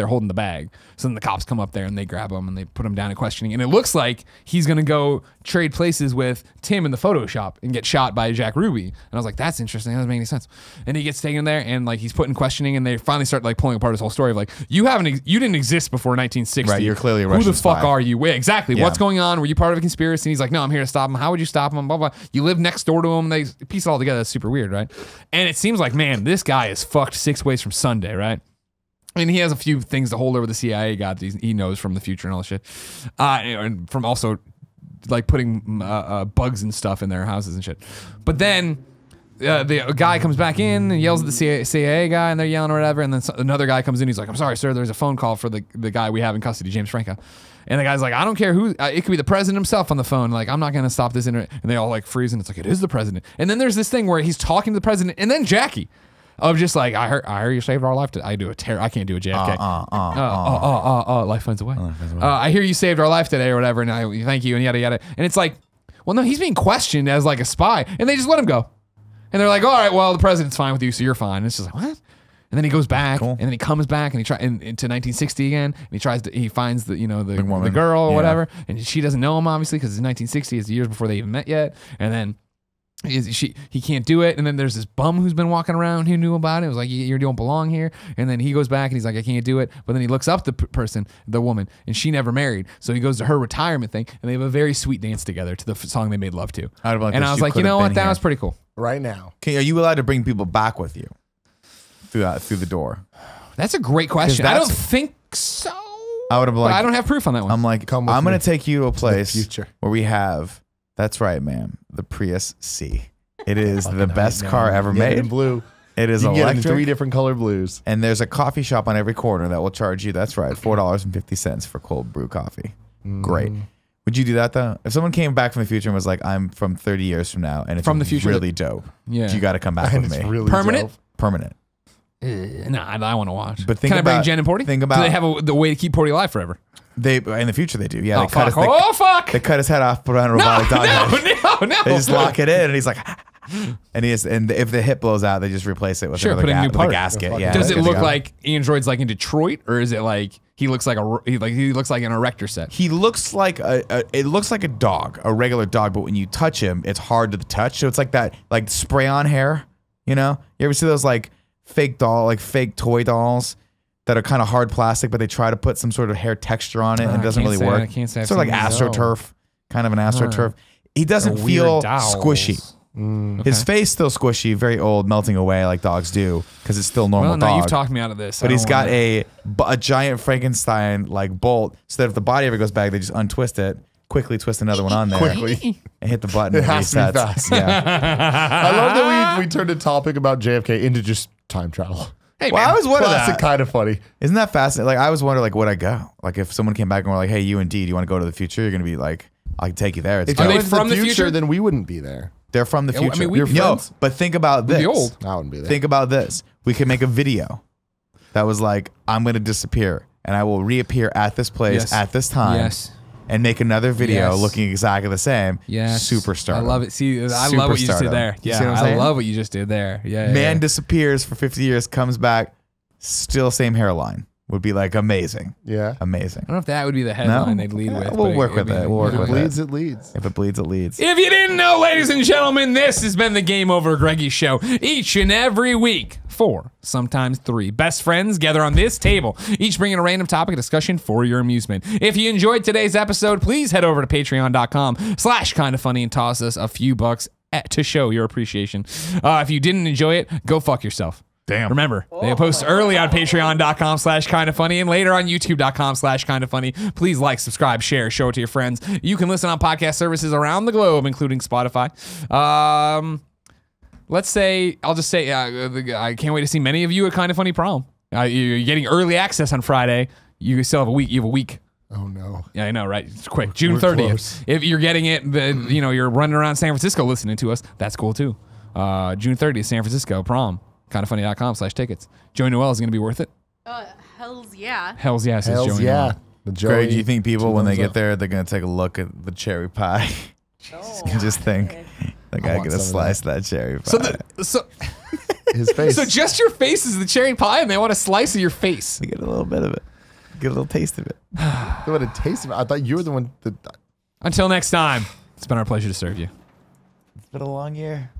holding the bag. So then the cops come up there and they grab him and they put him down in questioning. And it looks like he's gonna go trade places with Tim in the Photoshop and get shot by Jack Ruby. And I was like, that's interesting. That doesn't make any sense. And he gets taken there and like he's put in questioning, and they finally start like pulling apart his whole story of like, you didn't exist before 1960. Right, you're clearly a Who Russian the fuck spy. are you? Wait, exactly. Yeah. What's going on? Were you part of a conspiracy? And he's like, no, I'm here to stop him. How would you stop him? Blah blah. You live next door to him. They piece it all together. That's super weird, right? And it seems like, man, this guy is fucked 6 ways from Sunday, right? And he has a few things to hold over the CIA guy that he knows from the future and all this shit. And from also like putting bugs and stuff in their houses and shit. But then the guy comes back in and yells at the CIA guy, and they're yelling or whatever. And then another guy comes in. He's like, I'm sorry, sir. There's a phone call for the guy we have in custody, James Franco. And the guy's like, I don't care who. It could be the president himself on the phone. Like, I'm not going to stop this internet. And they all like freeze. And it's like, it is the president. And then there's this thing where he's talking to the president. And then Jackie. Of just like, I heard you saved our life. I can't do a JFK. Life finds a way. I hear you saved our life today or whatever, and I thank you and yada yada. And it's like, well, no, he's being questioned as like a spy, and they just let him go. And they're like, all right, well, the president's fine with you, so you're fine. And it's just like, what? And then he goes back, and then he comes back, and he tries into 1960 again, and he finds the the girl or whatever, and she doesn't know him obviously because it's 1960, it's the years before they even met yet, and then. He can't do it, and then there's this bum who's been walking around who knew about it. It was like, you don't belong here. And then he goes back and he's like, I can't do it. But then he looks up the woman, and she never married. So he goes to her retirement thing, and they have a very sweet dance together to the song they made love to. And I was like, you know what, that was pretty cool. Right now, are you allowed to bring people back with you through the door? That's a great question. I don't think so. I would have like, I don't have proof on that one. I'm like, I'm going to take you to a place future where we have. That's right, ma'am. The Prius C. It is the best car ever made. In blue. It is you can electric. get it in 3 different color blues. And there's a coffee shop on every corner that will charge you, that's right, $4.50 for cold brew coffee. Great. Would you do that though? If someone came back from the future and was like, I'm from 30 years from now, and it's from the future, really dope. Yeah. You got to come back with me. Really permanent? Dope. Permanent. Nah, I want to watch. But think Can I bring about- Jen and Porty? think about- Do they have the way to keep Porty alive forever? They in the future they do. Yeah. Oh, They cut fuck. Fuck. They cut his head off, put on a robotic dog head. No. They just lock it in, and he's like, and if the hip blows out, they just replace it with Sure, another put a new with part. a gasket. Yeah. Does it good to look go. like Android's like in Detroit, or is it like he looks like an erector set? He looks like it looks like a dog, a regular dog, but when you touch him, it's hard to touch. So it's like that, like spray on hair. You know, you ever see those like fake toy dolls that are kind of hard plastic, but they try to put some sort of hair texture on it, and it doesn't really work. I can't say I've sort of like seen these. AstroTurf, kind of an AstroTurf. He doesn't They're feel weird dolls. squishy. His face still squishy, very old, melting away like dogs do, because it's still normal Well, dog. no, you've talked me out of this. But he's got a giant Frankenstein like bolt, so that if the body ever goes back, they just untwist it, quickly twist another one on there, Quickly. and hit the button. It and has to be resets. fast. Yeah. I love that we turned a topic about JFK into just time travel. Hey, Well, man. I was wondering Classic, that. kind of funny. Isn't that fascinating? Like, I was wondering, like, would I go? Like, if someone came back and were like, "Hey, you and D, do you want to go to the future?" You're gonna be like, "I can take you there." It's If Are you they went to from the future, future? then we wouldn't be there. They're from the Yeah, I future. mean, we'd be Yo, friends. but think about this. be old. I wouldn't be there. Think about this. We could make a video that was like, "I'm gonna disappear, and I will reappear at this place Yes. at this time." Yes. And make another video Yes. looking exactly the same. Yes. Superstar. I love it. See, I love what you just did there. You Yeah, see what I'm I saying? love what you just did there. Yeah. Man yeah. disappears for 50 years, comes back, still same hairline. Would be like amazing. Yeah. Amazing. I don't know if that would be the headline they'd lead with. We'll but work it'd with be- it. We'll work If it with bleeds, it. it leads. If it bleeds, it leads. If you didn't know, ladies and gentlemen, this has been the Game Over Greggy Show. Each and every week, 4, sometimes 3 best friends gather on this table, each bringing a random topic of discussion for your amusement. If you enjoyed today's episode, please head over to patreon.com/kindafunny and toss us a few bucks to show your appreciation. If you didn't enjoy it, go fuck yourself. Damn. Remember, they post early on patreon.com/kindafunny and later on youtube.com/kindafunny. Please like, subscribe, share, show it to your friends. You can listen on podcast services around the globe, including Spotify. Let's say, I'll just say, I can't wait to see many of you at Kinda Funny Prom. You're getting early access on Friday. You still have a week. You have a week. Oh no. Yeah, I know, right? It's quick. June We're 30th. close. If you're getting it, you're running around San Francisco listening to us, that's cool too. June 30th, San Francisco, prom. Kindafunny.com/tickets. Joey Noel is going to be worth it. Hells yeah. Hells yeah, says Hells Joey yeah. Noel. The Joey, Greg, do you think people, when they thumbs get up. there, they're going to take a look at the cherry pie? Just think, the guy want going to some of slice that cherry pie. So His face. so just your face is the cherry pie, and they want a slice of your face. Get a little bit of it. Get a little taste of it. What a taste of it. I thought you were the one that. Until next time, it's been our pleasure to serve you. It's been a long year.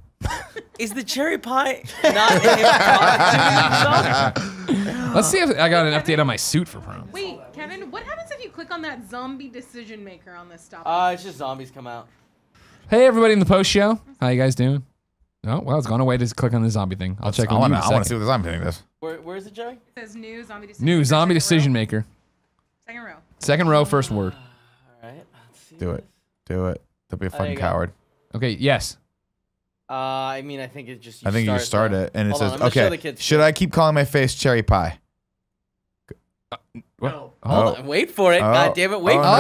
Is the cherry pie not in Let's see if I got an update on my suit for prom. Wait, Kevin, what happens if you click on that zombie decision maker on this stop? It's just zombies come out. Hey, everybody in the post show. How you guys doing? Oh, well, it's gone away. Just click on the zombie thing. I'll check I on you want in a to see second. what the zombie thing is. Where is it, Joey? It says new zombie decision New maker, zombie second decision row. maker. Second row. Second row, first word. All right. Let's see. Do it. Do it. Don't be a There fucking you go. coward. Okay, yes. I mean, I think it just. I think you start it, and it Hold on, says, I'm gonna show the okay, kids should I keep calling my face cherry pie? What? Hold Oh. on, wait for it. Oh. God damn it, wait Oh, for it. Oh!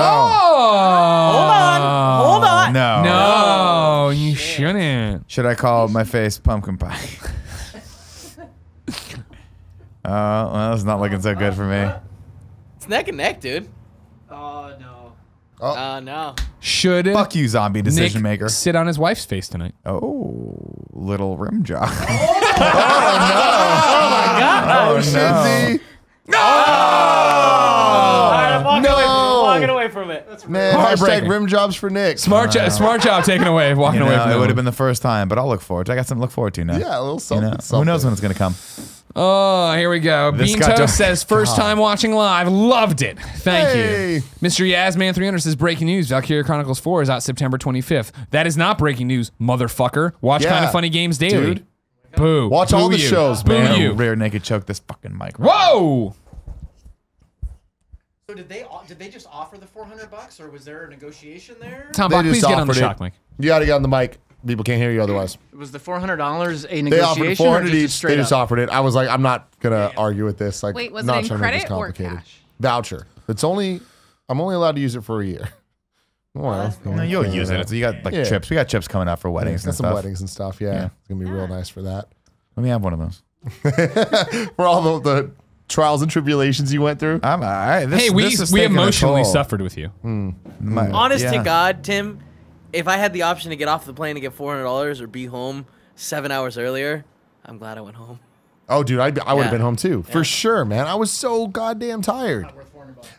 Hold on. No. No, you shouldn't. Should I call my face pumpkin pie? Well, it's not looking so good for me. It's neck and neck, dude. Oh no. No. Should Fuck you, zombie decision Nick maker. sit on his wife's face tonight? Oh, little rim job. Oh, shit, All right, I'm walking No. away from it. I'm walking away from it. Man, Heartbreaking. hashtag rim jobs for Nick. Smart job taken away, walking You away know, from it that would one. have been the first time, but I'll look forward to it. I got something to look forward to now. Yeah, a little You something. know, who something. knows when it's going to come? Oh, here we go. This Bean got Toast to- says, first time watching live. Loved it. Thank Hey. you. Mr. Yazman300 says, breaking news. Valkyria Chronicles 4 is out September 25th. That is not breaking news, motherfucker. Watch Yeah, Kind of Funny Games daily. dude. Boo. Watch Boo all the you. shows, Boo man. you. Rear naked choke this fucking mic. Whoa! So did they just offer the $400 or was there a negotiation there? Tom They Bach, just please get on the offered it. shock mic. You got to get on the mic. People can't hear you otherwise. Was the $400 a They offered negotiation or 400 just a each. They straight just up? offered it. I was like, I'm not gonna argue with this. Like, Wait, was not it in trying to make this credit or complicated. cash? Voucher. I'm only allowed to use it for a year. Well, No, you'll use it. You got like Yeah. chips. We got chips coming up for weddings got and some stuff. weddings and stuff. Yeah, it's gonna be real nice for that. Let me have one of those. For all the trials and tribulations you went through. I'm all right. This, Hey, this is we taking a emotionally toll. suffered with you. Honest Yeah. to God, Tim, if I had the option to get off the plane and get $400 or be home 7 hours earlier, I'm glad I went home. Oh, dude, I would have Yeah. been home too for sure, man. I was so goddamn tired.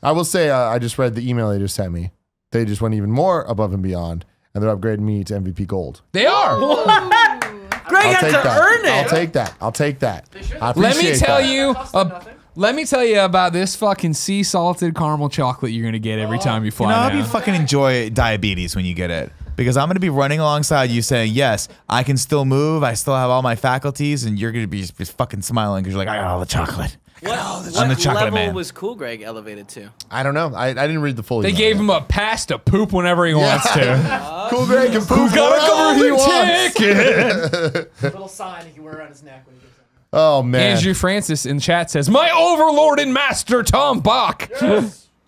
I will say, I just read the email they just sent me. They just went even more above and beyond, and they're upgrading me to MVP Gold. They are. Greg I'll had take to that. earn it. I'll take that. I'll take that. I Let me appreciate tell that. you. Cost them nothing. Let me tell you about this fucking sea salted caramel chocolate you're gonna get every time you You fly know, I hope down. you fucking enjoy diabetes when you get it. Because I'm going to be running alongside you saying, yes, I can still move. I still have all my faculties. And you're going to be just fucking smiling because you're like, I got all the chocolate. What I'm the chocolate level man. was Cool Greg elevated to? I don't know. I didn't read the full They email gave yet. him a pass to poop whenever he wants to. Cool Greg can poop Got wherever a he golden wants. ticket. Little sign he can wear around his neck when he gets in. Oh, man. Andrew Francis in chat says, "My overlord and master, Tom Bach."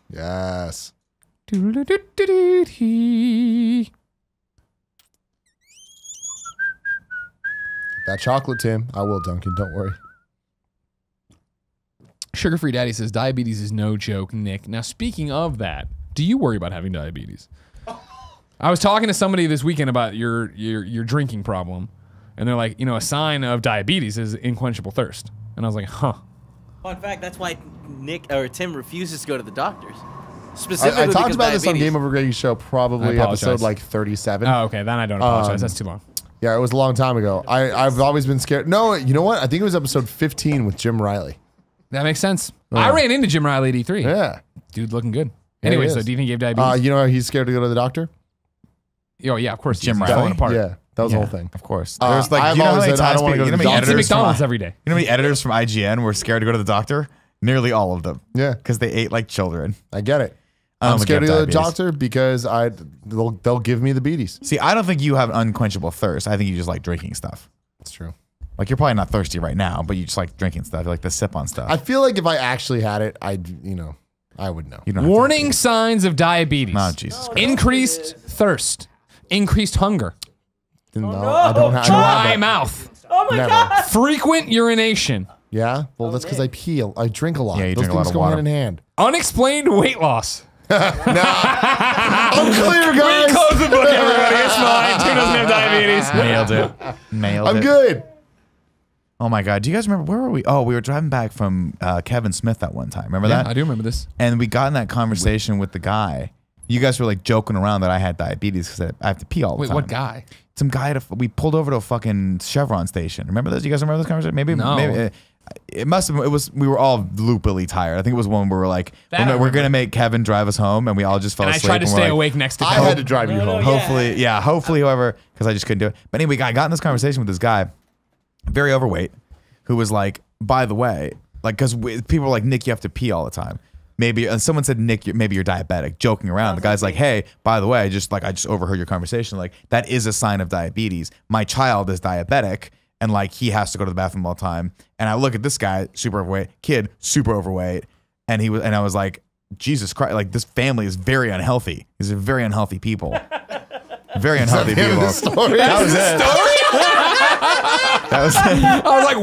Yes. That chocolate, Tim. I will, Duncan. Don't worry. Sugar Free Daddy says, "Diabetes is no joke, Nick." Now, speaking of that, do you worry about having diabetes? I was talking to somebody this weekend about your drinking problem, and they're like, a sign of diabetes is unquenchable thirst. And I was like, huh. Fun fact, that's why Tim refuses to go to the doctors. I Specifically talked because about this on diabetes. GameOverGreggy show, I probably apologize. episode like 37. Oh, okay. Then I don't apologize. That's too long. Yeah, it was a long time ago. I've always been scared. No, you know what? I think it was episode 15 with Jim Riley. That makes sense. I ran into Jim Riley at E3. Yeah. Dude looking good. Yeah, Anyway, he so is. do you think you have diabetes? You know how he's scared to go to the doctor? Oh, yeah, of course. Jim He's Riley? falling apart. Yeah, that was the whole thing. Of course. Uh, There's like, I've you know how always many said I times don't wanna people, go to you know the how many Don't see editors from, McDonald's every day. you know how many editors from IGN were scared to go to the doctor? Nearly all of them. Yeah, Because they ate like children. I get it. I I'm don't scared to get go to the diabetes. doctor because they'll give me the beaties. See, I don't think you have unquenchable thirst. I think you just like drinking stuff. That's true. Like you're probably not thirsty right now, but you just like drinking stuff. You like the sip on stuff. I feel like if I actually had it, I would know. You don't have to- Warning signs of diabetes. Oh, Jesus Christ. Increased thirst. Increased hunger. No, I don't have. Dry mouth. Oh my God. Frequent urination. Yeah, well, that's because I pee. I drink a lot. Yeah, you Those drink a lot things of go water. hand in hand. Unexplained weight loss. I'm clear, guys. We close the book, everybody. It's fine. Tim doesn't have diabetes. Nailed it. Nailed it. I'm good. Oh my God. Do you guys remember, where were we? Oh, we were driving back from Kevin Smith that one time. Remember that? I do remember this. And we got in that conversation with the guy. You guys were like joking around that I had diabetes because I have to pee all the time. Wait, what guy? Some guy, we pulled over to a fucking Chevron station. Remember this? You guys remember this conversation? Maybe, No. maybe it must have, we were all loopily tired. I think it was one where we were like, we're going to make Kevin drive us home, and we all just fell And I asleep. tried to and we're stay like, awake next to I Kevin. had to drive you home. Hopefully, whoever, because I just couldn't do it. But anyway, I got in this conversation with this guy, very overweight, who was like, by the way, like, because people were like, Nick, you have to pee all the time. Maybe, and someone said, Nick, maybe you're diabetic, joking around. The guy's like, hey, by the way, I just overheard your conversation. Like, that is a sign of diabetes. My child is diabetic, and like, he has to go to the bathroom all the time. And I look at this guy, super overweight, kid, super overweight. And I was like, Jesus Christ, like, this family is very unhealthy. These are very unhealthy people. Very unhealthy people. That was it. That was it. I was like,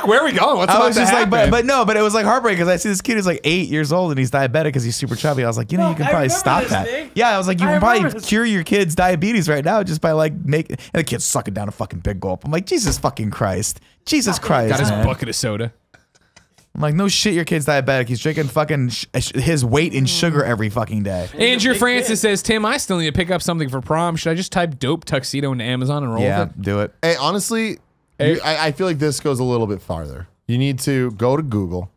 where are we going? What's I about was to just like, happen? but it was like heartbreaking because I see this kid who's like 8 years old and he's diabetic because he's super chubby. I was like, you can probably stop that. Nick. Yeah, I was like, you can probably cure your kid's diabetes right now just by like and the kid's sucking down a fucking big gulp. I'm like, Jesus fucking Christ. Jesus Christ. Got his man. bucket of soda. I'm like, no shit, your kid's diabetic. He's drinking fucking his weight in sugar every fucking day. Andrew Francis says, Tim, I still need to pick up something for prom. Should I just type dope tuxedo into Amazon and roll Yeah, with it? do it. Hey, honestly, I feel like this goes a little bit farther. You need to go to Google.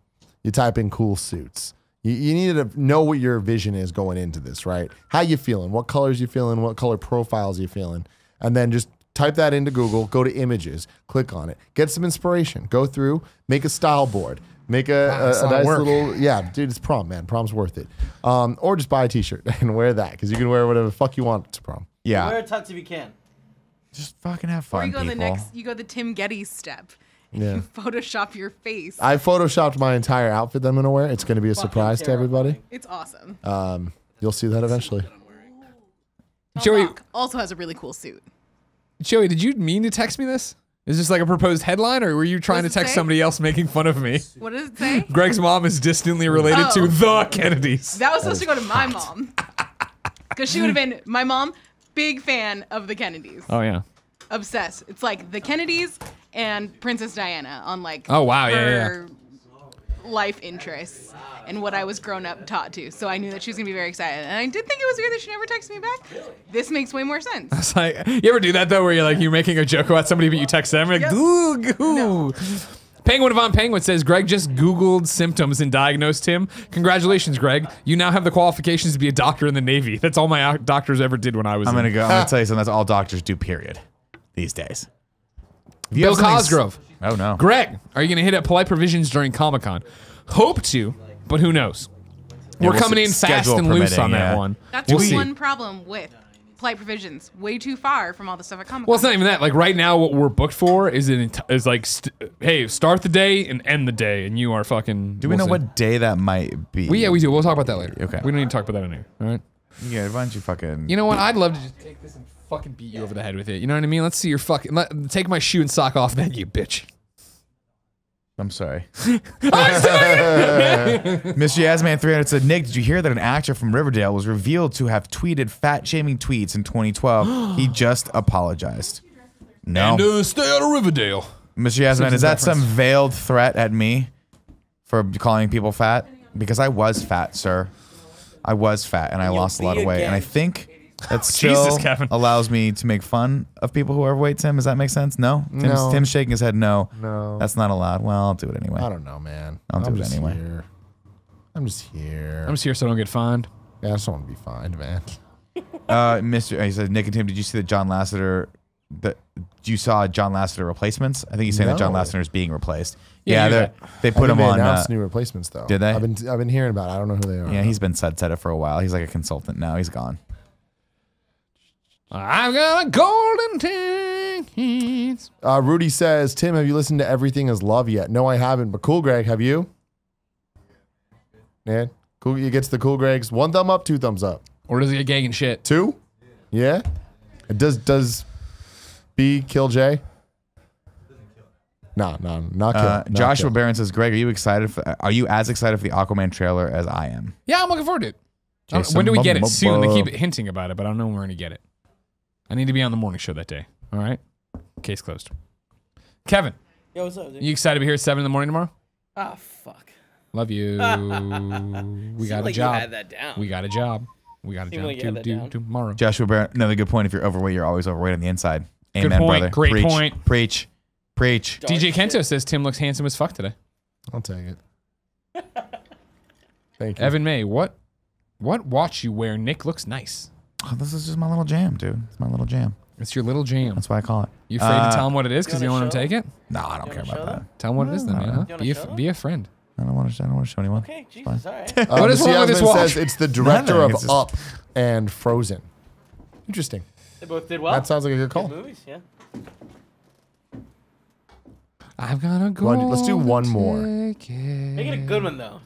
You type in cool suits. You need to know what your vision is going into this, right? How you feeling? What colors you feeling? What color profiles you feeling? And then just type that into Google. Go to images. Click on it. Get some inspiration. Go through. Make a style board. Make a nice little, dude, it's prom, man. Prom's worth it. Or just buy a t-shirt and wear that because you can wear whatever the fuck you want to prom. Yeah. Wear a tux if you can. Just fucking have fun, Or you go people. you go the Tim Gettys step. Yeah. You Photoshop your face. I photoshopped my entire outfit that I'm going to wear. It's going to be a surprise to everybody. It's awesome. You'll see that eventually. Joey, Rock also has a really cool suit. Joey, did you mean to text me this? Is this like a proposed headline, or were you trying to What does it text say? somebody else making fun of me? What does it say? Greg's mom is distantly related to the Kennedys. That was supposed to go to my mom. Because she would have been, my mom, big fan of the Kennedys. Oh, yeah. Obsessed. It's like the Kennedys and Princess Diana on like Oh, wow, yeah, her life interests and what I was grown up taught to. So I knew that she was gonna be very excited. And I did think it was weird that she never texted me back. This makes way more sense. It's like, you ever do that though, where you're making a joke about somebody, but you text them, like, Yep. ooh, goo. Penguin Von Penguin says, Greg just Googled symptoms and diagnosed him. Congratulations, Greg. You now have the qualifications to be a doctor in the Navy. That's all my doctors ever did when I was I'm in. gonna tell you something. That's all doctors do. Period. These days. If you Bill have something Cosgrove. Oh no. Greg, are you going to hit up Polite Provisions during Comic-Con? Hope to, but who knows? Yeah, We're we'll coming see. in fast Schedule and loose permitting, on that yeah. one. That's We'll see. one problem with Polite Provisions. Way too far from all the stuff at Comic Con. Well, it's not even that. Like right now, what we're booked for is hey, start the day and end the day, and you are fucking. Do we know what day that might be? Yeah, we do. We'll talk about that later. Okay. We don't need to talk about that in here. All right. Yeah, why don't you fucking... You know what? I'd love to just take this and fucking beat you over the head with it. You know what I mean? Let's see your fucking. Take my shoe and sock off, then you bitch. I'm sorry. Mr. Yasman300 said, Nick, did you hear that an actor from Riverdale was revealed to have tweeted fat-shaming tweets in 2012? He just apologized. No. And stay out of Riverdale. Mr. Yasman, is that some veiled threat at me for calling people fat? Because I was fat, sir. I was fat, and I lost a lot of weight. And I think that still Jesus, Kevin. allows me to make fun of people who are overweight, Tim. Does that make sense? No? No. Tim's shaking his head no. No. That's not allowed. Well, I'll do it anyway. I don't know, man. I'll do I'm it just anyway. Here. I'm just here. I'm just here so I don't get fined. Yeah, I just want to be fined, man. He said, Nick and Tim, did you see that John Lasseter? You saw John Lasseter replacements? I think he's saying that John No. Lasseter is being replaced. Yeah, Yeah, they put him They on. announced new replacements though. did they? I've been hearing about it. I don't know who they are. Yeah, he's been sunsetted for a while. He's like a consultant now. He's gone. I've got a golden ticket. Rudy says, Tim, have you listened to Everything Is Love yet? No, I haven't. But Cool Greg, have you? Yeah. Cool. He gets the Cool Gregs. 1 thumb up, 2 thumbs up. Or does he get gang and shit? 2? Yeah. Does B, kill J? No, not kill. Joshua Barron says, Greg, are you as excited for the Aquaman trailer as I am? Yeah, I'm looking forward to it. When do we get it? Soon. They keep hinting about it, but I don't know when we're going to get it. I need to be on the morning show that day. All right? Case closed. Kevin. Yo, what's up, dude? You excited to be here at 7 in the morning tomorrow? Ah, fuck. Love you. We got a job. You had that down. We got a job. We got a job to do tomorrow. Joshua Barron, another good point. If you're overweight, you're always overweight on the inside. Amen, good point. brother. Great Preach, point. Preach. DJ Kento says Tim looks handsome as fuck today. I'll take it. Thank you. Evan May, what watch you wear? Nick looks nice. Oh, this is just my little jam, dude. It's my little jam. It's your little jam. That's why I call it. You afraid to tell him what it is because you don't want him to take it? No, I don't care about that. Tell him what it is then, man. Huh? Be a friend. I don't want to show anyone. Okay, Jesus, all right. What is wrong with this watch? Says it's the director of Up and Frozen. Interesting. They both did well. That sounds like a good call. Good movies, yeah. I've got to go. Let's do one more. Make it a good one, though.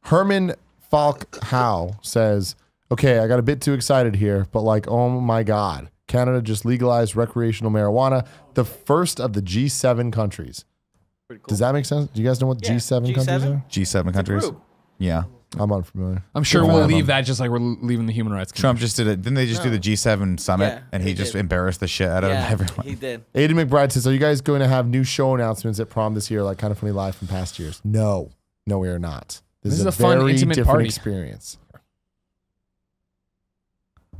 Herman Falk Howe says, okay, I got a bit too excited here, but like, oh my God. Canada just legalized recreational marijuana, the first of the G7 countries. Pretty cool. Does that make sense? Do you guys know what G7 countries are? G7 countries? Yeah. I'm unfamiliar. I'm sure we'll leave that just like we're leaving the human rights. Trump just did it. Didn't they just do the G7 summit and he just embarrassed the shit out of everyone? He did. Aiden McBride says, are you guys going to have new show announcements at prom this year, like Kind of Funny Live from past years? No, we are not. This is a fun, very intimate different party experience.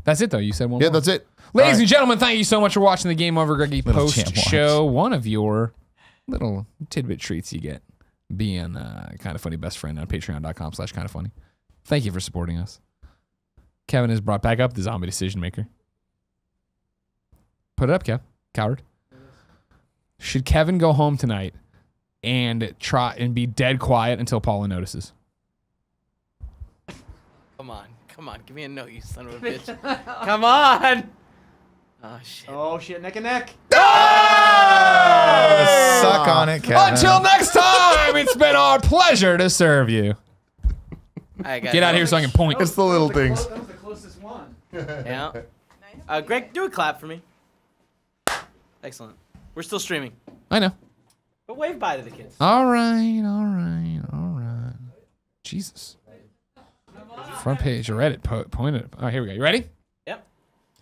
That's it, though. You said one. Yeah, more. That's it. Ladies and gentlemen, thank you so much for watching the Game Over Greggy post show. One of your little tidbit treats you get being Kind of Funny best friend on patreon.com/kindoffunny. Thank you for supporting us. Kevin has brought back up the zombie decision maker. Put it up, Kev. Coward. Should Kevin go home tonight and try and be dead quiet until Paula notices? Come on, give me a note, you son of a bitch. Come on. Oh shit, neck and neck. Oh! Suck on it, Kevin. Until next time, it's been our pleasure to serve you. Get out of here so I can point. It's the little things. That was the closest one. Yeah. Greg, do a clap for me. Excellent. We're still streaming. I know. But wave bye to the kids. All right. Jesus. Front page of Reddit pointed. All right, here we go. You ready? Yep.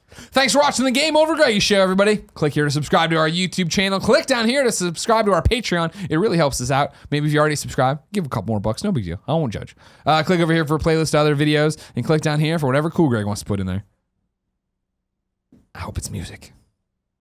Thanks for watching the Game Over Greggy show, everybody. Click here to subscribe to our YouTube channel. Click down here to subscribe to our Patreon. It really helps us out. Maybe if you already subscribed, give a couple more bucks. No big deal. I won't judge. Click over here for a playlist of other videos, and click down here for whatever cool Greg wants to put in there. I hope it's music.